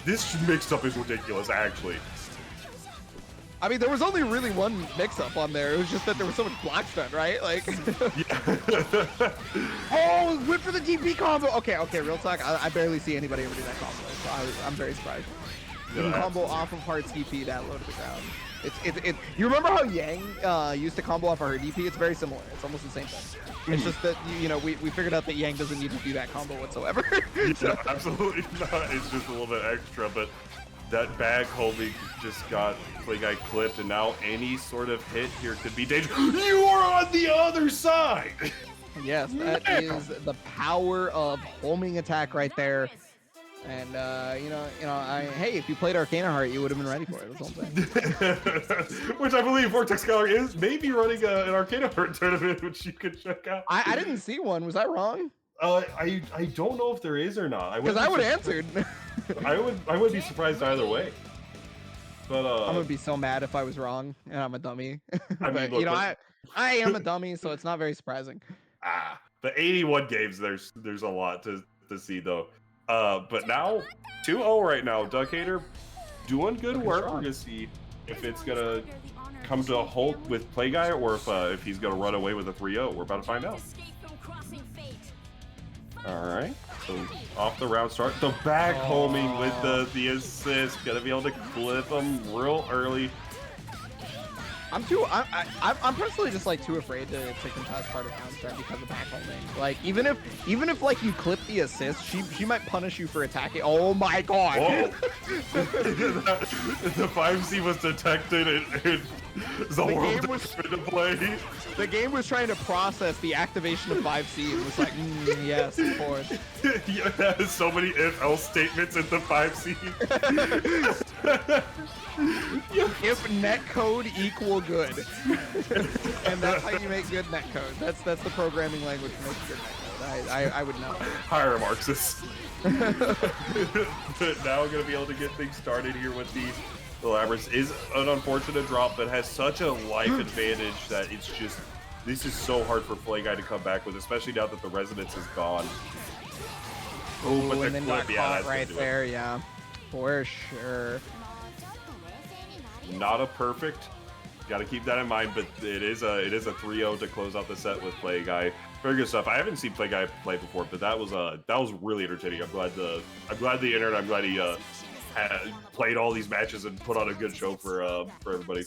Speaker 1: this mix-up is ridiculous, actually.
Speaker 2: I mean, there was only really one mix-up on there. It was just that there was so much block stun, right? Like,
Speaker 1: yeah.
Speaker 2: Oh, went for the DP combo. Okay, real talk. I barely see anybody ever do that combo, so I'm very surprised. You can combo off of Heart's DP that low to the ground. You remember how Yang used to combo off of her DP? It's very similar. It's almost the same thing. It's just that, you know, we figured out that Yang doesn't need to do that combo whatsoever.
Speaker 1: Yeah, absolutely not. It's just a little bit extra, but That bag homing just got Play Guy clipped, and now any sort of hit here could be dangerous. You are on the other side!
Speaker 2: Yes, that is the power of homing attack right there. And hey, if you played Arcana Heart, you would have been ready for it. That's all I'm saying.
Speaker 1: Which I believe Vortex Gallery is maybe running an Arcana Heart tournament, which you could check out.
Speaker 2: I didn't see one. Was I wrong?
Speaker 1: I don't know if there is or not.
Speaker 2: Because I would have answered.
Speaker 1: I would be surprised either way. But
Speaker 2: I'm gonna be so mad if I was wrong and I'm a dummy.
Speaker 1: I mean, look,
Speaker 2: I am a dummy, so it's not very surprising.
Speaker 1: The 81 games, there's a lot to see though. But now 2-0 right now. Duck Hater doing good work. We're gonna see if it's gonna come to a halt with Play Guy or if he's gonna run away with a 3-0. We're about to find out. All right, so off the round start, the back homing with the assist, gonna be able to clip him real early.
Speaker 2: I'm personally just like too afraid to contest part of round start because of back homing. Like even if like you clip the assist, she might punish you for attacking. Oh my god!
Speaker 1: The 5C was detected and Zolro was fit to play.
Speaker 2: The game was trying to process the activation of 5C and was like, yes, of course.
Speaker 1: Yeah, so many if-else statements in the 5C.
Speaker 2: If netcode equal good. And that's how you make good netcode. That's the programming language for making good netcode. I would know.
Speaker 1: Hire a Marxist. Now we're going to be able to get things started here with the Labyrinth. Is an unfortunate drop, but has such a life advantage that it's just, this is so hard for Play Guy to come back with, especially now that the resonance is gone.
Speaker 2: Oh, but and then got caught right there, yeah, for sure.
Speaker 1: Not a perfect. Got to keep that in mind, but it is a 3-0 to close out the set with Play Guy. Very good stuff. I haven't seen Play Guy play before, but that was really entertaining. I'm glad the internet. I'm glad he played all these matches and put on a good show for everybody.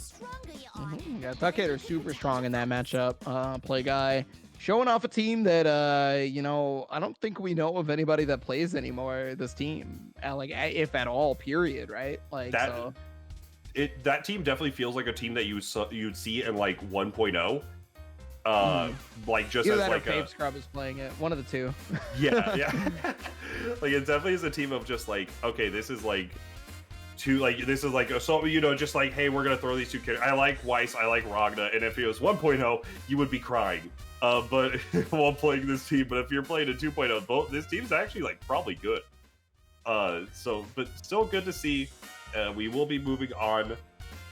Speaker 2: Yeah, Duck Hater super strong in that matchup. Play Guy showing off a team that I don't think we know of anybody that plays anymore. This team, like if at all, period. Right? Like that. So.
Speaker 1: That team definitely feels like a team that you'd see in like 1.0. Like just
Speaker 2: either
Speaker 1: as
Speaker 2: that
Speaker 1: like
Speaker 2: or Babe Scrub is playing it. One of the two.
Speaker 1: Yeah. Like it definitely is a team of just like, okay, this is like so just like, hey, we're gonna throw these two characters. I like Weiss, I like Ragna, and if it was 1.0, you would be crying. But while playing this team, but if you're playing a 2.0, this team's actually like probably good. But still good to see. We will be moving on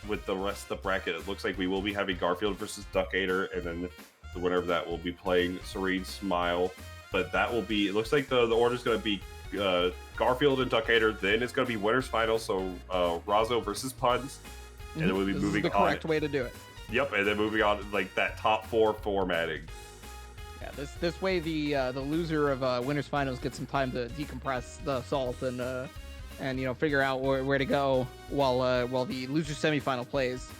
Speaker 1: with the rest of the bracket. It looks like we will be having Garfield versus Duck Hater, and then the winner of that will be playing Serene Smile. But that will be, it looks like the order is going to be Garfield and Duck Hater, then it's going to be winners final, so Razo versus Puns, and then we'll be moving on.
Speaker 2: This is the correct way to do it.
Speaker 1: Yep, and then moving on like that top 4 formatting.
Speaker 2: Yeah, this way the loser of winners finals gets some time to decompress the salt and figure out where to go while the loser semifinal plays.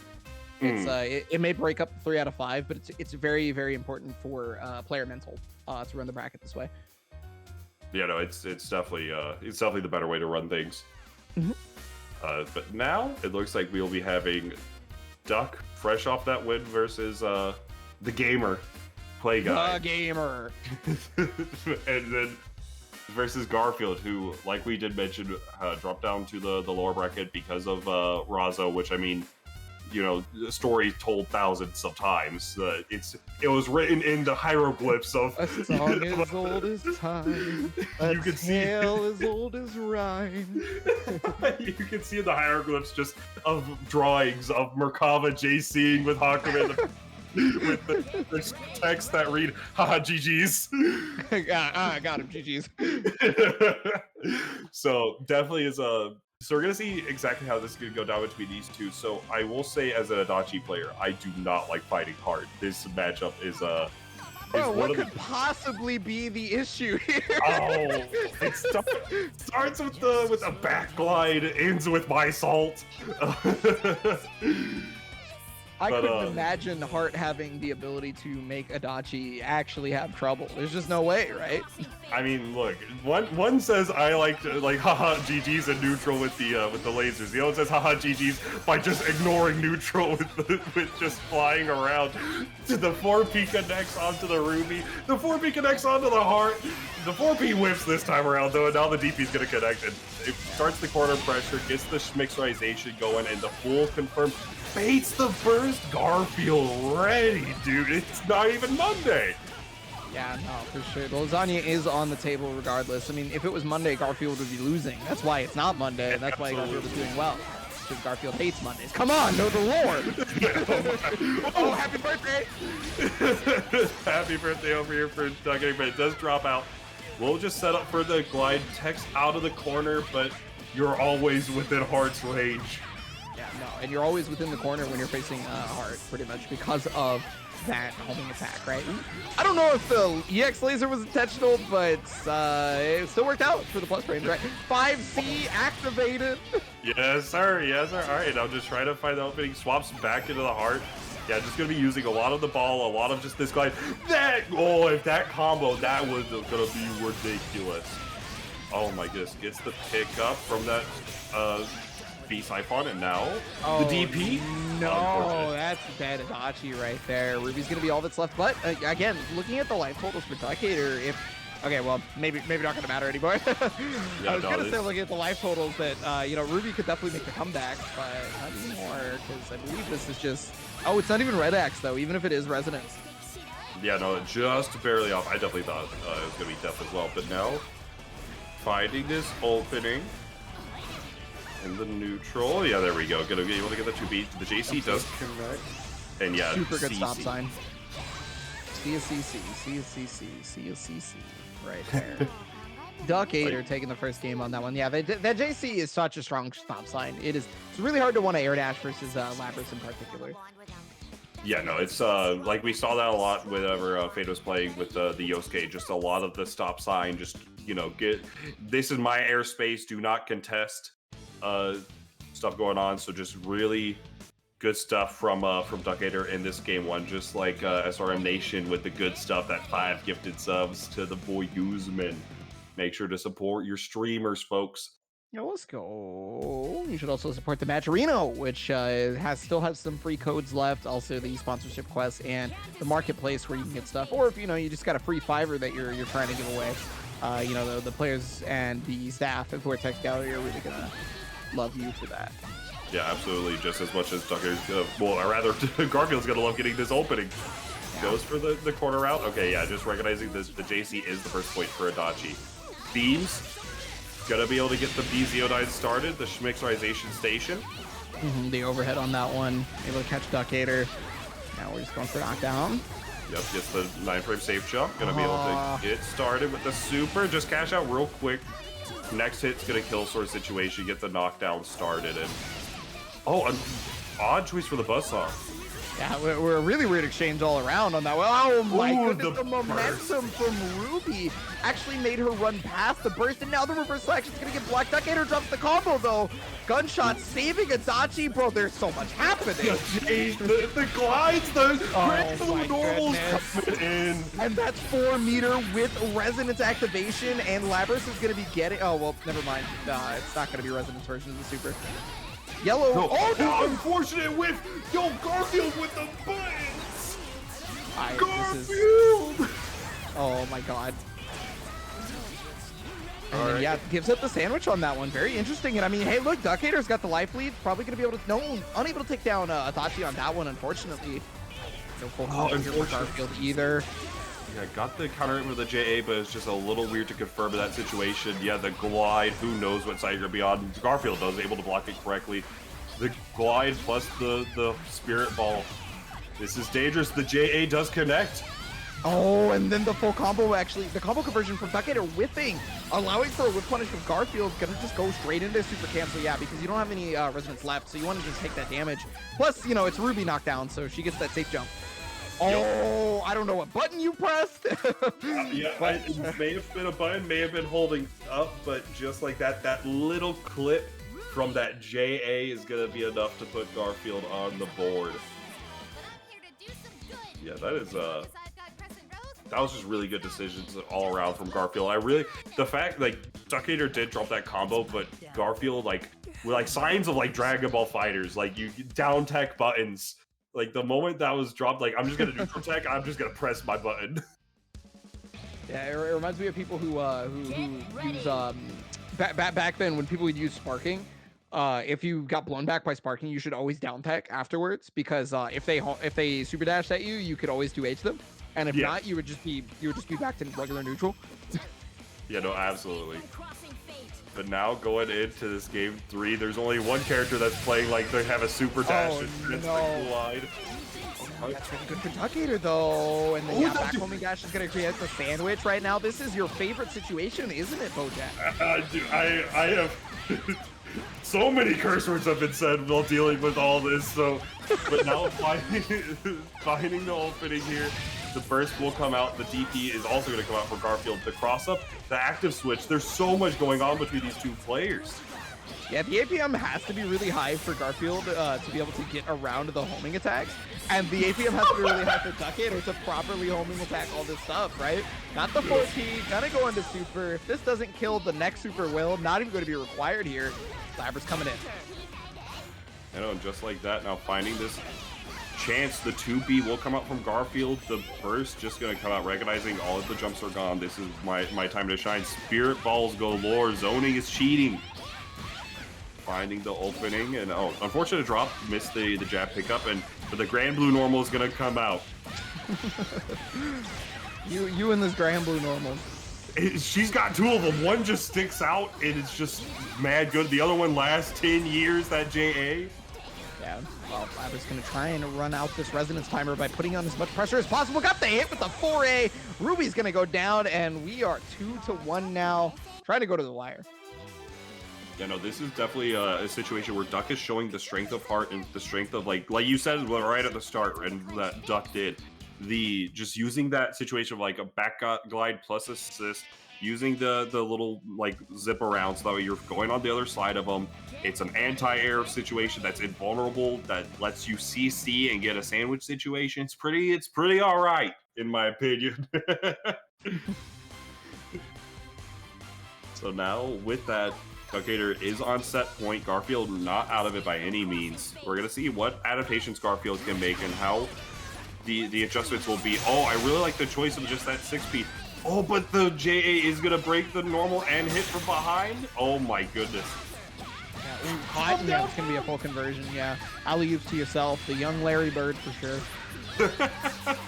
Speaker 2: It may break up 3 out of 5, but it's very, very important for player mental to run the bracket this way.
Speaker 1: Yeah, no, it's definitely the better way to run things. But now it looks like we'll be having Duck fresh off that win versus the gamer Play Guy.
Speaker 2: The gamer.
Speaker 1: And then versus Garfield, who, like we did mention, dropped down to the lower bracket because of Razo, which, I mean, the story told thousands of times. It was written in the hieroglyphs of
Speaker 2: a song as old as time. A
Speaker 1: you can
Speaker 2: tale as old as rhyme.
Speaker 1: You can see the hieroglyphs just of drawings of Merkava JCing with Hakumen with the text that read haha GG's.
Speaker 2: I got him, GG's.
Speaker 1: So definitely is so we're gonna see exactly how this is gonna go down between these two. So I will say, as an Adachi player, I do not like fighting hard. This matchup is
Speaker 2: Bro, what could possibly be the issue here?
Speaker 1: Oh, it starts with a backglide, ends with my salt.
Speaker 2: I
Speaker 1: But,
Speaker 2: couldn't imagine Hart having the ability to make Adachi actually have trouble. There's just no way, right?
Speaker 1: I mean, look, one says I like haha GG's in neutral with the lasers. The other says haha GG's by just ignoring neutral with just flying around. To the 4P connects onto the Ruby. The 4P connects onto the Heart. The 4P whiffs this time around though, and now the DP's gonna connect. And it starts the corner pressure, gets the mixerization going, and the full confirm baits the burst. Garfield ready, dude. It's not even Monday.
Speaker 2: Yeah, no, for sure. The lasagna is on the table regardless. I mean, if it was Monday, Garfield would be losing. That's why it's not Monday, and that's why Garfield is doing well. Because Garfield hates Mondays. Come on, know the lore! Oh, happy birthday!
Speaker 1: Happy birthday over here for Dugging, but it does drop out. We'll just set up for the glide text out of the corner, but you're always within Heart's range.
Speaker 2: Yeah, no, and you're always within the corner when you're facing Hart, pretty much, because of that homing attack, right? I don't know if the EX laser was intentional, but it still worked out for the plus range, right? 5C activated.
Speaker 1: Yes, sir. Yes, sir. All right, now just try to find the opening. Swaps back into the Heart. Yeah, just going to be using a lot of the ball, a lot of just this glide. If that combo, that was going to be ridiculous. Oh my goodness. Gets the pickup from that V-Siphon, and now the DP?
Speaker 2: No, that's dead Adachi right there. Ruby's going to be all that's left. But, again, looking at the life totals for Duckator, okay, well, maybe not going to matter anymore.
Speaker 1: Yeah,
Speaker 2: I was going to say, looking at the life totals, that, Ruby could definitely make the comeback, but not anymore, because I believe this is just... Oh, it's not even Red Axe, though, even if it is Resonance.
Speaker 1: Yeah, no, just barely off. I definitely thought it was going to be Death as well, but now, finding this opening... in the neutral. Yeah, there we go. Gonna be able to get the 2 beat. The JC does connect. And yeah,
Speaker 2: super good
Speaker 1: CC.
Speaker 2: stop sign. CSCC, CSCC, CSCC, right there. Duckator taking the first game on that one. Yeah, that JC is such a strong stop sign. It's really hard to want to air dash versus Lapras in particular.
Speaker 1: Yeah, no, it's like we saw that a lot whenever Fade was playing with the Yosuke. Just a lot of the stop sign. Just get this is my airspace. Do not contest. Stuff going on. So just really good stuff from Duckator in this game one. Just like SRM Nation with the good stuff. That 5 gifted subs to the boy Guzman. Make sure to support your streamers, folks.
Speaker 2: Yeah, let's go. You should also support the Matcherino, which still has some free codes left. Also the sponsorship quest and the marketplace where you can get stuff. Or if you just got a free Fiverr that you're trying to give away. The players and the staff at Vortex Gallery are really gonna love you for that.
Speaker 1: Yeah, absolutely. Just as much as Ducker's, Garfield's gonna love getting this opening. Goes for the corner route. Okay, yeah, just recognizing this. The JC is the first point for Adachi. Beams, gonna be able to get the BZO9 started. The Schmixerization station.
Speaker 2: The overhead on that one. Able to catch Duckator. Now we're just going for knockdown.
Speaker 1: Yep, gets the 9-frame safe jump. Gonna be able to get started with the super. Just cash out real quick. Next hit's gonna kill sort of situation. Get the knockdown started. And an odd choice for the buzzsaw.
Speaker 2: Yeah, we're a really weird exchange all around on that one. Oh my goodness, the
Speaker 1: burst.
Speaker 2: momentum from Ruby actually made her run past the burst, and now the reverse selection is going to get blocked. Duckator drops the combo, though. Gunshot saving Adachi. Bro, there's so much happening.
Speaker 1: The glides, the normals coming in.
Speaker 2: And that's 4 meter with resonance activation, and Lapras is going to be getting... Oh, well, never mind. It's not going to be resonance version of the super. Yellow.
Speaker 1: No.
Speaker 2: No.
Speaker 1: Unfortunate whiff. Yo, Garfield with the buttons.
Speaker 2: Garfield. Oh my god. And then, yeah, gives up the sandwich on that one. Very interesting. And I mean, hey, look, Duckator's got the life lead. Probably going to be able to... unable to take down Adachi on that one, unfortunately. No full here for Garfield either.
Speaker 1: Yeah, got the counter with the JA, but it's just a little weird to confirm in that situation. Yeah, the glide, who knows what side you're going to be on. Garfield was able to block it correctly. The glide plus the spirit ball. This is dangerous. The JA does connect.
Speaker 2: Oh, and then the full combo, actually, the combo conversion from Duckator whiffing, allowing for a whip punish from Garfield, gonna just go straight into super cancel, yeah, because you don't have any resonance left, so you want to just take that damage. Plus, it's Ruby knockdown, so she gets that safe jump. Oh, I don't know what button you pressed.
Speaker 1: It may have been a button, may have been holding up, but just like that little clip from that JA is gonna be enough to put Garfield on the board. Yeah, that was just really good decisions all around from Garfield. The fact like Duckator did drop that combo, but Garfield like with like signs of like Dragon Ball Fighters, like you down tech buttons. Like the moment that was dropped, like I'm just gonna neutral tech, I'm just gonna press my button.
Speaker 2: Yeah, it reminds me of people who use back then when people would use sparking. If you got blown back by sparking, you should always down tech afterwards, because if they super dashed at you, you could always 2H them, and if not, you would just be back to regular neutral.
Speaker 1: Yeah, no, absolutely. But now going into this game 3, there's only one character that's playing like they have a super dash and glide.
Speaker 2: Oh, that's really good for Duckator though, and then back homing dash is gonna create the sandwich right now. This is your favorite situation, isn't it, Bojack?
Speaker 1: Dude, I have so many curse words have been said while dealing with all this. So, but now finding the opening here, the burst will come out. The DP is also going to come out for Garfield. The cross up, the active switch. There's so much going on between these two players.
Speaker 2: Yeah, the APM has to be really high for Garfield to be able to get around the homing attacks, and the APM has to be really high for Duckator to properly homing attack all this stuff, right? Got the 4T, gonna go into super. If this doesn't kill, the next super will. Not even going to be required here. Labra's coming in.
Speaker 1: I know, and just like that, now finding this chance, the 2B will come out from Garfield. The burst just gonna come out, recognizing all of the jumps are gone. This is my time to shine. Spirit balls galore. Zoning is cheating. Finding the opening, and unfortunate drop, missed the jab pickup, but the Grand Blue normal is gonna come out.
Speaker 2: you and this Grand Blue normal.
Speaker 1: She's got 2 of them. One just sticks out and it's just mad good. The other one lasts 10 years, that JA.
Speaker 2: Yeah, well, Labra's gonna try and run out this resonance timer by putting on as much pressure as possible. Got the hit with the 4A. Ruby's gonna go down, and we are 2-1 now. Trying to go to the wire.
Speaker 1: Yeah, no, this is definitely a situation where Duck is showing the strength of heart and the strength of, like you said right at the start, and that Duck did. Just using that situation of like a back glide plus assist, using the little like zip around so that way you're going on the other side of them. It's an anti-air situation that's invulnerable, that lets you CC and get a sandwich situation. It's pretty all right, in my opinion. So now with that, Duckator is on set point. Garfield not out of it by any means. We're gonna see what adaptations Garfield can make and how the adjustments will be. Oh, I really like the choice of just that 6P. Oh, but the JA is gonna break the normal and hit from behind. Oh my goodness.
Speaker 2: Yeah, it's gonna be a full conversion. Yeah, alley-oops to yourself, the young Larry Bird for sure.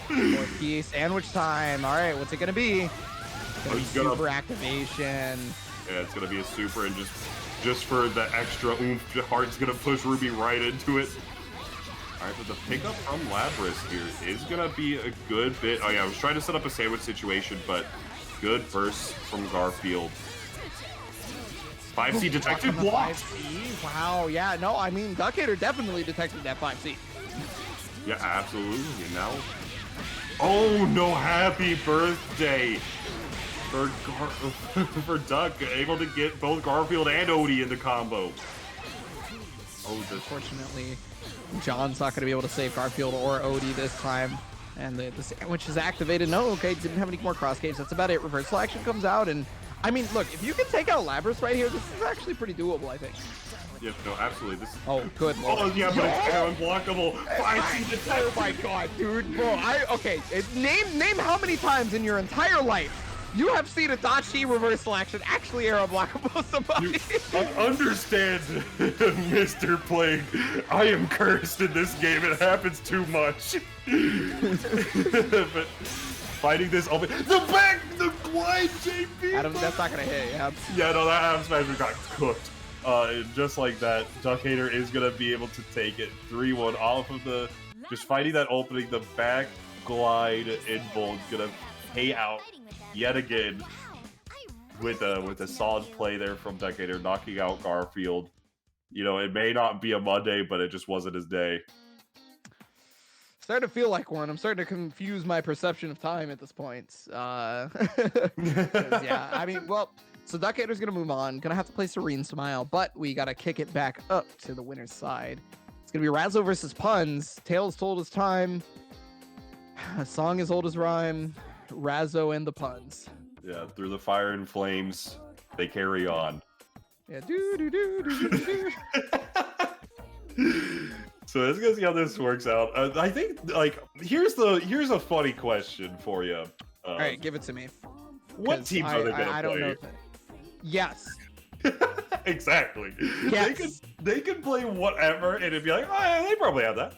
Speaker 2: 4P sandwich time. All right, what's it gonna be? It's gonna be super activation.
Speaker 1: Yeah, it's gonna be a super, and just for the extra oomph, Heart's gonna push Ruby right into it. All right, but the pickup from Labras here is gonna be a good bit. Oh yeah, I was trying to set up a sandwich situation, but good burst from Garfield. 5C detected block.
Speaker 2: 5C? Wow, yeah, no, I mean, Duckator definitely detected that 5C.
Speaker 1: Yeah, absolutely. And now, oh no, happy birthday for Duck, able to get both Garfield and Odie in the combo. Oh,
Speaker 2: unfortunately, John's not going to be able to save Garfield or Odie this time. And the sandwich is activated. No, okay, didn't have any more cross games. That's about it. Reversal action comes out. And, I mean, look, if you can take out Labras right here, this is actually pretty doable, I think.
Speaker 1: Yeah, no, absolutely. This.
Speaker 2: Oh, good lord.
Speaker 1: Oh, yeah, but it's unblockable.
Speaker 2: Oh my god, dude. Bro, okay, name how many times in your entire life you have seen a Dachi reversal action actually arrow blockable somebody.
Speaker 1: Understand, Mr. Plague. I am cursed in this game. It happens too much. But fighting this open. The glide, JP.
Speaker 2: Adam, that's not gonna hit.
Speaker 1: Yeah, no, that Adam Smasher got cooked. Just like that, Duckator is gonna be able to take it 3-1 off of the. Just fighting that opening, the back glide invul is gonna pay out yet again with a solid play there from Duckator, knocking out Garfield. You know, it may not be a Monday, but it just wasn't his day.
Speaker 2: Starting to feel like one. I'm starting to confuse my perception of time at this point. Yeah, I mean, well, so Duckator's gonna move on. Gonna have to play Serene Smile, but we gotta kick it back up to the winner's side. It's gonna be Razzle versus Puns. Tails told us time. A song as old as rhyme, Razzo and the puns.
Speaker 1: Yeah, through the fire and flames, they carry on.
Speaker 2: Yeah, do do do do do do.
Speaker 1: So let's go see how this works out. I think like here's a funny question for you.
Speaker 2: All right, give it to me.
Speaker 1: What teams are they gonna play?
Speaker 2: I don't know. Yes.
Speaker 1: Exactly.
Speaker 2: Yes.
Speaker 1: They can play whatever, and it'd be like, oh, yeah, they probably have that.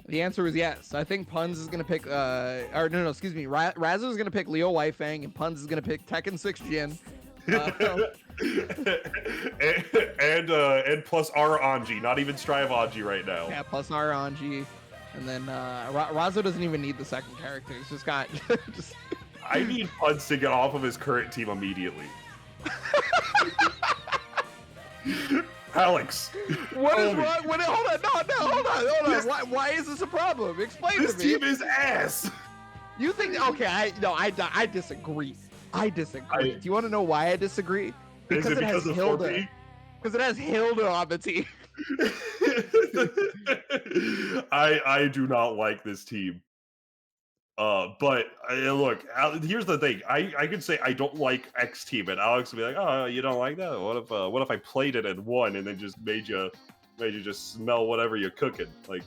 Speaker 2: The answer is yes. I think Puns is gonna pick. Excuse me. Razzo is gonna pick Leo Weifang, and Puns is gonna pick Tekken 6 Jin.
Speaker 1: And plus our Anji, not even Strive Anji right now.
Speaker 2: Yeah, plus our Anji, and then Razzo doesn't even need the second character. He's just got just.
Speaker 1: I need Puns to get off of his current team immediately. Alex,
Speaker 2: what is wrong? Hold on. Why is this a problem? Explain to me.
Speaker 1: This team is ass.
Speaker 2: You think? Okay, I disagree. Do you want to know why I disagree? Because it has Hilda. Because it has Hilda on the team.
Speaker 1: I do not like this team. But look, here's the thing. I could say I don't like X team, and Alex would be like, "Oh, you don't like that? What if I played it and won, and then just made you just smell whatever you're cooking?" Like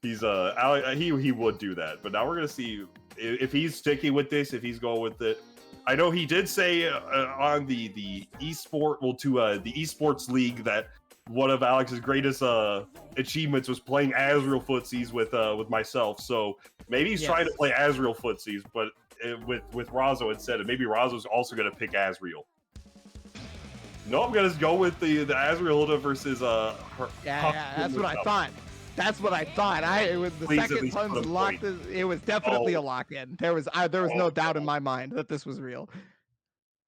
Speaker 1: he's he would do that. But now we're gonna see if he's sticking with this, if he's going with it. I know he did say on the the esports league that one of Alex's greatest achievements was playing Azrael footsies with myself. So maybe he's trying to play Azrael footsies, but with Razzo instead. And maybe Razzo's also going to pick Azrael. No, I'm going to go with the Azrael versus
Speaker 2: that's what I thought. That's what I thought. The second Puns locked. It was definitely a lock-in. There was no doubt in my mind that this was real.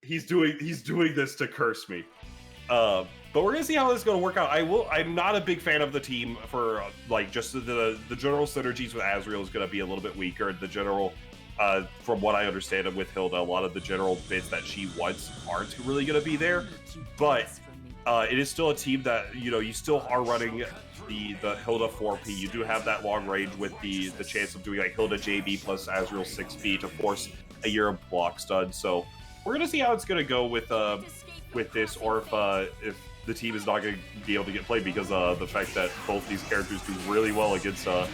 Speaker 1: He's doing this to curse me. But we're gonna see how this is gonna work out. I'm not a big fan of the team for like just the general synergies with Azrael is gonna be a little bit weaker. The general, from what I understand with Hilda, a lot of the general bits that she wants aren't really gonna be there. But it is still a team that you still are running the Hilda 4P. You do have that long range with the chance of doing like Hilda JB plus Azrael 6P to force a Europe block stud. So we're gonna see how it's gonna go with this, or if the team is not going to be able to get played because the fact that both these characters do really well against all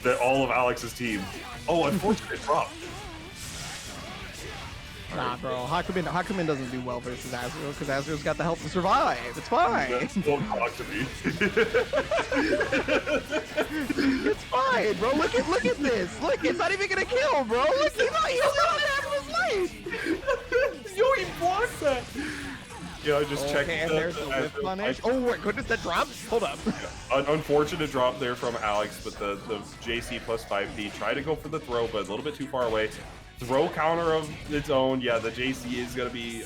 Speaker 1: of Alex's team. Oh, unfortunate drop.
Speaker 2: Nah, bro. Hakumin doesn't do well versus Azrael because Azrael's got the health to survive. It's fine.
Speaker 1: Don't talk to me.
Speaker 2: It's fine, bro. Look at this. Look, it's not even gonna kill, bro. Look, he's not half of his life.
Speaker 1: Yo, he blocked that. Just check.
Speaker 2: And there's the whip punish. Oh my goodness, that dropped. Hold up.
Speaker 1: Unfortunate drop there from Alex, but the JC plus 5D tried to go for the throw, but a little bit too far away. Throw counter of its own. Yeah, the JC is going to be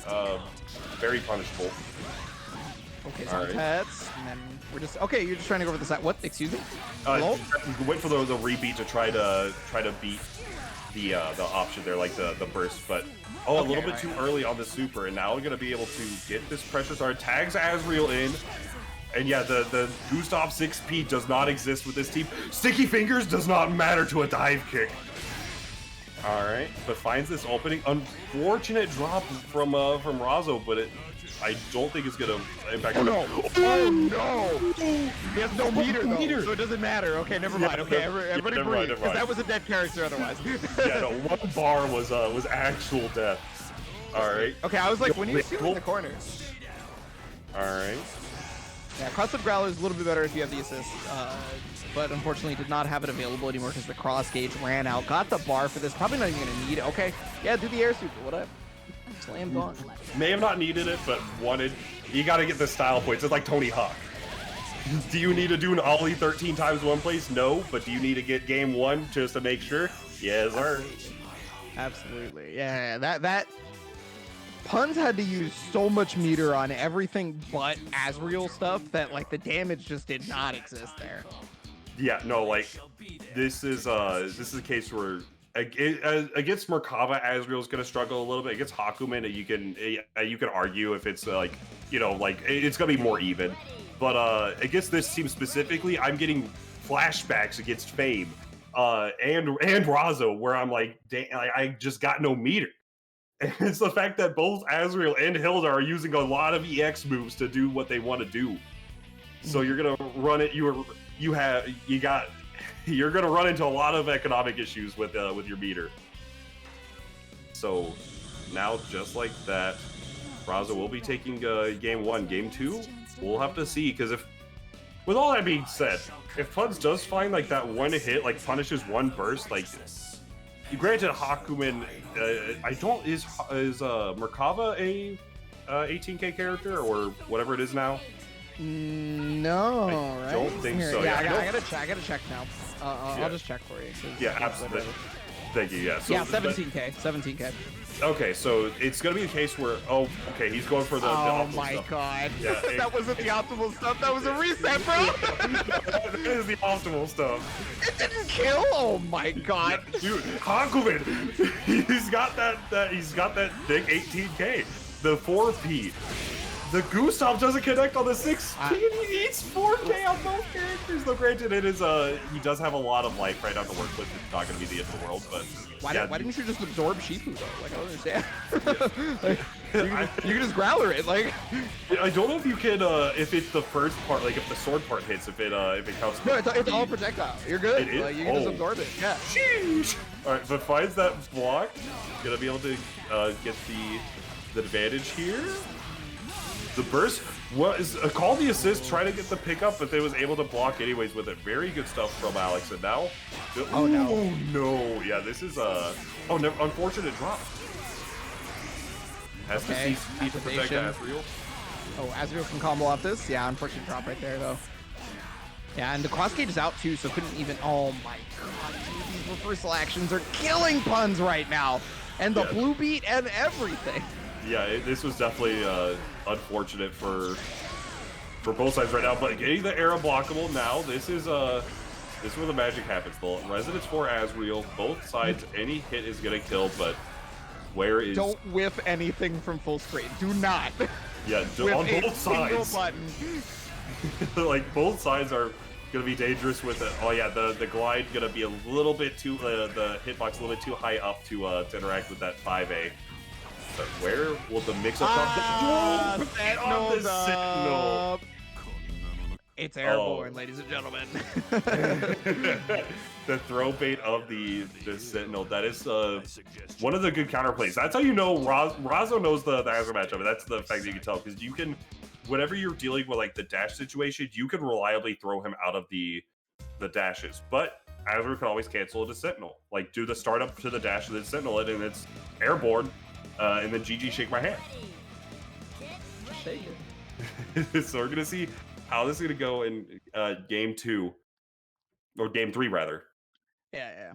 Speaker 1: very punishable.
Speaker 2: Okay, so pets, and then we're just you're just trying to go for the side. What? Excuse me.
Speaker 1: Wait for the rebeat to try to beat the option there, like the burst, but. A little bit too early on the super, and now we're going to be able to get this pressure start. Tags Azrael in, and yeah, the Gustav 6P does not exist with this team. Sticky Fingers does not matter to a dive kick. All right, but finds this opening. Unfortunate drop from Razzo, but I don't think it's going to impact.
Speaker 2: Oh no! He has no meter though, so it doesn't matter. Okay, never mind. Okay, everybody breathe, because that was a dead character otherwise.
Speaker 1: Yeah, no, one bar was actual death. All right.
Speaker 2: Okay, I was like, when you see in the corner.
Speaker 1: All right.
Speaker 2: Yeah, cross-up Growler is a little bit better if you have the assist, but unfortunately did not have it available anymore because the cross gauge ran out. Got the bar for this. Probably not even gonna need it. Okay, yeah, do the air super. Whatever. Slam dunk.
Speaker 1: May have not needed it, but wanted. You got to get the style points. It's like Tony Hawk. Do you need to do an ollie 13 times one place? No, but do you need to get game one just to make sure? Yes, sir.
Speaker 2: Absolutely. Yeah, that Puns had to use so much meter on everything but Azrael stuff that like the damage just did not exist there.
Speaker 1: Yeah, no, like this is a case where against Merkava, Azrael's going to struggle a little bit. Against Hakumen, you can argue if it's it's going to be more even. But against this team specifically, I'm getting flashbacks against Fame and Razo, where I'm like, dang, I just got no meter. And it's the fact that both Azrael and Hilda are using a lot of EX moves to do what they want to do. So you're gonna run it. You're gonna run into a lot of economic issues with your meter. So now, just like that, Razo will be taking game 1. Game 2, we'll have to see, because with all that being said, if Puns does find like that one hit, like punishes one burst, like granted Hakumen, is Merkava a 18k character or whatever it is now?
Speaker 2: No,
Speaker 1: I don't think so.
Speaker 2: Yeah, I gotta check now. I'll just check for you.
Speaker 1: Yeah, absolutely. Thank you. Yeah. So,
Speaker 2: yeah, 17k. 17k.
Speaker 1: Okay, so it's gonna be the case where okay, he's going for the optimal
Speaker 2: my
Speaker 1: stuff.
Speaker 2: god.
Speaker 1: Yeah,
Speaker 2: that wasn't the optimal stuff. That was a reset, bro.
Speaker 1: That is the optimal stuff.
Speaker 2: It didn't kill. Oh my god.
Speaker 1: Yeah, dude, Hakumen, he's got that thick 18k, the 4p. The Gustav doesn't connect on the 6p. He eats 4k on both characters. Though granted, it is he does have a lot of life right now to work with. It's not going to be the end of the world, but
Speaker 2: why didn't you just absorb Shifu though? Like, I don't understand. Like, you can just growler it. Like,
Speaker 1: I don't know if you can if it's the first part, like if the sword part hits, if it counts.
Speaker 2: No, it's all projectile. You're good. Like, you can just absorb it. Yeah.
Speaker 1: Sheesh. All right, but finds that block. Gonna be able to get the advantage here. The burst was call the assist, try to get the pickup, but they was able to block anyways with it. Very good stuff from Alex. And now, no, yeah, this is unfortunate drop. Has to see to protect Azrael.
Speaker 2: Oh, Azrael can combo off this. Yeah, unfortunate drop right there though. Yeah, and the cross gauge is out too, so couldn't even. Oh my god, dude, these reversal actions are killing Puns right now, and the blue beat and everything.
Speaker 1: Yeah, this was definitely unfortunate for both sides right now, but getting the era blockable now, this is where the magic happens. The Resonance for Azrael, both sides, any hit is gonna kill, but where is...
Speaker 2: Don't whiff anything from full screen. Do not.
Speaker 1: Yeah, on both sides.
Speaker 2: Button.
Speaker 1: Like, both sides are gonna be dangerous with it. Oh yeah, the glide gonna be a little bit too, the hitbox a little bit too high up to interact with that 5A. But where will the mix-up come from? On the Sentinel.
Speaker 2: It's airborne, ladies and gentlemen.
Speaker 1: The throw bait of the Sentinel. That is one of the good counterplays. That's how you know Razo knows the Azrael matchup. That's the fact that you can tell, because you can, whenever you're dealing with like the dash situation, you can reliably throw him out of the dashes. But Azrael can always cancel it to Sentinel. Like, do the startup to the dash and then Sentinel it, and it's airborne. And then GG shake my hand.
Speaker 2: Shake it.
Speaker 1: So we're gonna see how this is gonna go in game 2, or game 3 rather.
Speaker 2: Yeah.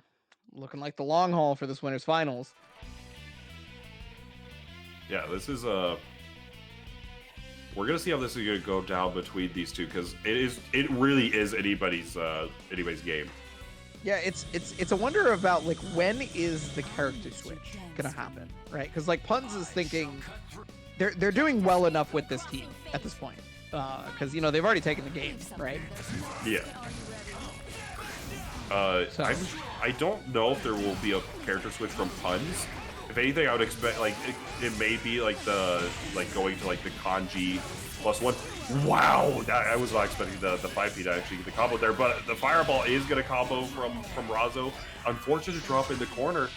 Speaker 2: Looking like the long haul for this winter's finals.
Speaker 1: Yeah, this is we're gonna see how this is gonna go down between these two, because it really is anybody's game.
Speaker 2: Yeah, it's a wonder about like when is the character switch gonna happen, right? Because like Puns is thinking they're doing well enough with this team at this point, because they've already taken the game, right?
Speaker 1: Yeah. I don't know if there will be a character switch from Puns. If anything, I would expect like it may be like going to like the Kanji +1. Wow, I was not expecting the 5P to actually get the combo there, but the fireball is gonna combo from Razo. Unfortunate drop in the corner.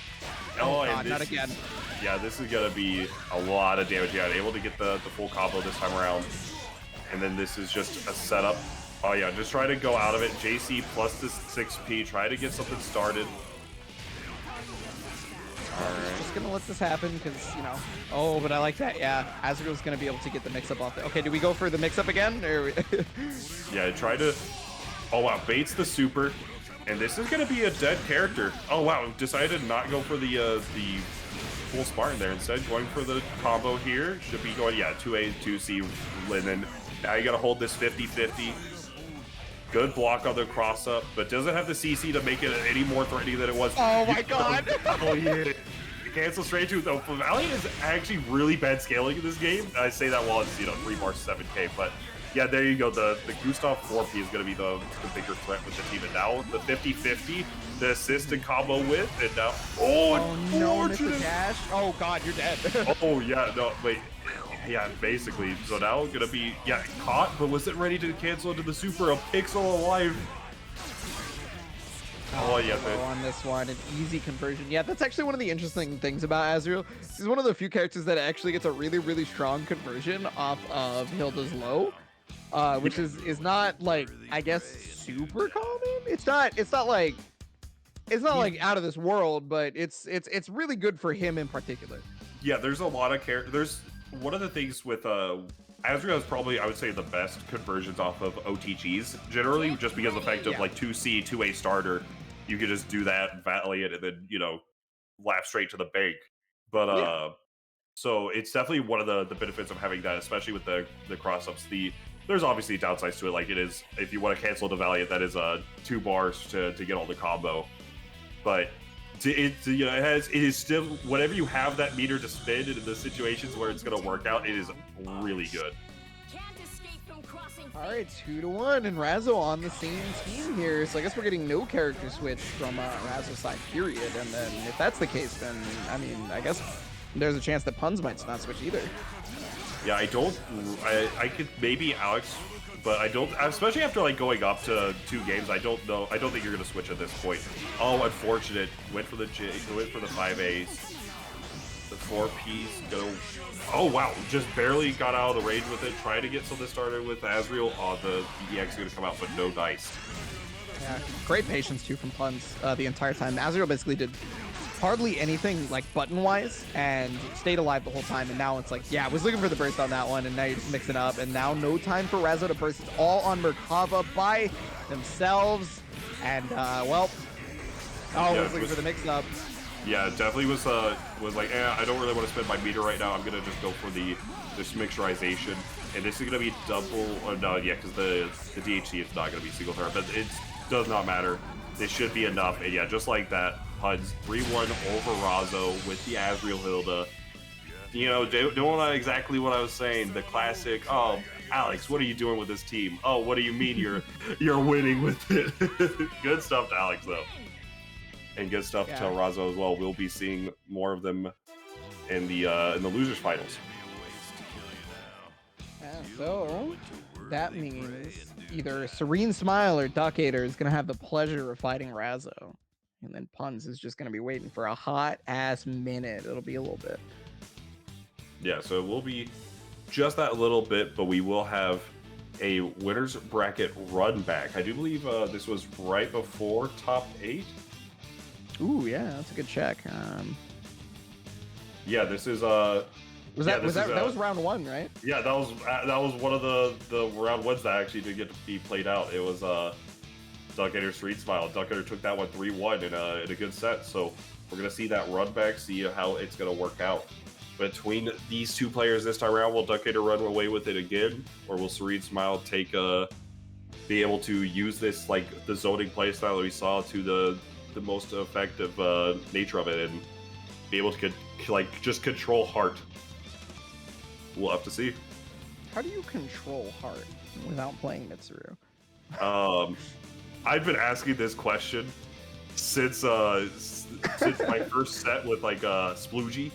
Speaker 2: Oh god, not again.
Speaker 1: Yeah, this is gonna be a lot of damage. Yeah, able to get the full combo this time around. And then this is just a setup. Oh yeah, just try to go out of it. JC plus this 6P, try to get something started.
Speaker 2: Alright. Just gonna let this happen because, oh, but I like that. Yeah, Azrael's gonna be able to get the mix-up off there. Okay, do we go for the mix-up again? Or...
Speaker 1: Yeah, try to... Oh wow, baits the super. And this is gonna be a dead character. Oh wow, decided to not go for the full Spartan there. Instead, going for the combo here. Should be going, yeah, 2A, 2C, Linen. Now you gotta hold this 50-50. Good block on the cross-up, but doesn't have the CC to make it any more threatening than it was.
Speaker 2: Oh my god!
Speaker 1: Oh yeah. Cancel straight to, though. Valiant is actually really bad scaling in this game. I say that while it's, 3 bar 7K, but yeah, there you go. The Gustav 4P is going to be the bigger threat with the team. And now the 50-50, the assistant combo with, and now
Speaker 2: no, miss the
Speaker 1: unfortunate.
Speaker 2: dash. Oh god, you're dead.
Speaker 1: Oh yeah, no wait, yeah, basically. So now gonna be caught, but was it ready to cancel into the super? A pixel alive. Oh yeah,
Speaker 2: on this one, an easy conversion. Yeah, that's actually one of the interesting things about Azrael. He's one of the few characters that actually gets a really strong conversion off of Hilda's low, which is not like, I guess, super common. It's not like out of this world, but it's really good for him in particular.
Speaker 1: Yeah, there's a lot of there's one of the things with Azrael is probably, I would say, the best conversions off of OTGs, generally, just because of the fact of like 2C, 2A starter, you could just do that, Valiant, and then, you know, laugh straight to the bank. But so it's definitely one of the benefits of having that, especially with the cross-ups. There's obviously downsides to it, like it is, if you want to cancel the Valiant, that is 2 bars to get all the combo. But it is still, whenever you have that meter to spin in the situations where it's going to work out, it is really good.
Speaker 2: All right, 2-1, and Razzo on the same team here. So I guess we're getting no character switch from Razzo's side, period. And then if that's the case, then I mean, I guess there's a chance that Puns might not switch either.
Speaker 1: Yeah, I could maybe Alex, but I don't, especially after like going up to 2 games. I don't know. I don't think you're gonna switch at this point. Oh, unfortunate. Went for the 5As. The 4Ps go. Oh wow, just barely got out of the range with it. Trying to get something started with Azrael. Oh, the EX is gonna come out, but no dice.
Speaker 2: Yeah, great patience too from Puns the entire time. Azrael basically did hardly anything like button-wise and stayed alive the whole time. And now it's like, yeah, I was looking for the burst on that one, and now you're just mixing up. And now no time for Razzo to burst. It's all on Merkava by themselves. And well, I was looking for the mix-up.
Speaker 1: Yeah, definitely was like, I don't really want to spend my meter right now. I'm gonna just go for this mixturization, and this is gonna be double. No, yeah, because the DHC it's not gonna be single threat, but it does not matter. This should be enough, and yeah, just like that, Puns 3-1 over Razzo with the Azrael Hilda. You know, doing exactly what I was saying. The classic. Oh, Alex, what are you doing with this team? Oh, what do you mean you're winning with it? Good stuff to Alex though. And good stuff to Razzo as well. We'll be seeing more of them in the losers finals.
Speaker 2: So that means either Serene Smile or Duckator is gonna have the pleasure of fighting Razzo, and then Puns is just gonna be waiting for a hot ass minute. It'll be a little bit.
Speaker 1: Yeah, so it will be just that little bit, but we will have a winners bracket run back. I do believe this was right before top 8.
Speaker 2: Ooh, yeah, that's a good check.
Speaker 1: Yeah, this is
Speaker 2: that was round 1, right?
Speaker 1: Yeah, that was one of the round 1s that actually did get to be played out. It was Duckator Street Smile. Duckator took that one 3-1 in a good set. So we're gonna see that run back, see how it's gonna work out between these 2 players this time around. Will Duckator run away with it again, or will Serene Smile be able to use this, like the zoning playstyle that we saw, to the most effective nature of it, and be able to just control Heart? We'll have to see.
Speaker 2: How do you control Heart without playing Mitsuru?
Speaker 1: I've been asking this question since my first set with like Sploogie,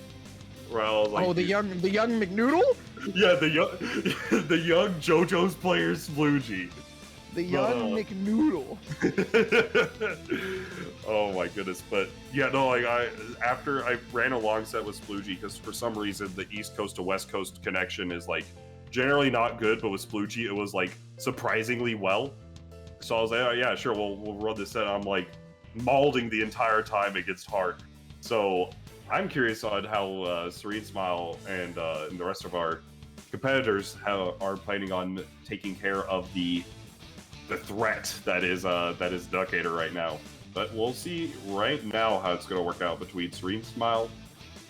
Speaker 1: where I was like,
Speaker 2: the young McNoodle?
Speaker 1: Yeah, the young JoJo's player Sploogie.
Speaker 2: The young McNoodle.
Speaker 1: Oh my goodness. But yeah, no, like after I ran a long set with Sploogie, because for some reason the East Coast to West Coast connection is like generally not good, but with Sploogie it was like surprisingly well. So I was like, oh yeah, sure, we'll run this set. I'm like mauling the entire time against Heart. So I'm curious on how Serene Smile and the rest of our competitors are planning on taking care of the threat that is Duckator right now. But we'll see right now how it's going to work out between Serene Smile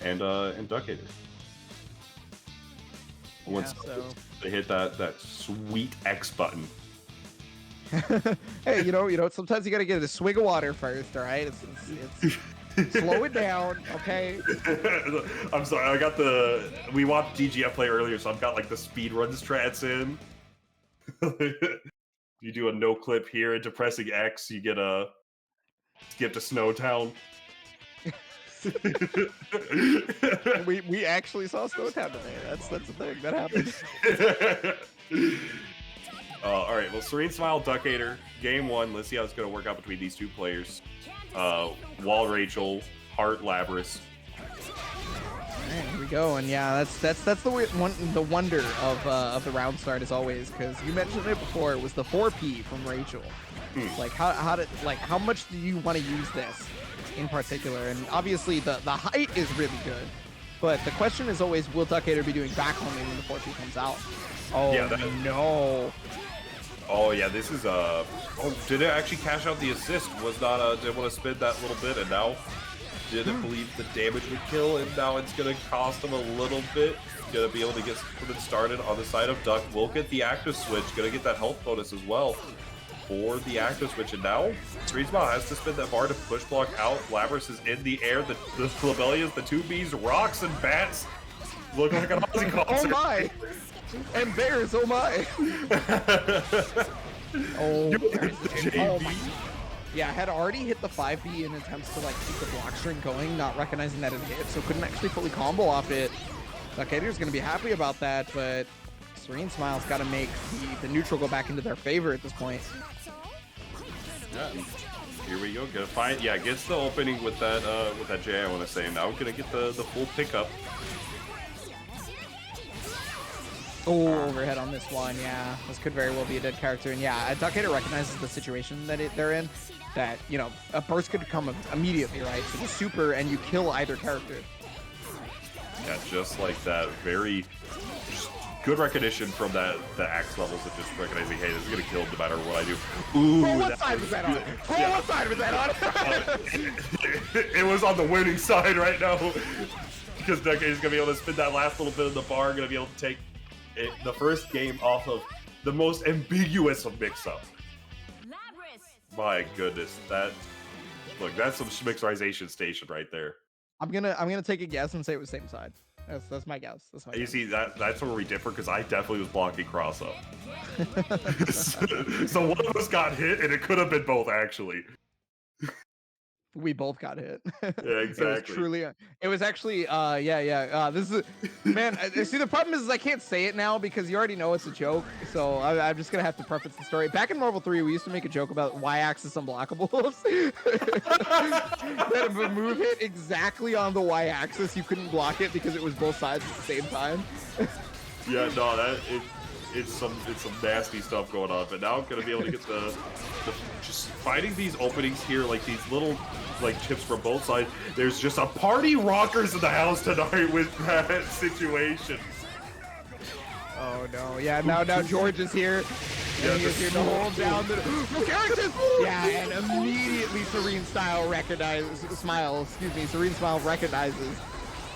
Speaker 1: and Duckator. Once they hit that sweet X button.
Speaker 2: Hey, you know, sometimes you got to get a swig of water first, all right? It's slow it down, okay?
Speaker 1: I'm sorry, we watched DGF play earlier, so I've got like the speed run strats in. You do a no clip here into pressing X, you get a Skip to Snowtown.
Speaker 2: we actually saw Snowtown today. That's the thing that happened.
Speaker 1: All right, well, Serene Smile, Duckator, game one. Let's see how it's going to work out between these two players. Wall Rachel, Heart Labras.
Speaker 2: Alright, here we go, and yeah, that's the wonder of the round start as always, because you mentioned it before. It was the 4P from Rachel. Like how much do you want to use this in particular? And obviously the height is really good, but the question is always, will Duckator be doing back homing when the 4P comes out? Oh yeah, no.
Speaker 1: Oh yeah, this is oh, did it actually cash out the assist? Was not didn't want to spin that little bit, and now didn't believe the damage would kill, and now it's gonna cost him a little bit. Gonna be able to get something started on the side of Duck. Will get the active switch, gonna get that health bonus as well for the active switch, and now Freezeball has to spin that bar to push block out. Labras is in the air, the Flabellias, the 2Bs, rocks and bats. Look like an Aussie concert.
Speaker 2: Oh my! And bears, oh my! Oh, oh my. Yeah, I had already hit the 5B in attempts to like keep the block string going, not recognizing that it hit, so couldn't actually fully combo off it. Duckator's gonna be happy about that, but Serene Smile's gotta make the neutral go back into their favor at this point.
Speaker 1: Yeah. Here we go, gonna find, yeah, gets the opening with that J, I wanna say. Now we're gonna get the full pickup.
Speaker 2: Oh, overhead on this one, yeah. This could very well be a dead character, and yeah, Duckator recognizes the situation that they're in, that, you know, a burst could come immediately, right? So the super, and you kill either character.
Speaker 1: Yeah, just like that. Very just good recognition from the axe levels of just recognizing, hey, this is gonna kill no matter what I do. Ooh,
Speaker 2: what side was that on? What side was that on?
Speaker 1: It was on the winning side right now, because Duckator's gonna be able to spin that last little bit of the bar, gonna be able to take the first game off of the most ambiguous of mix-up. My goodness, that's some schmixerization station right there.
Speaker 2: I'm gonna take a guess and say it was same side. That's my guess.
Speaker 1: You see, that's where we differ, because I definitely was blocking cross up. So one of us got hit, and it could have been both actually.
Speaker 2: We both got hit.
Speaker 1: Yeah, exactly.
Speaker 2: It was actually, this is, man, see, the problem is I can't say it now because you already know it's a joke, so I'm just gonna have to preface the story. Back in Marvel 3, we used to make a joke about Y-axis unblockables. That if a move hit exactly on the Y-axis, you couldn't block it because it was both sides at the same time.
Speaker 1: Yeah, no, it's some nasty stuff going on, but now I'm gonna be able to get the just finding these openings here, like these little like chips from both sides. There's just a party rockers in the house tonight with that situation.
Speaker 2: Oh no, yeah, now George is here.
Speaker 1: Yeah,
Speaker 2: he is here to hold down the characters. Yeah, and immediately Serene Smile recognizes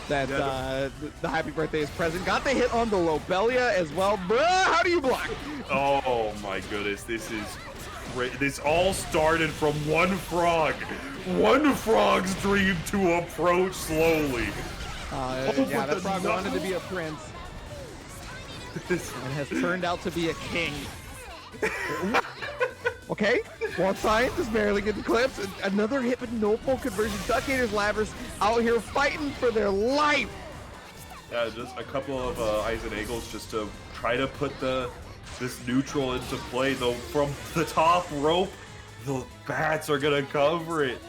Speaker 2: that the happy birthday is present. Got the hit on the Lobelia as well. Bruh, how do you block?
Speaker 1: Oh my goodness, this is great. This all started from one frog. One frog's dream to approach slowly.
Speaker 2: Yeah, that frog wanted to be a prince. And has turned out to be a king. Okay, one side is barely getting clips. Another hit, but no full conversion. Duckator's Labras out here fighting for their life.
Speaker 1: Yeah, just a couple of eyes and ankles just to try to put this neutral into play. Though from the top rope, the bats are gonna cover it.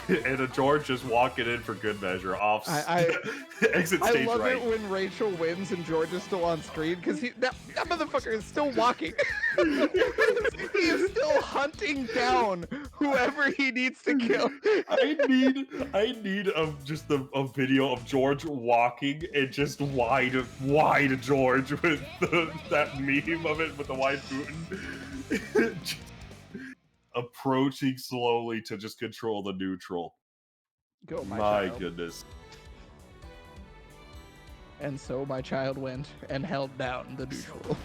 Speaker 1: And a George just walking in for good measure off exit stage right.
Speaker 2: I love it when Rachel wins and George is still on screen, because that motherfucker is still walking. He is still hunting down whoever he needs to kill.
Speaker 1: I need just a video of George walking and just wide George with that meme of it with the wide booting. Approaching slowly to just control the neutral.
Speaker 2: Go,
Speaker 1: my goodness.
Speaker 2: And so my child went and held down the neutral.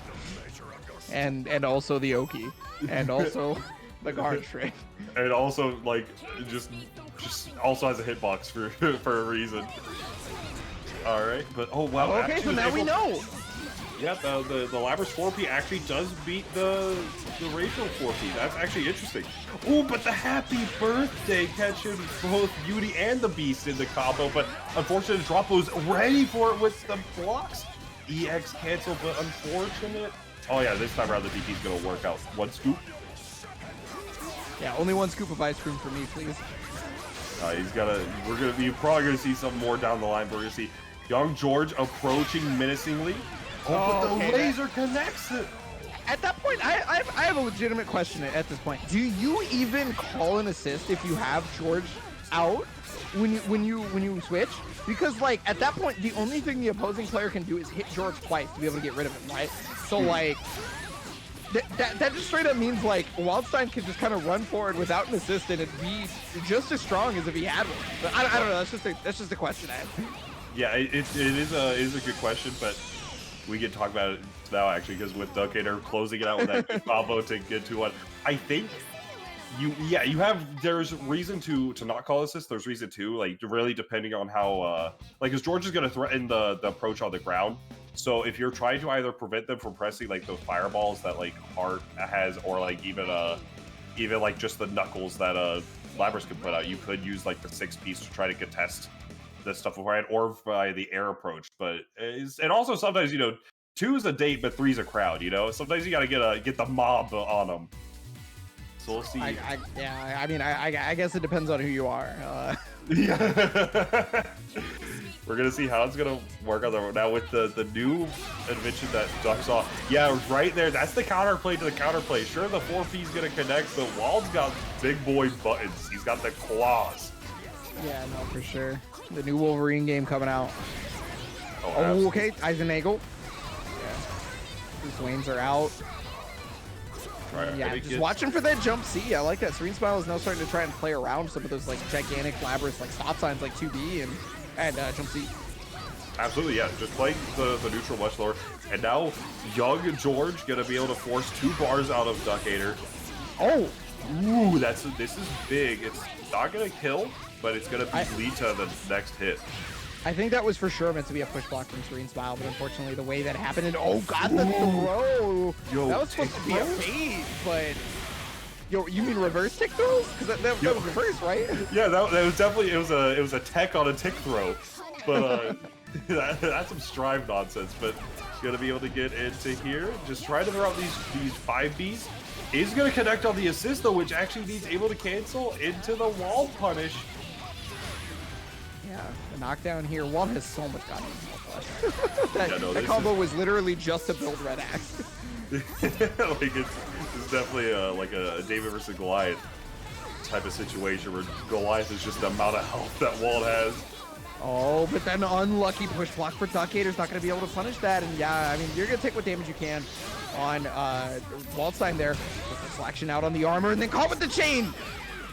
Speaker 2: And also the Oki. And also the guard string.
Speaker 1: And also like just also has a hitbox for a reason. Alright, but oh wow.
Speaker 2: Okay, so now we know.
Speaker 1: Yeah, the Labras 4P actually does beat the Rachel 4P. That's actually interesting. Oh, but the happy birthday catching both Beauty and the Beast in the combo, but unfortunately Droppo's ready for it with the blocks. EX cancel, but unfortunate. Oh yeah, this time around the DP's gonna work out. One scoop.
Speaker 2: Yeah, only one scoop of ice cream for me, please.
Speaker 1: You're probably gonna see some more down the line, but we're gonna see Young George approaching menacingly. Oh, but the laser connects it.
Speaker 2: At that point, I have a legitimate question at this point. Do you even call an assist if you have George out when you switch? Because like at that point, the only thing the opposing player can do is hit George twice to be able to get rid of him, right? So like that just straight up means like Wildstein can just kind of run forward without an assist and it'd be just as strong as if he had one. But I don't know. That's just a question I have.
Speaker 1: Yeah, it is a good question, but we can talk about it now actually, because with Duckator closing it out with that combo to get to one, I think there's reason to not call assist. There's reason to, like, really depending on how like, because George is going to threaten the approach on the ground. So if you're trying to either prevent them from pressing like those fireballs that like Hart has, or like even like just the knuckles that Labras can put out, you could use like the 6-piece to try to contest this stuff beforehand, or by the air approach. But and also sometimes, 2 is a date, but 3 is a crowd. Sometimes you gotta get the mob on them. So we'll see.
Speaker 2: I guess it depends on who you are.
Speaker 1: Yeah. We're gonna see how it's gonna work on the now with the new invention that Duck saw. Yeah, right there. That's the counterplay to the counterplay. Sure, the 4P is gonna connect, but Wald's got big boy buttons. He's got the claws.
Speaker 2: Yeah, no, for sure. The new Wolverine game coming out.
Speaker 1: Oh,
Speaker 2: okay. Eisenagel. Yeah. These lanes are out.
Speaker 1: Right,
Speaker 2: yeah, just watching for that jump C. I like that. Serene Smile is now starting to try and play around some of those like gigantic Labras like stop signs like 2B and jump C.
Speaker 1: Absolutely, yeah. Just playing the neutral much lower. And now young George gonna be able to force 2 bars out of Duckator.
Speaker 2: Oh!
Speaker 1: Ooh, this is big. It's not gonna kill, but it's gonna lead to the next hit.
Speaker 2: I think that was for sure meant to be a push block from Serene Smile, but unfortunately the way that happened, and oh god, the throw! That was supposed to be a bait, but you mean reverse tick throws? Because that was reverse, right?
Speaker 1: Yeah, that was definitely, it was a tech on a tick throw, but that's some Strive nonsense. But gonna be able to get into here, just try to throw out these 5Bs. Is gonna connect on the assist though, which actually needs able to cancel into the wall punish.
Speaker 2: Yeah, the knockdown here. Walt has so much goddamn health left. that combo was literally just to build Red Axe.
Speaker 1: Like it's definitely like a David versus Goliath type of situation where Goliath is just the amount of health that Walt has.
Speaker 2: Oh, but then unlucky push block for Duckator's not going to be able to punish that. And yeah, I mean, you're going to take what damage you can on Waldstein there. With the selection out on the armor and then caught with the chain.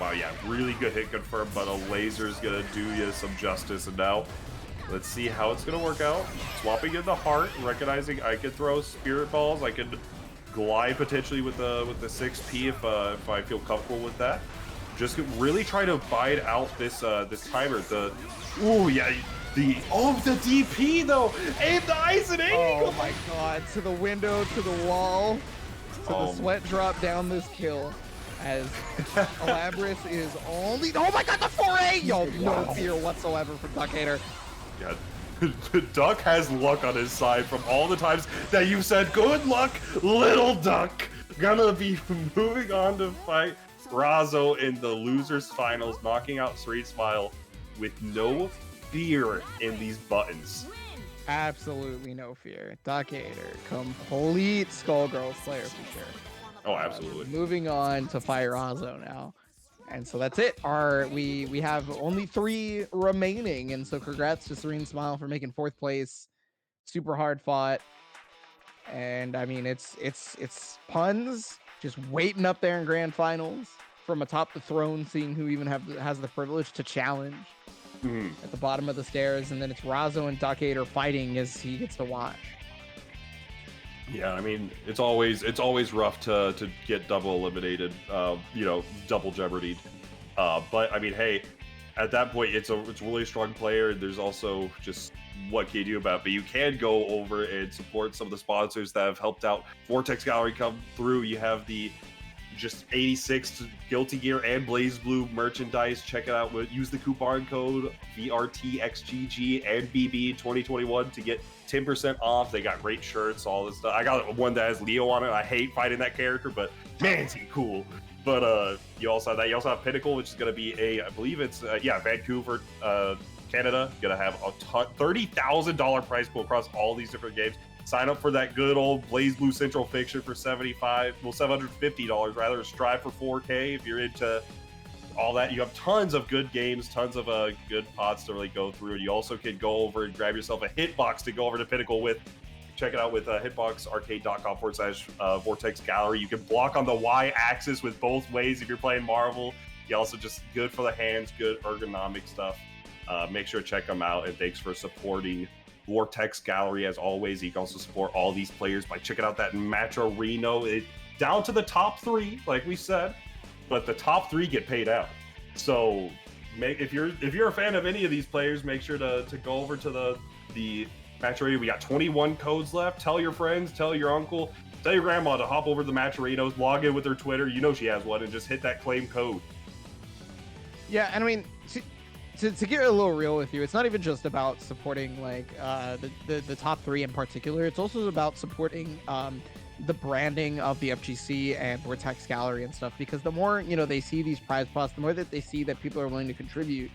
Speaker 1: Wow, yeah, really good hit confirmed, but a laser's gonna do you some justice. And now, let's see how it's gonna work out. Swapping in the heart, recognizing I can throw spirit balls, I can glide potentially with the 6P if I feel comfortable with that. Just really try to bide out this timer. The DP though, aim the ice and angle.
Speaker 2: Oh my god! To the window, to the wall, to the sweat drop down this kill. As Labras is only, oh my god, the 4A! Yo, no fear whatsoever from Duckator.
Speaker 1: Yeah, Duck has luck on his side from all the times that you said, good luck, little Duck. Gonna be moving on to fight Razzo in the losers finals, knocking out Serene Smile with no fear in these buttons.
Speaker 2: Absolutely no fear. Duckator, complete Skullgirl Slayer for sure.
Speaker 1: Oh, absolutely.
Speaker 2: Moving on to Fire Razzo now. And so that's it. We have only 3 remaining. And so congrats to Serene Smile for making 4th place. Super hard fought. And I mean, it's puns just waiting up there in grand finals from atop the throne, seeing who even has the privilege to challenge at the bottom of the stairs. And then it's Razzo and Duckator fighting as he gets to watch.
Speaker 1: Yeah, I mean, it's always rough to get double eliminated, double jeopardied. But I mean, hey, at that point, it's a really strong player. There's also just what can you do about it? But you can go over and support some of the sponsors that have helped out Vortex Gallery come through. You have the just 86 Guilty Gear and Blazblue merchandise. Check it out. Use the coupon code VRTXGG and BB 2021 to get 10% off. They got great shirts, all this stuff. I got one that has Leo on it. I hate fighting that character, but man, is he cool. But you also have that. You also have Pinnacle, which is going to be I believe it's Vancouver, Canada. Going to have a $30,000 prize pool across all these different games. Sign up for that good old Blazblue Central Fiction for $750 rather. Strive for 4K if you're into all that. You have tons of good games, tons of good pods to really go through. You also can go over and grab yourself a hitbox to go over to Pinnacle with. Check it out with hitboxarcade.com/Vortex Gallery. You can block on the Y-axis with both ways if you're playing Marvel. You also just good for the hands, good ergonomic stuff. Make sure to check them out, and thanks for supporting Vortex Gallery as always. You can also support all these players by checking out that match arena. Down to the top 3, like we said, but the top 3 get paid out. So if you're a fan of any of these players, make sure to go over to the match arena. We got 21 codes left. Tell your friends, tell your uncle, tell your grandma to hop over to the match arenas, log in with her Twitter. You know she has one, and just hit that claim code.
Speaker 2: Yeah, and I mean, to get a little real with you, it's not even just about supporting like the top 3 in particular. It's also about supporting the branding of the FGC and Vortex Gallery and stuff, because the more they see these prize pots, the more that they see that people are willing to contribute,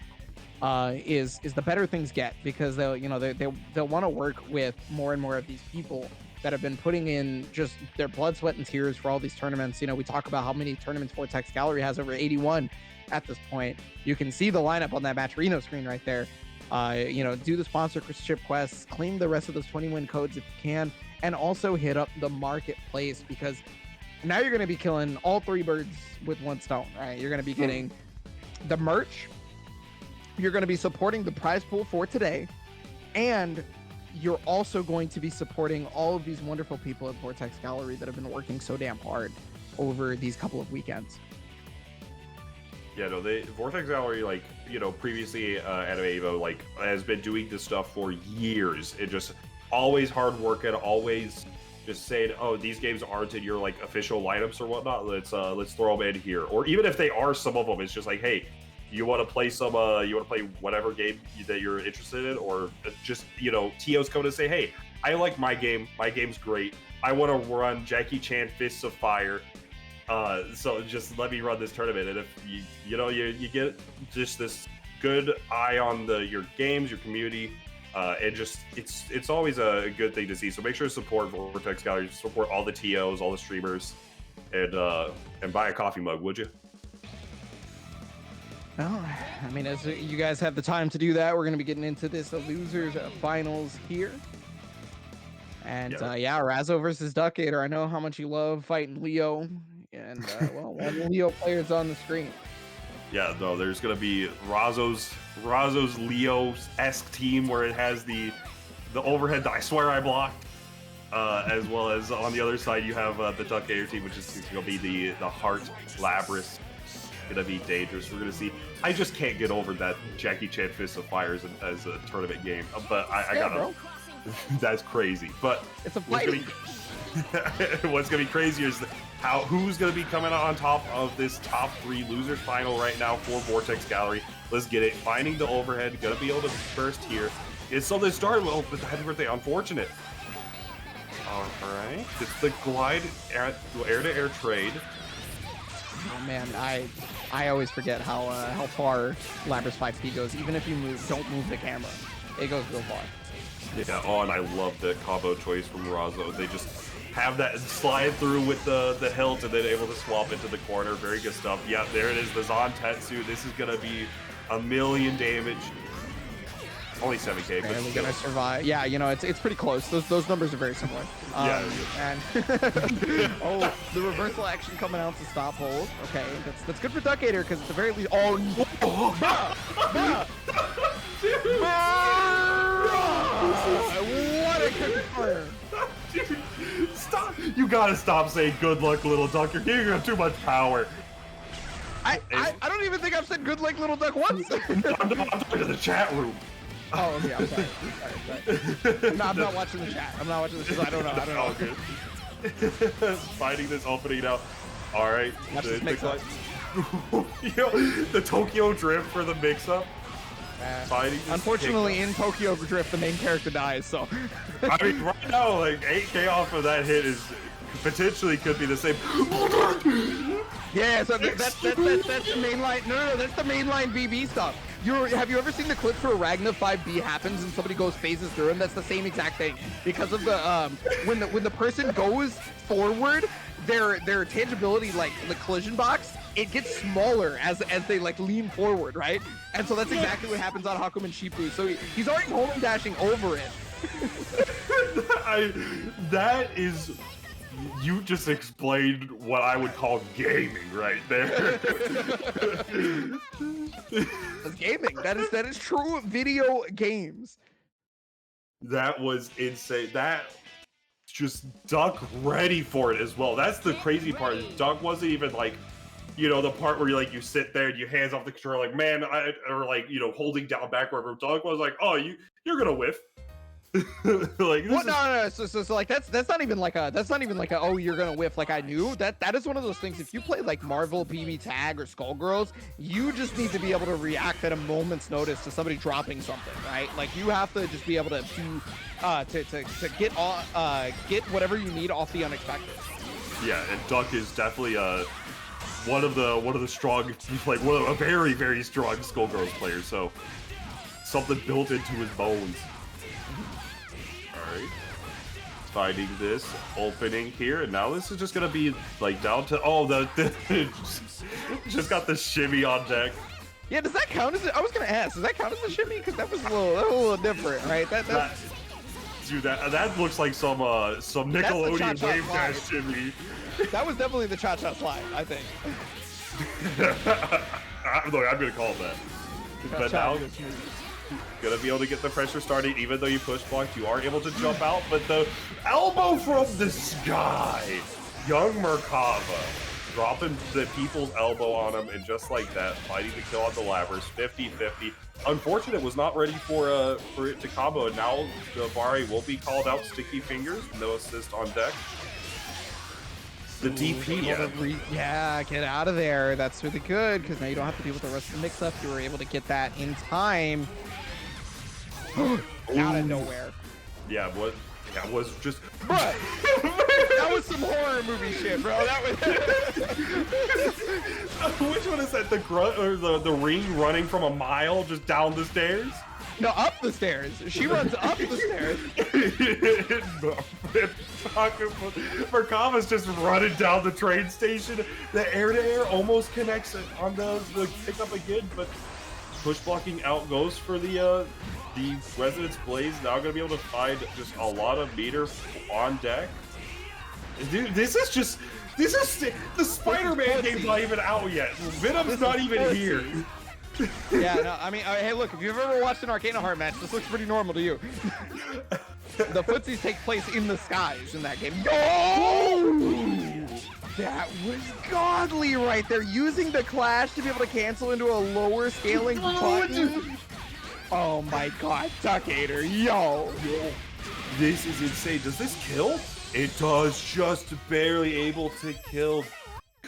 Speaker 2: is the better things get, because they'll want to work with more and more of these people that have been putting in just their blood, sweat, and tears for all these tournaments. We talk about how many tournaments Vortex Gallery has, over 81 at this point. You can see the lineup on that match Reno screen right there. Do the sponsorship quests, claim the rest of those 20-win codes if you can, and also hit up the marketplace, because now you're going to be killing all 3 birds with one stone, right? You're going to be getting the merch, you're going to be supporting the prize pool for today, and you're also going to be supporting all of these wonderful people at Vortex Gallery that have been working so damn hard over these couple of weekends.
Speaker 1: Yeah, no, Vortex Gallery, previously Anime Evo, has been doing this stuff for years. It just always hard working, always just saying, oh, these games aren't in your official lineups or whatnot. Let's throw them in here. Or even if they are, some of them, it's just hey, you want to play whatever game that you're interested in, or just TO's come to say, hey, I like my game. My game's great. I want to run Jackie Chan Fists of Fire. So just let me run this tournament, and if you get just this good eye on your games, your community, it's always a good thing to see. So make sure to support Vortex Gallery, support all the TOs, all the streamers, and buy a coffee mug, would you?
Speaker 2: Well, I mean, as you guys have the time to do that, we're going to be getting into this losers finals here. And Razzo versus Duckator. I know how much you love fighting Leo. And one of the Leo players on the screen.
Speaker 1: Yeah, no, there's gonna be Razzo's Leo-esque team where it has the overhead that I swear I blocked, as well as on the other side you have the Duckator team, which is gonna be the Heart Labrys. Gonna be dangerous. We're gonna see. I just can't get over that Jackie Chan Fist of Fire as a tournament game, but I gotta. Bro. That's crazy. But
Speaker 2: it's a fight.
Speaker 1: What's gonna be crazier is who's gonna be coming out on top of this top 3 losers final right now for Vortex Gallery. Let's get it. Finding the overhead, gonna be able to burst here. It's so they started well with the happy birthday. Unfortunate. All right, it's the glide air-to-air trade.
Speaker 2: Oh man, I always forget how far Labrys 5P goes. Even if you don't move the camera, it goes real far.
Speaker 1: Yeah. Oh, and I love the combo choice from Razzo. They just have that slide through with the hilt and then able to swap into the corner. Very good stuff. Yeah, there it is, the Zon Tetsu. This is gonna be 1,000,000 damage. Only 7K, but
Speaker 2: we're gonna survive. Yeah, it's pretty close. Those numbers are very similar.
Speaker 1: Yeah.
Speaker 2: And oh, the reversal action coming out to stop hold. Okay, that's good for Duckator, because at the very least. Oh no! What a confirm!
Speaker 1: Dude, stop! You gotta stop saying good luck, little duck. You're giving him too much power.
Speaker 2: I don't even think I've said good luck, little duck once.
Speaker 1: I'm talking to the chat room.
Speaker 2: Oh, okay, I'm sorry. Sorry. I'm not watching the chat. I'm not watching this because I don't know.
Speaker 1: All good. Fighting this opening now. All right. The Tokyo Drift for the mix-up. Fighting.
Speaker 2: Unfortunately, in Tokyo Drift, the main character dies. So.
Speaker 1: I mean, right now, like 8K off of that hit is potentially could be the same.
Speaker 2: Yeah, so that's the main line. No, that's the mainline BB stuff. Have you ever seen the clip where Ragna 5B happens and somebody phases through him? That's the same exact thing because of the when the person goes forward, their tangibility, like the collision box, it gets smaller as they like lean forward, right? And so that's exactly what happens on Hakumen Shifu. So he's already home dashing over it.
Speaker 1: That is. You just explained what I would call gaming right there.
Speaker 2: That's gaming. That is true video games.
Speaker 1: That was insane. That just Duck ready for it as well. That's the crazy part. Duck wasn't even like, you know, the part where you sit there and you hands off the controller like, man, or like, you know, holding down backward. Duck was like, oh, you're gonna whiff. Like
Speaker 2: what? No. So like that's not even like a oh you're gonna whiff like I knew that is one of those things. If you play like Marvel, BBTAG, or Skullgirls, you just need to be able to react at a moment's notice to somebody dropping something, right? Like you have to just be able to get whatever you need off the unexpected.
Speaker 1: Yeah, and Duck is definitely one of the strong, like one of a very, very strong Skullgirls players. So something built into his bones. Alright. Finding this opening here, and now this is just gonna be like down to just got the shimmy on deck.
Speaker 2: Yeah, does that count as I was gonna ask, does that count as a shimmy? Because that was a little different, right?
Speaker 1: Dude, that looks like some Nickelodeon wave dash shimmy.
Speaker 2: That was definitely the cha-cha slide, I think.
Speaker 1: Look, I'm gonna call it that. But now, gonna be able to get the pressure started, even though you push blocked, you are able to jump out, but the elbow from the sky! Young Merkava dropping the people's elbow on him, and just like that, fighting the kill on the ladders, 50-50. Unfortunate, was not ready for it to combo, and now the Bari will be called out, sticky fingers, no assist on deck. The DP,
Speaker 2: yeah, get out of there. That's really good, because now you don't have to deal with the rest of the mix-up. You were able to get that in time. Out of nowhere.
Speaker 1: Yeah, what? That was just.
Speaker 2: Bruh, that was some horror movie shit, bro. That was.
Speaker 1: Which one is that? The grunt or the ring running from a mile just down the stairs?
Speaker 2: No, up the stairs. She runs up the stairs.
Speaker 1: Merkava's just running down the train station. The air-to-air almost connects on the pickup again, but push blocking out goes for the Resonance Blaze. Now going to be able to find just a lot of meter on deck. Dude, this is the Spider-Man game's not even out yet. Venom's not even here.
Speaker 2: Yeah, no, I mean, hey, look, if you've ever watched an Arcana Heart match, this looks pretty normal to you. The footsies take place in the skies in that game. Oh! That was godly right there. Using the Clash to be able to cancel into a lower scaling button. Oh my god, Duckator, yo.
Speaker 1: This is insane. Does this kill? It does, just barely able to kill.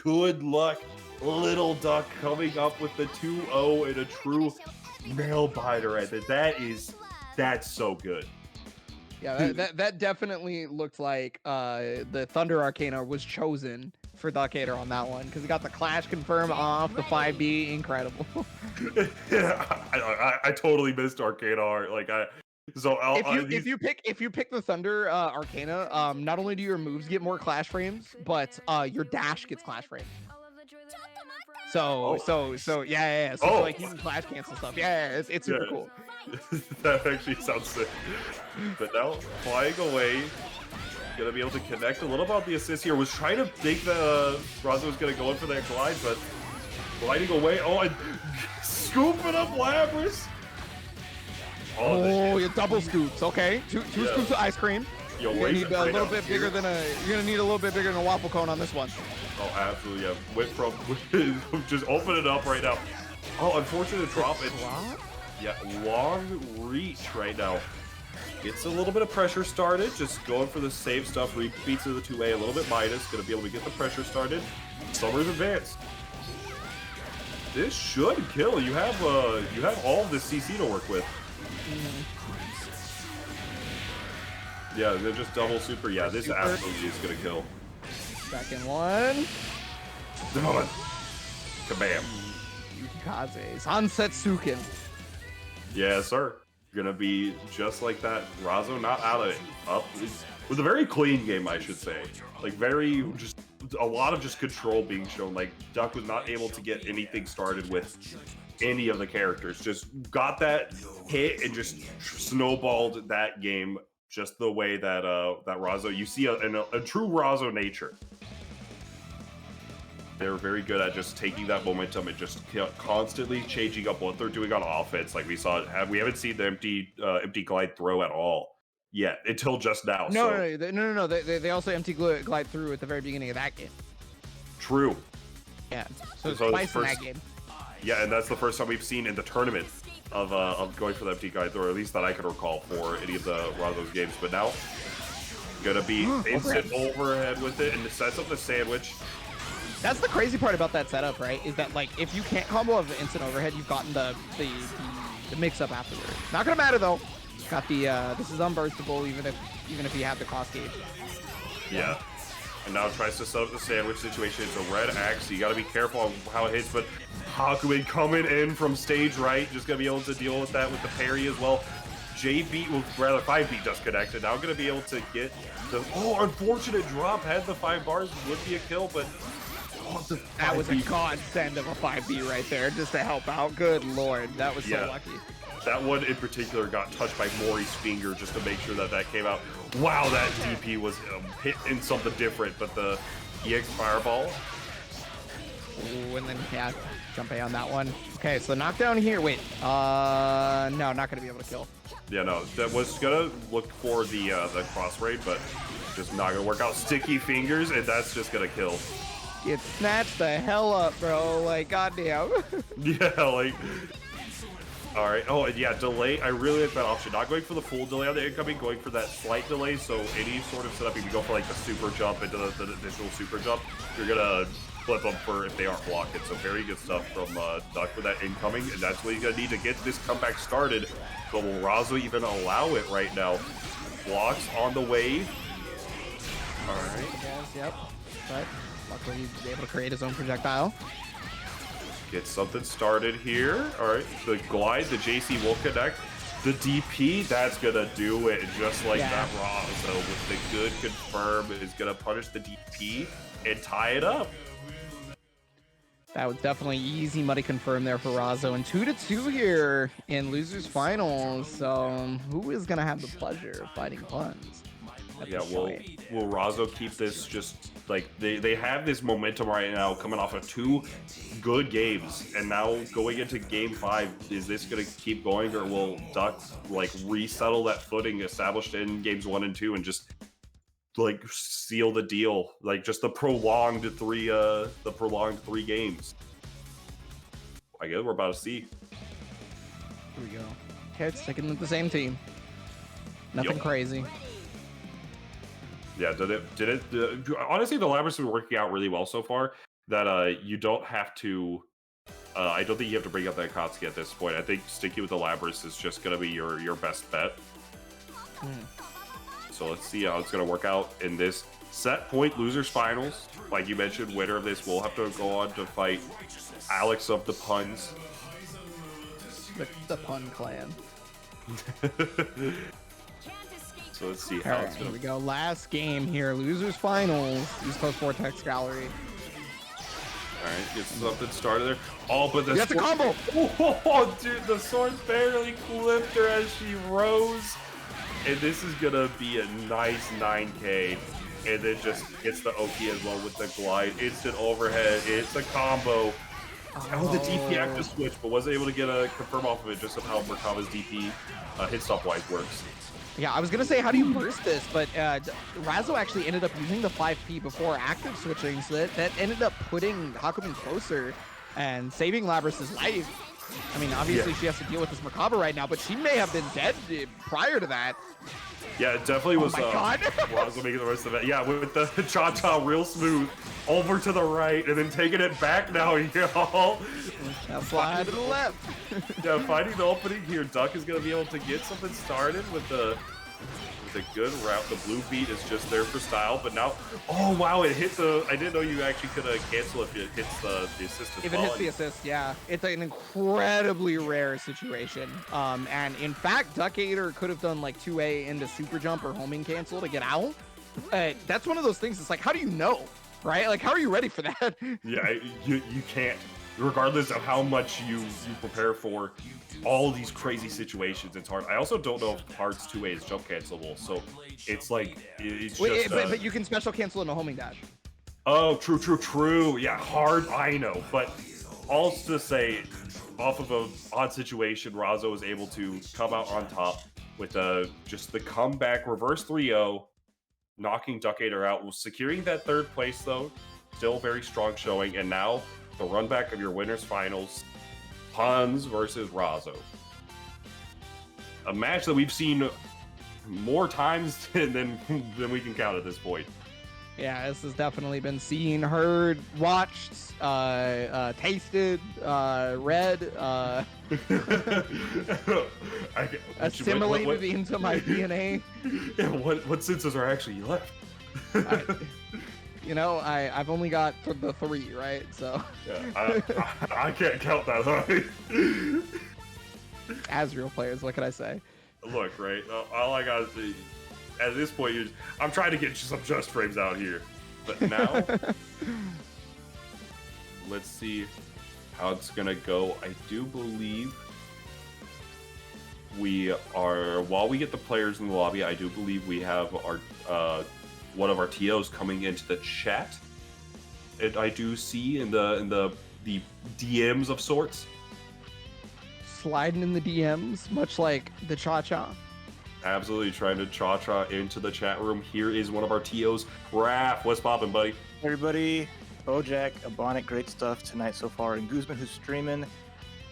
Speaker 1: Good luck. Little Duck coming up with the 2-0 and a true nail biter right there. That's so good.
Speaker 2: Yeah, that definitely looked like the Thunder Arcana was chosen for Duckator on that one, because he got the Clash confirm off the 5B. Incredible.
Speaker 1: I totally missed Arcana Heart. Like
Speaker 2: if you pick the Thunder Arcana, not only do your moves get more Clash frames, but your dash gets Clash frames. So yeah. So like you can Clash cancel stuff. Yeah, it's super cool.
Speaker 1: That actually sounds sick. But now flying away, gonna be able to connect a little about the assist here. Was trying to think that Raza was gonna go in for that glide, but gliding away. Oh, and scooping up Labrys.
Speaker 2: Oh, you double scoops. Okay, two scoops of ice cream. You're gonna need a little bit bigger than a waffle cone on this one.
Speaker 1: Oh, absolutely, yeah. Went from just open it up right now. Oh, unfortunate drop. Yeah, long reach right now. Gets a little bit of pressure started. Just going for the save stuff. Repeats of the 2A a little bit minus. Gonna be able to get the pressure started. Summer's advanced. This should kill. You have all of this CC to work with. Yeah, they're just double super. Yeah, this absolutely is gonna kill.
Speaker 2: Second one.
Speaker 1: Done. Kabam.
Speaker 2: Kaze. Sansetsuken.
Speaker 1: Yeah, sir. Gonna be just like that. Razo not out of it. Up with a very clean game, I should say. Like very just a lot of just control being shown. Like Duck was not able to get anything started with any of the characters. Just got that hit and just snowballed that game just the way that that Razo. You see a true Razo nature. They're very good at just taking that momentum and just constantly changing up what they're doing on offense. Like we saw, we haven't seen the empty glide throw at all yet until just now.
Speaker 2: No. They also empty glide through at the very beginning of that game.
Speaker 1: True.
Speaker 2: Yeah. So it's twice in that game.
Speaker 1: Yeah, and that's the first time we've seen in the tournament of going for the empty glide throw, or at least that I can recall for any of those games. But now, gonna be instant overhead with it and sets up the sandwich.
Speaker 2: That's the crazy part about that setup, right? Is that like if you can't combo of the instant overhead, you've gotten the mix-up afterwards. Not gonna matter though. Got the this is unburstable even if you have the cost gauge.
Speaker 1: Yeah. And now tries to set up the sandwich situation. It's a red axe. You gotta be careful on how it hits, but Hakuin coming in from stage right, just gonna be able to deal with that with the parry as well. JB, well, rather 5B just connected. Now gonna be able to get the unfortunate drop. Had the 5 bars would be a kill, but
Speaker 2: that was a godsend of a 5B right there just to help out. Good lord, that was so lucky.
Speaker 1: That one in particular got touched by Mori's finger just to make sure that came out. Wow, that DP was hit in something different, but the EX Fireball.
Speaker 2: Ooh, and then jump A on that one. Okay, so knockdown here. Wait, no, not gonna be able to kill.
Speaker 1: Yeah, no, that was gonna look for the cross raid, but just not gonna work out. Sticky fingers, and that's just gonna kill.
Speaker 2: Get snatched the hell up, bro. Like, goddamn.
Speaker 1: Yeah, like. All right. Oh, and yeah, delay. I really like that option. Not going for the full delay on the incoming, going for that slight delay. So any sort of setup, if you go for like the super jump into the additional super jump, you're gonna flip them for if they aren't blocking. So very good stuff from Duck for that incoming, and that's what he's gonna need to get this comeback started. But will Razo even allow it right now? Blocks on the wave. All right.
Speaker 2: Yep. But luckily he's able to create his own projectile.
Speaker 1: Get something started here. All right, the glide, the JC will connect. The DP, that's gonna do it just like that Razo with the good confirm is gonna punish the DP and tie it up.
Speaker 2: That was definitely easy money confirm there for Razo, and 2-2 here in losers finals. So who is gonna have the pleasure of fighting Puns?
Speaker 1: Yeah, will Razo keep this just like they have this momentum right now coming off of 2 good games, and now going into game 5, is this gonna keep going, or will Duck like resettle that footing established in games 1 and 2 and just like seal the deal, like just the prolonged 3 games? I guess we're about to see.
Speaker 2: Here we go. Okay, it's sticking with the same team. Nothing crazy.
Speaker 1: Yeah, did it? Honestly, the Labyrinth's been working out really well so far. That you don't have to. I don't think you have to bring up that Akatsuki at this point. I think sticking with the Labyrinth is just gonna be your best bet. So let's see how it's gonna work out in this set point losers finals. Like you mentioned, winner of this will have to go on to fight Alex of the Puns.
Speaker 2: The Pun Clan.
Speaker 1: So let's see how it's
Speaker 2: going. Here we go. Last game here. Losers finals. East Coast Vortex Gallery.
Speaker 1: All right, get something started there. Oh, but the
Speaker 2: that's a combo.
Speaker 1: Oh, dude, the sword barely clipped her as she rose. And this is gonna be a nice 9K. And then just gets the Oki as well with the glide. Instant overhead. It's a combo. Oh, the DP active switch, but wasn't able to get a confirm off of it just of how Merkava's DP hit stop wise works.
Speaker 2: Yeah, I was gonna say, how do you burst this? But Razo actually ended up using the 5P before active switching, so that ended up putting Hakumen closer and saving Labrys's life. I mean, obviously she has to deal with this Merkaba right now, but she may have been dead prior to that.
Speaker 1: Yeah, it definitely was.
Speaker 2: Oh my God.
Speaker 1: Razo making the rest of it. Yeah, with the cha-cha real smooth over to the right and then taking it back now, y'all.
Speaker 2: Now slide to the left.
Speaker 1: Yeah, finding the opening here. Duck is gonna be able to get something started with the good route. The blue beat is just there for style, but now, oh wow, it hit the. I didn't know you actually could cancel if it hits the assist as well.
Speaker 2: If it hits the assist, yeah, it's an incredibly rare situation. And in fact, Duckator could have done like 2A into super jump or homing cancel to get out. That's one of those things. It's like, how do you know, right? Like, how are you ready for that?
Speaker 1: Yeah, you can't. Regardless of how much you prepare for all these crazy situations, it's hard. I also don't know if Hearts 2A is jump cancelable, so it's like it's
Speaker 2: Wait,
Speaker 1: just.
Speaker 2: but you can special cancel in a homing dash.
Speaker 1: Oh, true. Yeah, hard. I know, but also to say, off of an odd situation, Razo was able to come out on top with just the comeback reverse 3-0, knocking Duckator out, securing that third place though. Still very strong showing, and now the run back of your winners finals, Hans versus Razo. A match that we've seen more times than we can count at this point.
Speaker 2: Yeah, this has definitely been seen, heard, watched, tasted, read, assimilated into my DNA.
Speaker 1: Yeah, what senses are actually left?
Speaker 2: I've only got the 3, right? So
Speaker 1: yeah, I can't count that high.
Speaker 2: As real players, what can I say?
Speaker 1: Look, right, all I got is, at this point, I'm trying to get some just frames out here. But now, let's see how it's gonna go. I do believe we are, while we get the players in the lobby, I do believe we have our one of our TOs coming into the chat. And I do see in the DMs of sorts.
Speaker 2: Sliding in the DMs, much like the cha-cha.
Speaker 1: Absolutely trying to cha-cha into the chat room. Here is one of our TOs. Raph, what's poppin', buddy?
Speaker 3: Everybody, Bojack, Ebonic, great stuff tonight so far. And Guzman, who's streaming,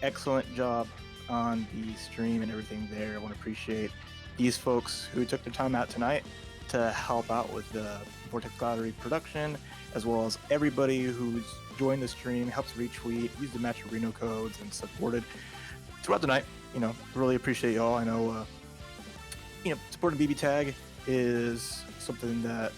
Speaker 3: excellent job on the stream and everything there. I want to appreciate these folks who took their time out tonight to help out with the Vortex Gallery production, as well as everybody who's joined the stream, helps retweet, used the Match Reno codes, and supported throughout the night. Really appreciate y'all. I know, supporting BBTAG is something that,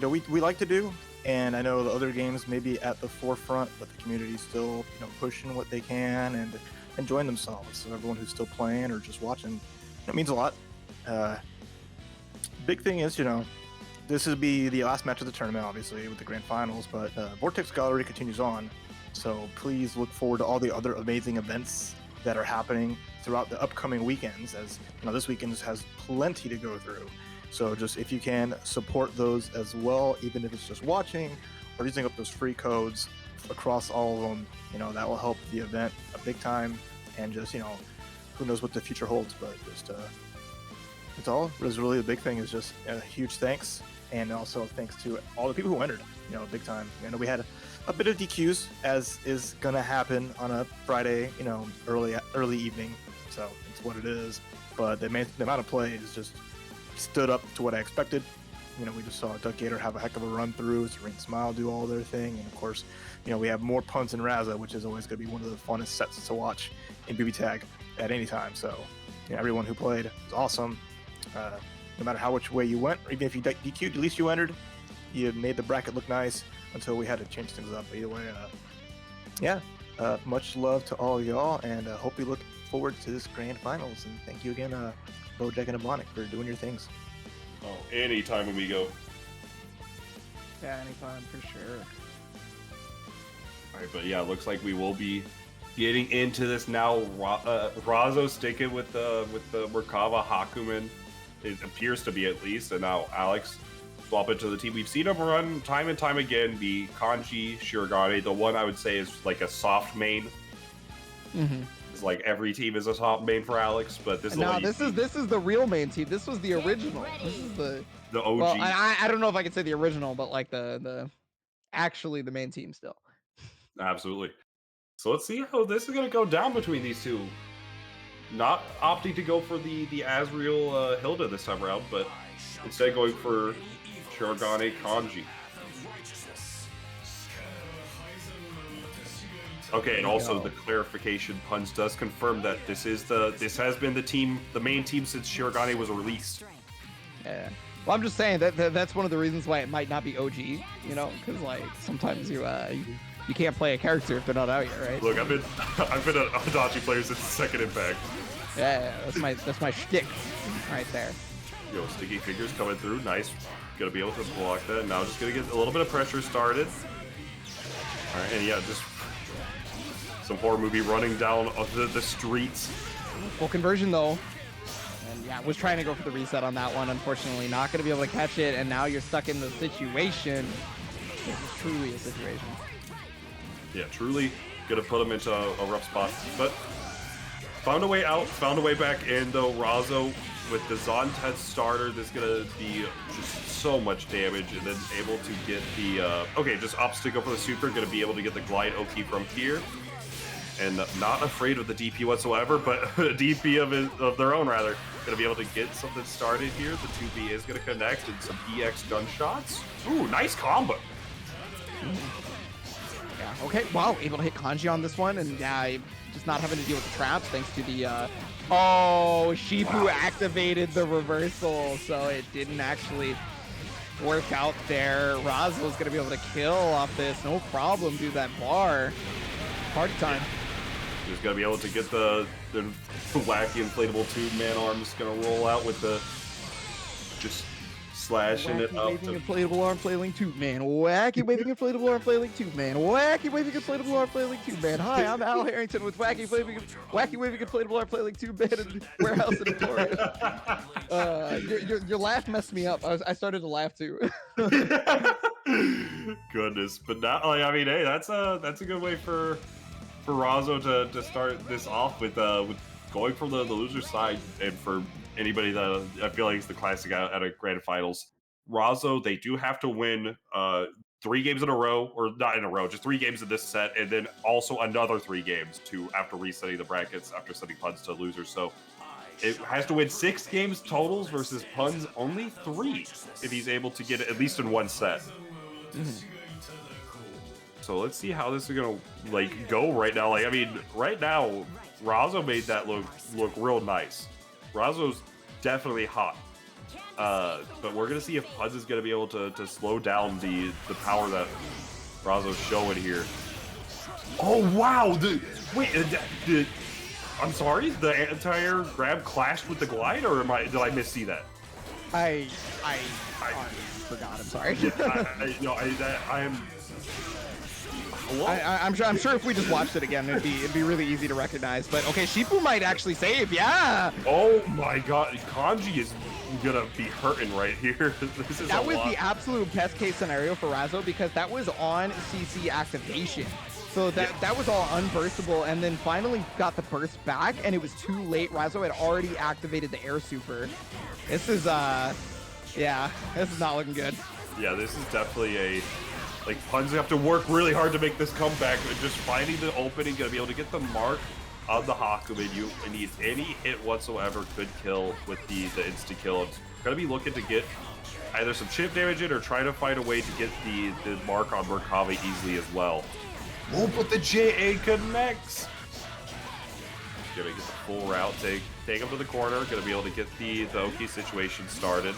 Speaker 3: we like to do. And I know the other games may be at the forefront, but the community's still, pushing what they can and enjoying themselves. So everyone who's still playing or just watching, it means a lot. Big thing is, this will be the last match of the tournament, obviously, with the grand finals, but Vortex Gallery continues on. So please look forward to all the other amazing events that are happening throughout the upcoming weekends, as this weekend has plenty to go through. So just, if you can, support those as well, even if it's just watching or using up those free codes across all of them. That will help the event a big time, and just, who knows what the future holds, but just it's all. What's really the big thing is just a huge thanks, and also thanks to all the people who entered, big time. We had a bit of DQs, as is gonna happen on a Friday, early evening, so it's what it is. But the amount of play is just stood up to what I expected. We just saw Duckator have a heck of a run through, Serene Smile do all their thing, and of course, we have more punts in Raza, which is always going to be one of the funnest sets to watch in BBTAG at any time. So, everyone who played was awesome. No matter how which way you went, or even if you DQ'd, at least you entered. You made the bracket look nice until we had to change things up. But either way, much love to all y'all, and hope we look forward to this grand finals. And thank you again, Bojack and Ebonic, for doing your things.
Speaker 1: Oh, anytime, amigo.
Speaker 2: Yeah, anytime, for sure.
Speaker 1: All right, but yeah, it looks like we will be getting into this now. Razo sticking with the Merkava Hakumen. It appears to be, at least, and now Alex swap into the team. We've seen him run time and time again, be Kanji, Shirogane. The one I would say is like a soft main.
Speaker 2: Mm-hmm.
Speaker 1: It's like every team is a top main for Alex, but this is
Speaker 2: No, this is the real main team. This was the original. This is
Speaker 1: the OG.
Speaker 2: Well, I don't know if I could say the original, but like the actually the main team still.
Speaker 1: Absolutely. So let's see how this is going to go down between these two. Not opting to go for the Azriel Hilda this time around, but instead going for Shirogane Kanji. Okay, and also the clarification, Puns does confirm that this has been the main team since Shirogane was released.
Speaker 2: Yeah. Well, I'm just saying that's one of the reasons why it might not be OG, you know, because like sometimes you can't play a character if they're not out yet, right?
Speaker 1: Look, I've been an Adachi player since Second Impact.
Speaker 2: Yeah, that's my shtick right there.
Speaker 1: Yo, Sticky Fingers coming through, nice. Gonna be able to block that. Now just gonna get a little bit of pressure started. All right, and yeah, just some horror movie running down the streets.
Speaker 2: Full conversion though. And yeah, was trying to go for the reset on that one. Unfortunately, not going to be able to catch it. And now you're stuck in the situation. This is truly a situation.
Speaker 1: Yeah, truly going to put him into a rough spot. But found a way out, found a way back in though. Razo with the Zontet starter, this is going to be just so much damage. And then able to get the, okay, just obstacle for the super. Going to be able to get the glide OP from here. And not afraid of the DP whatsoever, but DP of their own, rather. Going to be able to get something started here. The 2B is going to connect and some EX gunshots. Ooh, nice combo.
Speaker 2: Yeah, okay, wow, able to hit Kanji on this one, and yeah, just not having to deal with the traps thanks to the, oh, Shifu activated the reversal, so it didn't actually work out there. Razo's going to be able to kill off this, no problem, dude, that bar. Party time.
Speaker 1: He's going to be able to get the wacky inflatable tube man arms going to roll out with the just slashing it up.
Speaker 2: Wacky waving inflatable arm flailing tube man. Wacky waving inflatable arm flailing tube man. Wacky waving inflatable arm flailing tube man. Hi, I'm Al Harrington with wacky waving inflatable arm flailing tube man and warehouse in Victoria. Your laugh messed me up. I started to laugh too.
Speaker 1: Goodness, but not like, I mean, hey, that's a good way for Razo to start this off with going from the loser side. And for anybody that I feel like is the classic at a grand finals, Razo, they do have to win 3 games in a row, or not in a row, just 3 games in this set, and then also another 3 games after resetting the brackets, after sending Puns to losers. So it has to win 6 games totals versus Puns only 3 if he's able to get it at least in one set. So let's see how this is gonna go right now. Like, I mean, right now, Razo made that look real nice. Razo's definitely hot. But we're gonna see if Puns is gonna be able to slow down the power that Razo's showing here. Oh wow! Wait, I'm sorry. The entire grab clashed with the glide, or did I missee that?
Speaker 2: I forgot. I'm sorry.
Speaker 1: I am.
Speaker 2: I'm sure if we just watched it again, it'd be really easy to recognize. But okay, Shifu might actually save. Yeah.
Speaker 1: Oh my God, Kanji is gonna be hurting right here.
Speaker 2: That was the absolute best case scenario for Razo because that was on CC activation. So that was all unburstable, and then finally got the burst back, and it was too late. Razo had already activated the air super. This is yeah, this is not looking good.
Speaker 1: Yeah, this is definitely Puns have to work really hard to make this comeback. Just finding the opening, gonna be able to get the mark on the Hakumen. You need any hit whatsoever could kill with the insta kill. It's gonna be looking to get either some chip damage in or try to find a way to get the mark on Merkava easily as well. Oh, but the JA connects. Gonna get the full route, take him to the corner. Gonna be able to get the Oki situation started.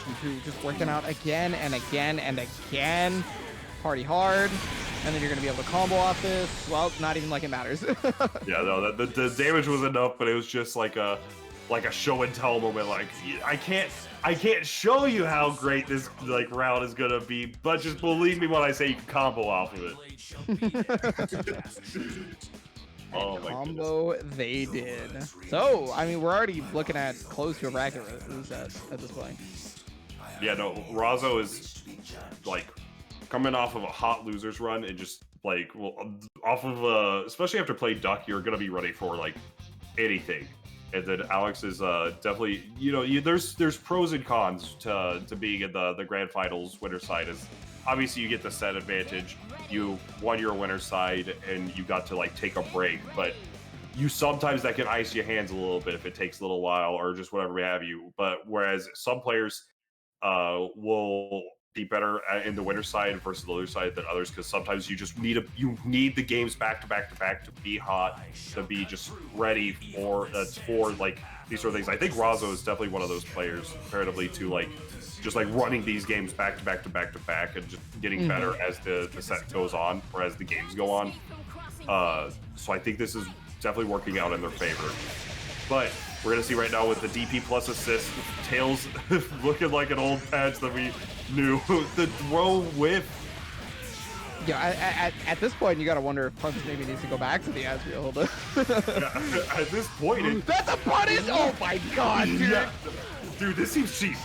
Speaker 2: Shifu just working out again and again and again. Party hard. And then you're going to be able to combo off this. Well, not even like it matters.
Speaker 1: Yeah, no, the damage was enough, but it was just like a show and tell moment. Like, I can't show you how great this round is gonna be, but just believe me when I say you can combo off of it. Oh my
Speaker 2: combo goodness. They did. So, I mean, we're already looking at close to a bracket reset at this point.
Speaker 1: Yeah, no, Razo is coming off of a hot losers run and just Like, well, off of especially after playing Duck, you're gonna be ready for like anything. And then Alex is definitely, there's pros and cons to being in the grand finals winner side. Is obviously you get the set advantage. You won your winner side, and you got to like take a break, but you sometimes that can ice your hands a little bit if it takes a little while or just whatever have you. But whereas some players will be better in the winner side versus the loser side than others, because sometimes you just need the games back to back to back to be hot, to be just ready for like these sort of things. I think Razo is definitely one of those players comparatively to like just like running these games back to back to back to back and just getting better as the set goes on or as the games go on. So I think this is definitely working out in their favor. But we're going to see right now with the DP plus assist, Tails looking like an old patch that we knew. The throw whiff.
Speaker 2: Yeah, at this point, you got to wonder if Punch maybe needs to go back to the Asriel.
Speaker 1: Yeah, at this point...
Speaker 2: That's a punish! Oh my god, dude!
Speaker 1: Yeah. Dude, this seems cheap.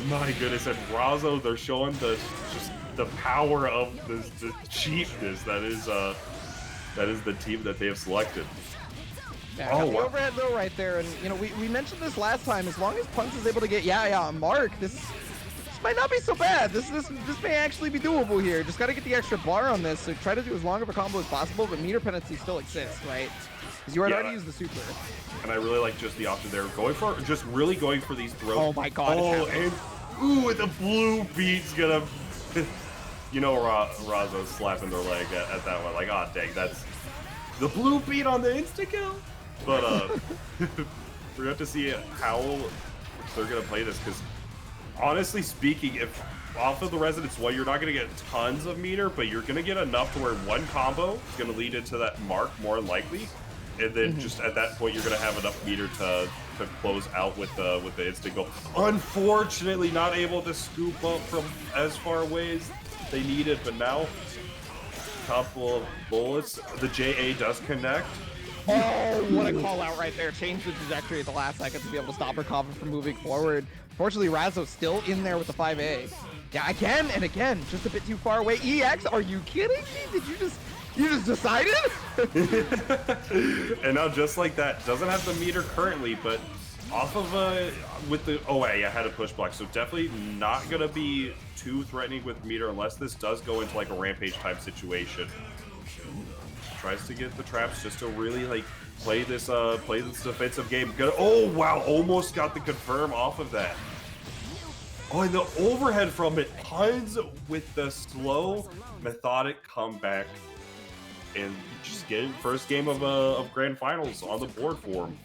Speaker 1: My goodness, and Razo, they're showing the power of the cheapness that is the team that they have selected.
Speaker 2: Yeah, the overhead though right there, and we mentioned this last time. As long as Punch is able to get a mark, this might not be so bad. This may actually be doable here. Just got to get the extra bar on this. So try to do as long of a combo as possible, but meter penalty still exists, right? Because you already used the super. And
Speaker 1: I really like just the option there, really going for these throws.
Speaker 2: Oh my god!
Speaker 1: Oh, and with the blue beat's gonna. Razo's slapping their leg at that one. Like, oh dang, that's the blue beat on the insta kill. But we're going to see how they're going to play this, because honestly speaking, if off of the Resonance 1, you're not going to get tons of meter, but you're going to get enough to where one combo is going to lead into that mark more than likely, and then just at that point you're going to have enough meter to close out with the instant goal. Unfortunately, not able to scoop up from as far away as they needed, but now a couple of bullets. The JA does connect.
Speaker 2: Oh, what a call out right there. Changed the trajectory at the last second to be able to stop Recover from moving forward. Fortunately, Razo's still in there with the 5A. Yeah, again and again, just a bit too far away. EX, are you kidding me? Did you just decided?
Speaker 1: And now just like that, doesn't have the meter currently, but off of with the had a push block, so definitely not gonna be too threatening with meter unless this does go into like a rampage type situation. Tries to get the traps just to really like play this defensive game. Oh wow, almost got the confirm off of that. Oh, and the overhead from it, Puns with the slow, methodic comeback, and just getting first game of grand finals on the board for him.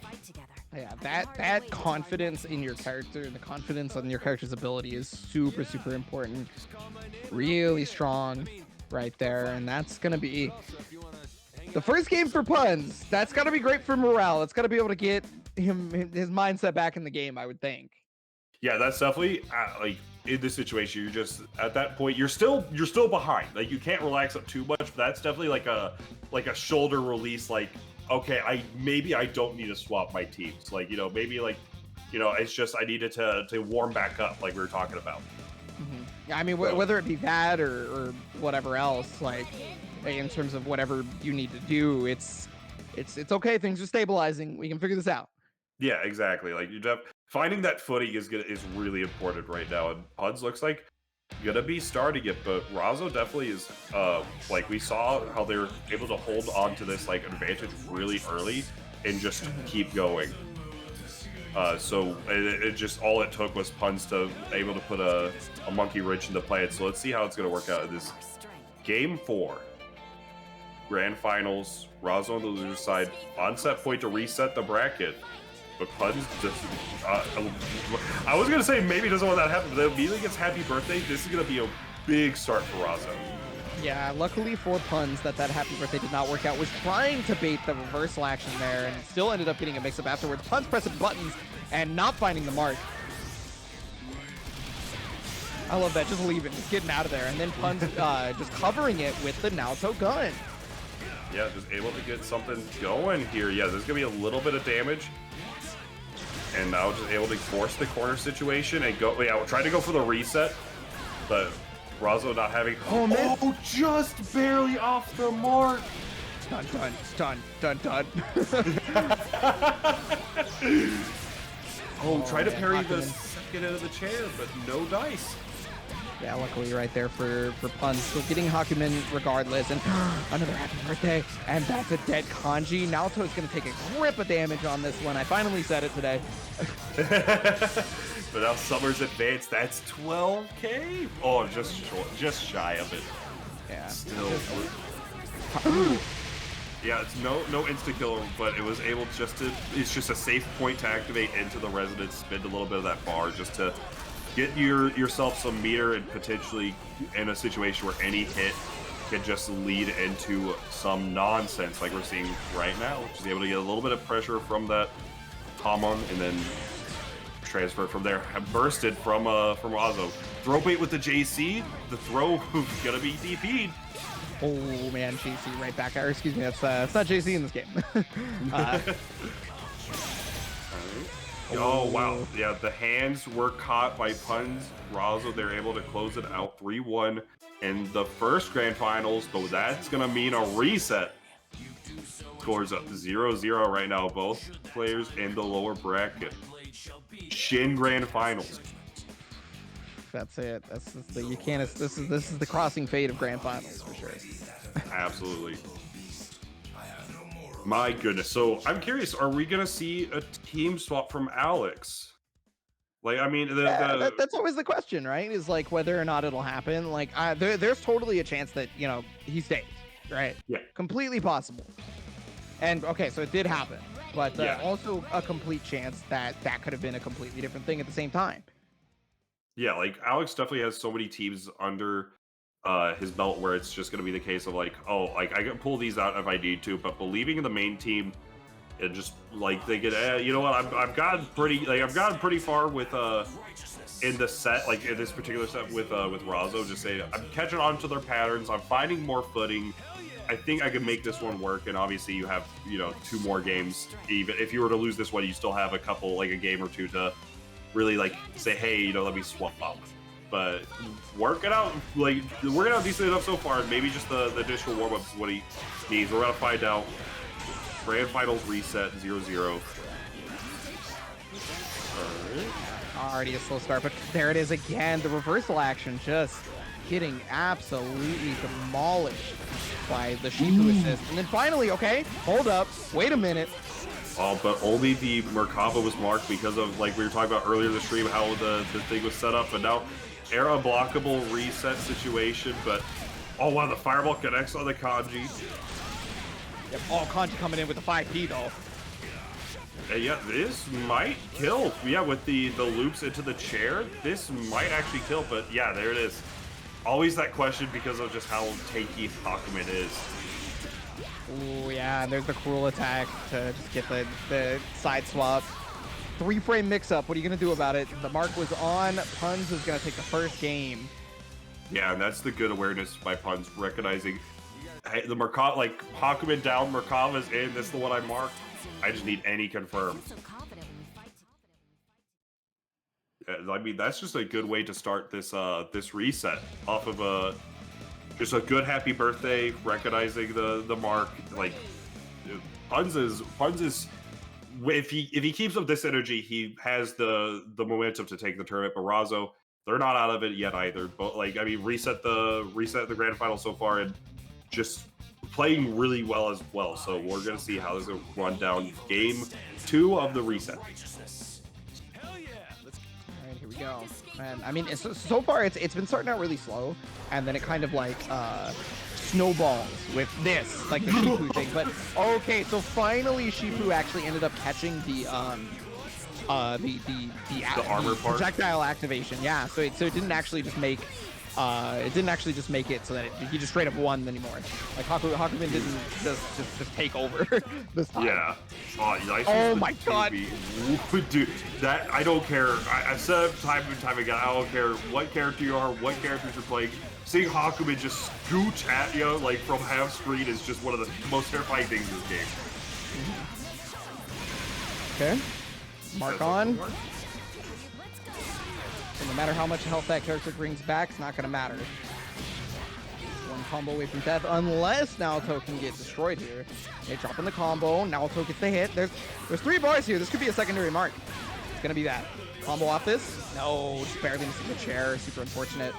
Speaker 2: Yeah, that confidence in your character and the confidence on your character's ability is super, super important. Really strong right there, and that's gonna be the first game for Puns. That's gotta be great for morale. It's gotta be able to get his mindset back in the game, I would think.
Speaker 1: Yeah, that's definitely like in this situation. You're just at that point. You're still behind. Like you can't relax up too much. But that's definitely like a shoulder release. Like okay, I don't need to swap my teams. Like maybe like it's just I needed to warm back up, like we were talking about.
Speaker 2: Yeah, I mean whether it be that or whatever else, like in terms of whatever you need to do, it's okay. Things are stabilizing. We can figure this out.
Speaker 1: Yeah, exactly. Like finding that footing is really important right now, and Puns looks like gonna be starting it, but Razo definitely is like we saw how they were able to hold on to this like advantage really early and just keep going. So it just all it took was Puns to able to put a monkey wrench into play it. So let's see how it's gonna work out in this game 4. Grand finals, Razo on the loser side, on set point to reset the bracket. But Puns just, I was going to say maybe doesn't want that to happen, but immediately gets happy birthday. This is going to be a big start for Razo.
Speaker 2: Yeah, luckily for Puns that happy birthday did not work out. Was trying to bait the reversal action there and still ended up getting a mix-up afterwards. Puns pressing buttons and not finding the mark. I love that, just leaving, just getting out of there. And then Puns just covering it with the Naoto gun.
Speaker 1: Yeah, just able to get something going here. Yeah, there's going to be a little bit of damage. And now just able to force the corner situation and go. Yeah, we're trying to go for the reset, but Razo not having.
Speaker 2: Oh, man.
Speaker 1: Oh, just barely off the mark.
Speaker 2: Dun, dun, dun, dun, dun.
Speaker 1: Try to
Speaker 2: man,
Speaker 1: parry the
Speaker 2: Hakumen.
Speaker 1: second end of the chair, but no dice.
Speaker 2: Yeah, luckily right there for puns. So getting Hakumen regardless, and another happy birthday, and that's a dead kanji. Naoto is going to take a grip of damage on this one. I finally said it today.
Speaker 1: But now Summer's advanced. That's 12k. Oh, just short, just shy of it.
Speaker 2: Yeah.
Speaker 1: Still. Yeah, it's no insta kill, but it was able just to. It's just a safe point to activate into the resonance, spend a little bit of that bar just to get yourself some meter, and potentially in a situation where any hit can just lead into some nonsense like we're seeing right now, which is able to get a little bit of pressure from that Hamon and then transfer from there. Bursted from Azo. Throw bait with the JC. The throw gonna be DP'd.
Speaker 2: Oh man, JC right back. Or excuse me, that's not JC in this game.
Speaker 1: Oh wow, yeah, the hands were caught by puns. Razo, they're able to close it out 3-1 in the first grand finals, but that's gonna mean a reset. Scores up 0-0 right now, both players in the lower bracket. Shin grand finals.
Speaker 2: That's it. That's the you can't. This is the crossing fate of grand finals for sure.
Speaker 1: Absolutely. My goodness. So I'm curious, are we gonna see a team swap from Alex? Like, I mean,
Speaker 2: That's always the question, right? Is like whether or not it'll happen. Like, there's totally a chance that he stays, right?
Speaker 1: Yeah.
Speaker 2: Completely possible. And okay, so it did happen, but
Speaker 1: Yeah.
Speaker 2: also a complete chance that could have been a completely different thing at the same time.
Speaker 1: Yeah, like Alex definitely has so many teams under his belt where it's just going to be the case of like, oh, like I can pull these out if I need to, but believing in the main team and just like thinking, you know what, I've gotten pretty far with in the set, like in this particular set with Razo. Just say I'm catching on to their patterns, I'm finding more footing. I think I can make this one work, and obviously you have 2 more games. Even if you were to lose this one, you still have a couple, like a game or two to really like say, hey, let me swap up. But work it out, like working out decent enough so far. Maybe just the additional warm-up is what he needs. We're gonna find out. Grand finals reset 0-0.
Speaker 2: Already a slow start, but there it is again. The reversal action just getting absolutely demolished by the Shifu assist. And then finally, okay, hold up, wait a minute.
Speaker 1: Oh, but only the Merkava was marked because of, like we were talking about earlier in the stream, how the thing was set up. But now, era blockable reset situation. But oh wow, the fireball connects on the kanji.
Speaker 2: Yep, kanji coming in with the 5P though.
Speaker 1: And yeah, this might kill. Yeah, with the loops into the chair, this might actually kill. But yeah, there it is. Always that question because of just how tanky Hakumen is.
Speaker 2: Oh yeah, and there's the cruel attack to just get the side swap. 3-frame mix-up, what are you going to do about it? The mark was on, Puns is going to take the first game.
Speaker 1: Yeah, and that's the good awareness by Puns, recognizing, hey, the Merkava, like, Hakumen down, Merkava's in, this is the one I marked. I just need any confirm. Yeah, I mean, that's just a good way to start this this reset off of just a good happy birthday, recognizing the mark. Like, Puns is if he keeps up this energy, he has the momentum to take the tournament. But Razo, they're not out of it yet either. But like, I mean, reset the grand final so far, and just playing really well as well. So we're gonna see how this will run down game 2 of the reset.
Speaker 2: Here we go. And I mean, so far it's been starting out really slow, and then it kind of like snowballs with this, like the Shifu thing. But okay, so finally Shifu actually ended up catching the
Speaker 1: armor part,
Speaker 2: projectile activation. Yeah, so it didn't actually just make it so that he just straight up won anymore. Like Hakumen didn't just take over this time.
Speaker 1: Yeah.
Speaker 2: Oh my god.
Speaker 1: Dude, that I don't care. I've said it time and time again. I don't care what character you are, what characters you're playing. Seeing Hakumen just scooch at you like from half screen is just one of the most terrifying things in this game.
Speaker 2: Okay. Mark on. So no matter how much health that character brings back, it's not going to matter. One combo away from death, unless Naoto can get destroyed here. They drop in the combo. Naoto gets the hit. There's 3 bars here. This could be a secondary mark. It's gonna be that. Combo off this? No, just barely missing the chair. Super unfortunate.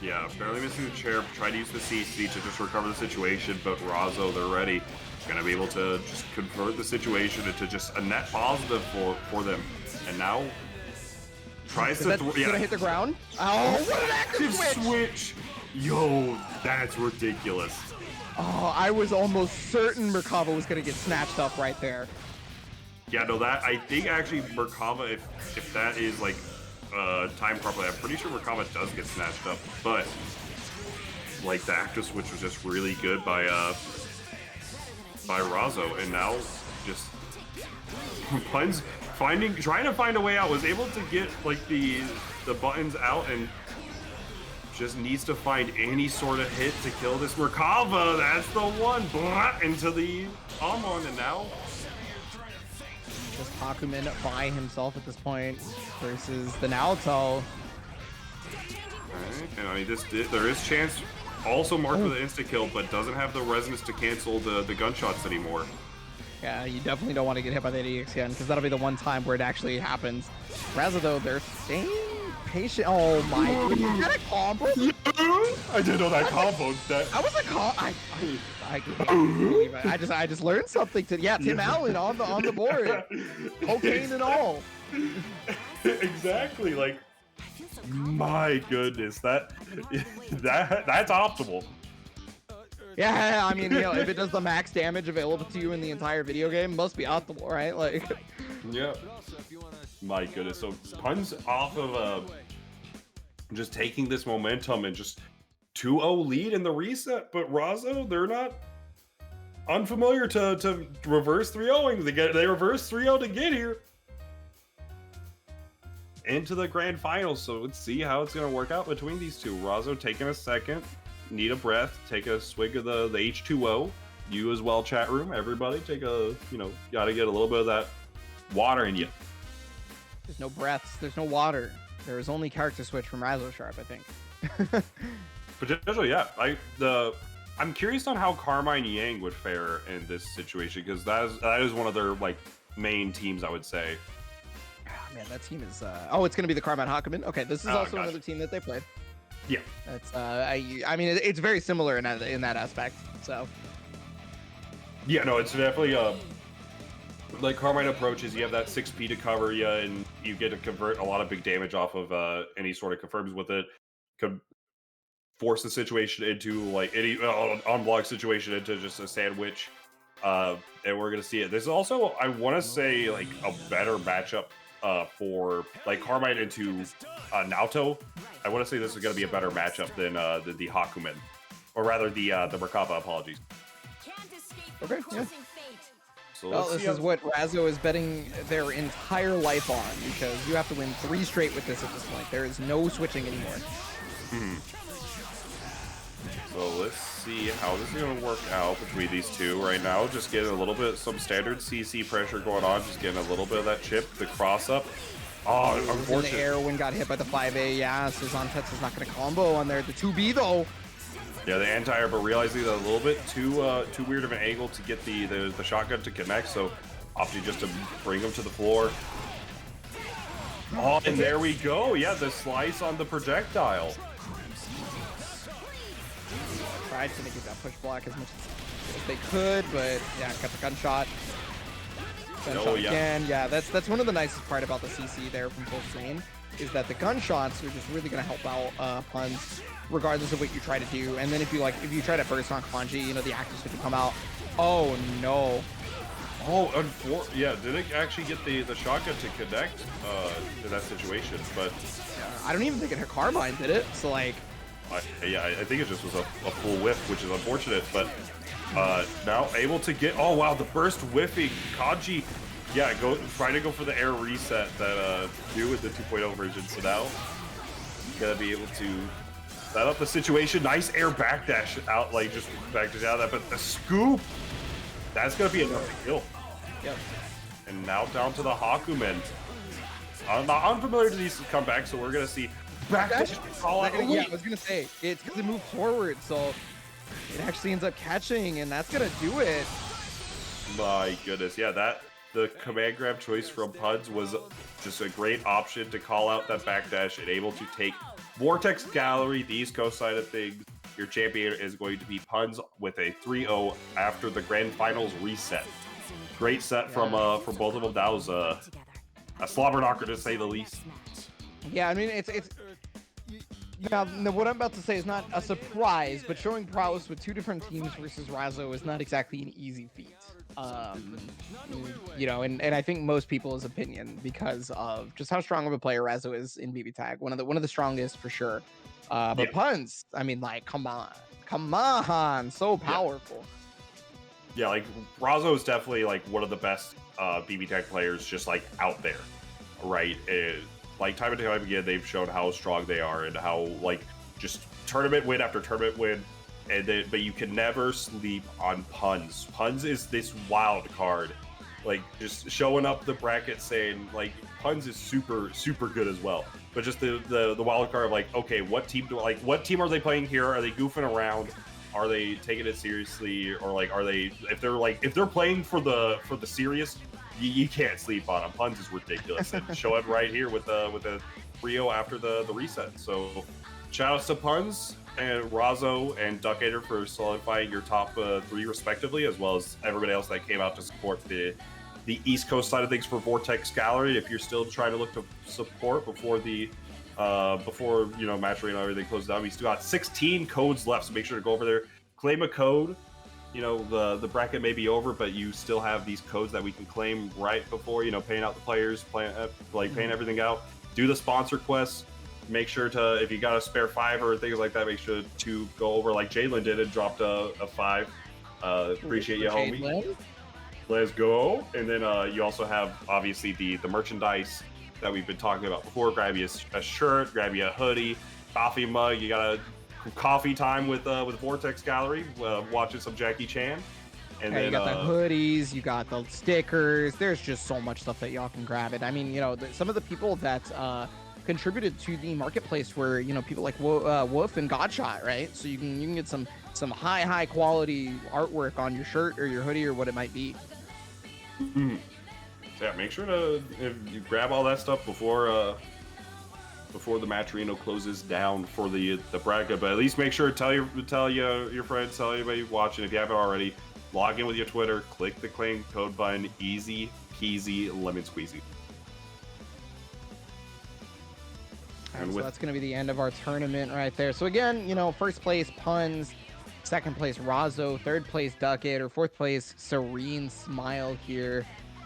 Speaker 1: Yeah, barely missing the chair. Try to use the CC to just recover the situation, but Razo, they're ready. Gonna be able to just convert the situation into just a net positive for them. And now tries to
Speaker 2: gonna hit the ground. Oh, what an active
Speaker 1: switch! Yo, that's ridiculous.
Speaker 2: Oh, I was almost certain Merkava was gonna get snatched up right there.
Speaker 1: Yeah, no, that I think actually Merkava, if that is like timed properly, I'm pretty sure Merkava does get snatched up. But like the active switch was just really good by Razo, and now just Pun's trying to find a way out, was able to get like the buttons out and just needs to find any sort of hit to kill this Merkava. That's the one. Blah, into the Amon, and now
Speaker 2: just Hakumen by himself at this point versus the Naoto.
Speaker 1: Alright, and I mean there is chance also marked with an insta kill, but doesn't have the resonance to cancel the gunshots anymore.
Speaker 2: Yeah, you definitely don't want to get hit by that EX again, because that'll be the one time where it actually happens. Raza, though, they're staying patient. Oh my god, is that a combo?
Speaker 1: I didn't know that combo. That
Speaker 2: was a combo. I can't believe it. I just learned something to. Yeah, Tim Allen on the board, cocaine and all.
Speaker 1: Exactly, like my goodness, that's optimal.
Speaker 2: Yeah, I mean, you know, if it does the max damage available to you in the entire video game, must be optimal, right? Like,
Speaker 1: yeah. My goodness. So Pun's off of just taking this momentum and just 2-0 lead in the reset, but Razo, they're not unfamiliar to reverse 3-0ing. They reverse 3-0 to get here into the grand finals. So let's see how it's going to work out between these two. Razo taking a second. Need a breath, take a swig of the H2O. You as well, chat room, everybody, take a, gotta get a little bit of that water in you.
Speaker 2: There's no breaths, there's no water. There is only character switch from Razo Sharp, I think.
Speaker 1: Potentially, yeah. I'm curious on how Carmine Yang would fare in this situation, because that is one of their main teams, I would say.
Speaker 2: Oh, man, that team is it's gonna be the Carmine Hakumen. Okay, this is also
Speaker 1: gotcha.
Speaker 2: another team that they played.
Speaker 1: Yeah,
Speaker 2: it's I mean it's very similar in that aspect. So
Speaker 1: yeah, no, it's definitely like Carmine approaches. You have that 6P to cover you, and you get to convert a lot of big damage off of any sort of confirms with it. Could force the situation into any on-block situation into just a sandwich, and we're gonna see it. There's also, I want to say, a better matchup for Carmine into Naoto. I want to say this is going to be a better matchup than the Hakumen, or rather the Merkava. Apologies.
Speaker 2: Okay. Yeah.
Speaker 1: So
Speaker 2: this is what Razo is betting their entire life on, because you have to win 3 straight with this at this point. There is no switching anymore.
Speaker 1: So let's see how this is going to work out between these two right now. Just getting a little bit, some standard CC pressure going on. Just getting a little bit of that chip, the cross up. Oh, unfortunate.
Speaker 2: In the air when got hit by the 5A. Yeah, Suzanne is not going to combo on there. The 2B though.
Speaker 1: Yeah, the anti-air, but realizing that a little bit too weird of an angle to get the shotgun to connect. So opting just to bring him to the floor. Oh, and there we go. Yeah, the slice on the projectile.
Speaker 2: Tried to get that push block as much as they could, but yeah, got the gunshot. Again. Yeah, that's one of the nicest part about the CC there from full screen, is that the gunshots are just really gonna help out Puns, regardless of what you try to do. And then if you try to burst on Kanji, the actives could come out. Oh no.
Speaker 1: Oh, yeah, did it actually get the shotgun to connect in that situation? But
Speaker 2: I don't even think it hit Carmine, did it? So I
Speaker 1: think it just was a full whiff, which is unfortunate, but now able to get, oh wow, the burst whiffing. Kanji, yeah, trying to go for the air reset that do with the 2.0 version, so now gonna be able to set up the situation. Nice air backdash out, just backdash out of that, but the scoop, that's gonna be enough to kill.
Speaker 2: Yep.
Speaker 1: And now down to the Hakumen. I'm not unfamiliar to these comebacks, so we're gonna see backdash.
Speaker 2: Yeah, I was gonna say it's because it moved forward, so It actually ends up catching, and that's gonna do it.
Speaker 1: My goodness, yeah, the command grab choice from Puds was just a great option to call out that backdash and able to take Vortex Gallery, the East Coast side of things. Your champion is going to be Puns with a 3-0 after the grand finals reset. Great set from both of them. That was a slobber knocker to say the least.
Speaker 2: Yeah, I mean it's now what I'm about to say is not a surprise, but showing prowess with two different teams versus Razo is not exactly an easy feat. You know, and I think most people's opinion because of just how strong of a player Razo is in BBTAG, one of the strongest for sure. But Puns, I mean, like, come on, so powerful.
Speaker 1: Yeah, like Razo is definitely like one of the best BBTAG players just like out there, right? Like time and time again, they've shown how strong they are and how like just tournament win after tournament win. But you can never sleep on Puns. Puns is this wild card, like just showing up the bracket saying like Puns is super good as well. But just the wild card of like, okay, what team are they playing here? Are they goofing around? Are they taking it seriously? Or like are they if they're playing for the serious, you can't sleep on them. Puns is ridiculous. And show it right here with a Rio after the reset. So shout outs to Puns and Razo and Duckator for solidifying your top 3 respectively, as well as everybody else that came out to support the East Coast side of things for Vortex Gallery. If you're still trying to look to support before match arena and everything closes down, we still got 16 codes left, so make sure to go over there, claim a code. You know, the bracket may be over, but you still have these codes that we can claim right before, paying out the players, paying everything out. Do the sponsor quests. Make sure to, if you got a spare 5 or things like that, make sure to go over like Jalen did and dropped a 5. Appreciate you, homie. Let's go. And then you also have, obviously, the merchandise that we've been talking about before. Grab you a shirt, grab you a hoodie, coffee mug. You got a coffee time with Vortex Gallery, watching some Jackie Chan. And then
Speaker 2: you got the hoodies, you got the stickers. There's just so much stuff that y'all can grab it. I mean, some of the people that contributed to the marketplace were, people like Wolf and Godshot, right? So you can get some high quality artwork on your shirt or your hoodie or what it might be.
Speaker 1: Mm-hmm. Yeah, make sure to if you grab all that stuff before the match arena closes down for the bracket. But at least make sure to tell your friends, tell anybody watching if you haven't already. Log in with your Twitter, click the claim code button, easy peasy lemon squeezy.
Speaker 2: And so that's going to be the end of our tournament right there. So again, first place Puns, second place Razo, third place Ducket, or fourth place Serene Smile here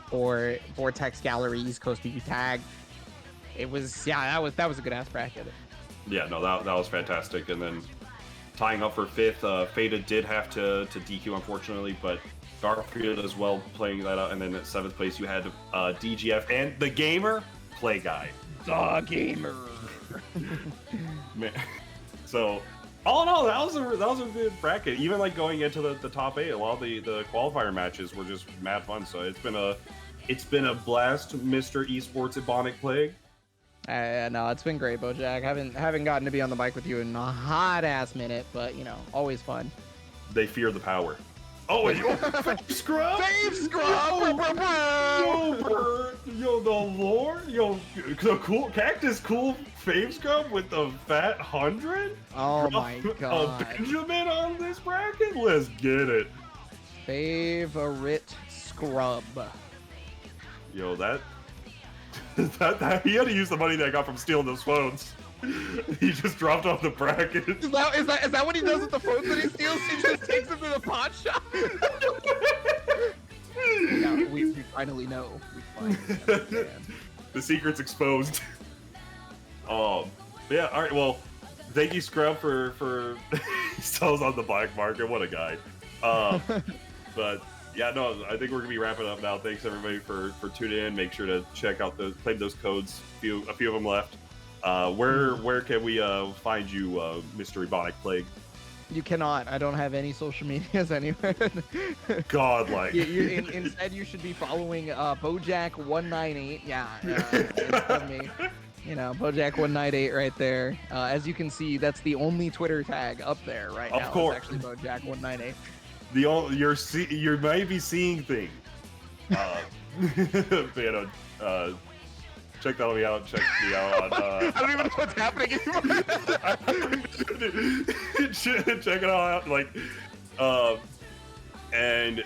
Speaker 2: for Vortex Gallery East Coast BBTAG. It was, that was a good ass bracket.
Speaker 1: Yeah, no, that was fantastic. And then tying up for fifth, Fada did have to DQ unfortunately, but Garfield as well playing that out. And then at seventh place you had DGF and the Gamer Play Guy.
Speaker 2: The Gamer.
Speaker 1: Man. So all in all, that was a good bracket. Even like going into the top 8, a lot of the qualifier matches were just mad fun. So it's been a blast, Mr. Esports Ebonic Plague.
Speaker 2: No, it's been great, Bojack. Haven't gotten to be on the bike with you in a hot ass minute, but always fun.
Speaker 1: They fear the power. Oh, and Fave Scrub!
Speaker 2: Fave Scrub!
Speaker 1: Yo, the Lord! Yo, the cool Cactus Cool Fave Scrub with the fat 100?
Speaker 2: Oh my god.
Speaker 1: A Benjamin on this bracket? Let's get it.
Speaker 2: Favorite Scrub.
Speaker 1: Yo, that he had to use the money that I got from stealing those phones. He just dropped off the bracket.
Speaker 2: Is that what he does with the phones that he steals? He just takes them to the pawn shop? Yeah, we finally know.
Speaker 1: The secret's exposed. Yeah, alright, well, thank you, Scrub, for he sells on the black market. What a guy. But yeah, no, I think we're gonna be wrapping up now. Thanks everybody for tuning in. Make sure to check out claim those codes. A few of them left. Where can we find you, Mr. Ebonic Plague?
Speaker 2: You cannot. I don't have any social medias anywhere.
Speaker 1: Godlike.
Speaker 2: Instead, you should be following Bojack198. Yeah, it's me. You know, Bojack198 right there. As you can see, that's the only Twitter tag up there right now.
Speaker 1: Of course.
Speaker 2: It's actually Bojack198.
Speaker 1: You might be seeing things. Check that out. Check me out on.
Speaker 2: I don't even know what's happening anymore.
Speaker 1: Check it all out. Like, and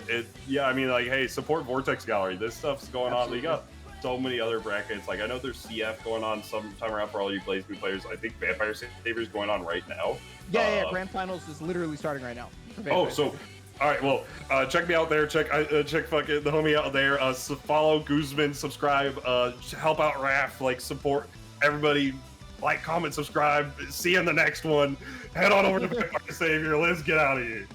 Speaker 1: I mean, like, hey, support Vortex Gallery. This stuff's going on. They got so many other brackets. Like, I know there's CF going on sometime around for all you Blazblue players. I think Vampire Savior's going on right now.
Speaker 2: Yeah, Grand Finals is literally starting right now.
Speaker 1: Oh, so. All right, well, check me out there. Check fucking the homie out there. Follow Guzman, subscribe, help out Raph, like support everybody, like, comment, subscribe. See you in the next one. Head on over to Vampire Savior. Let's get out of here.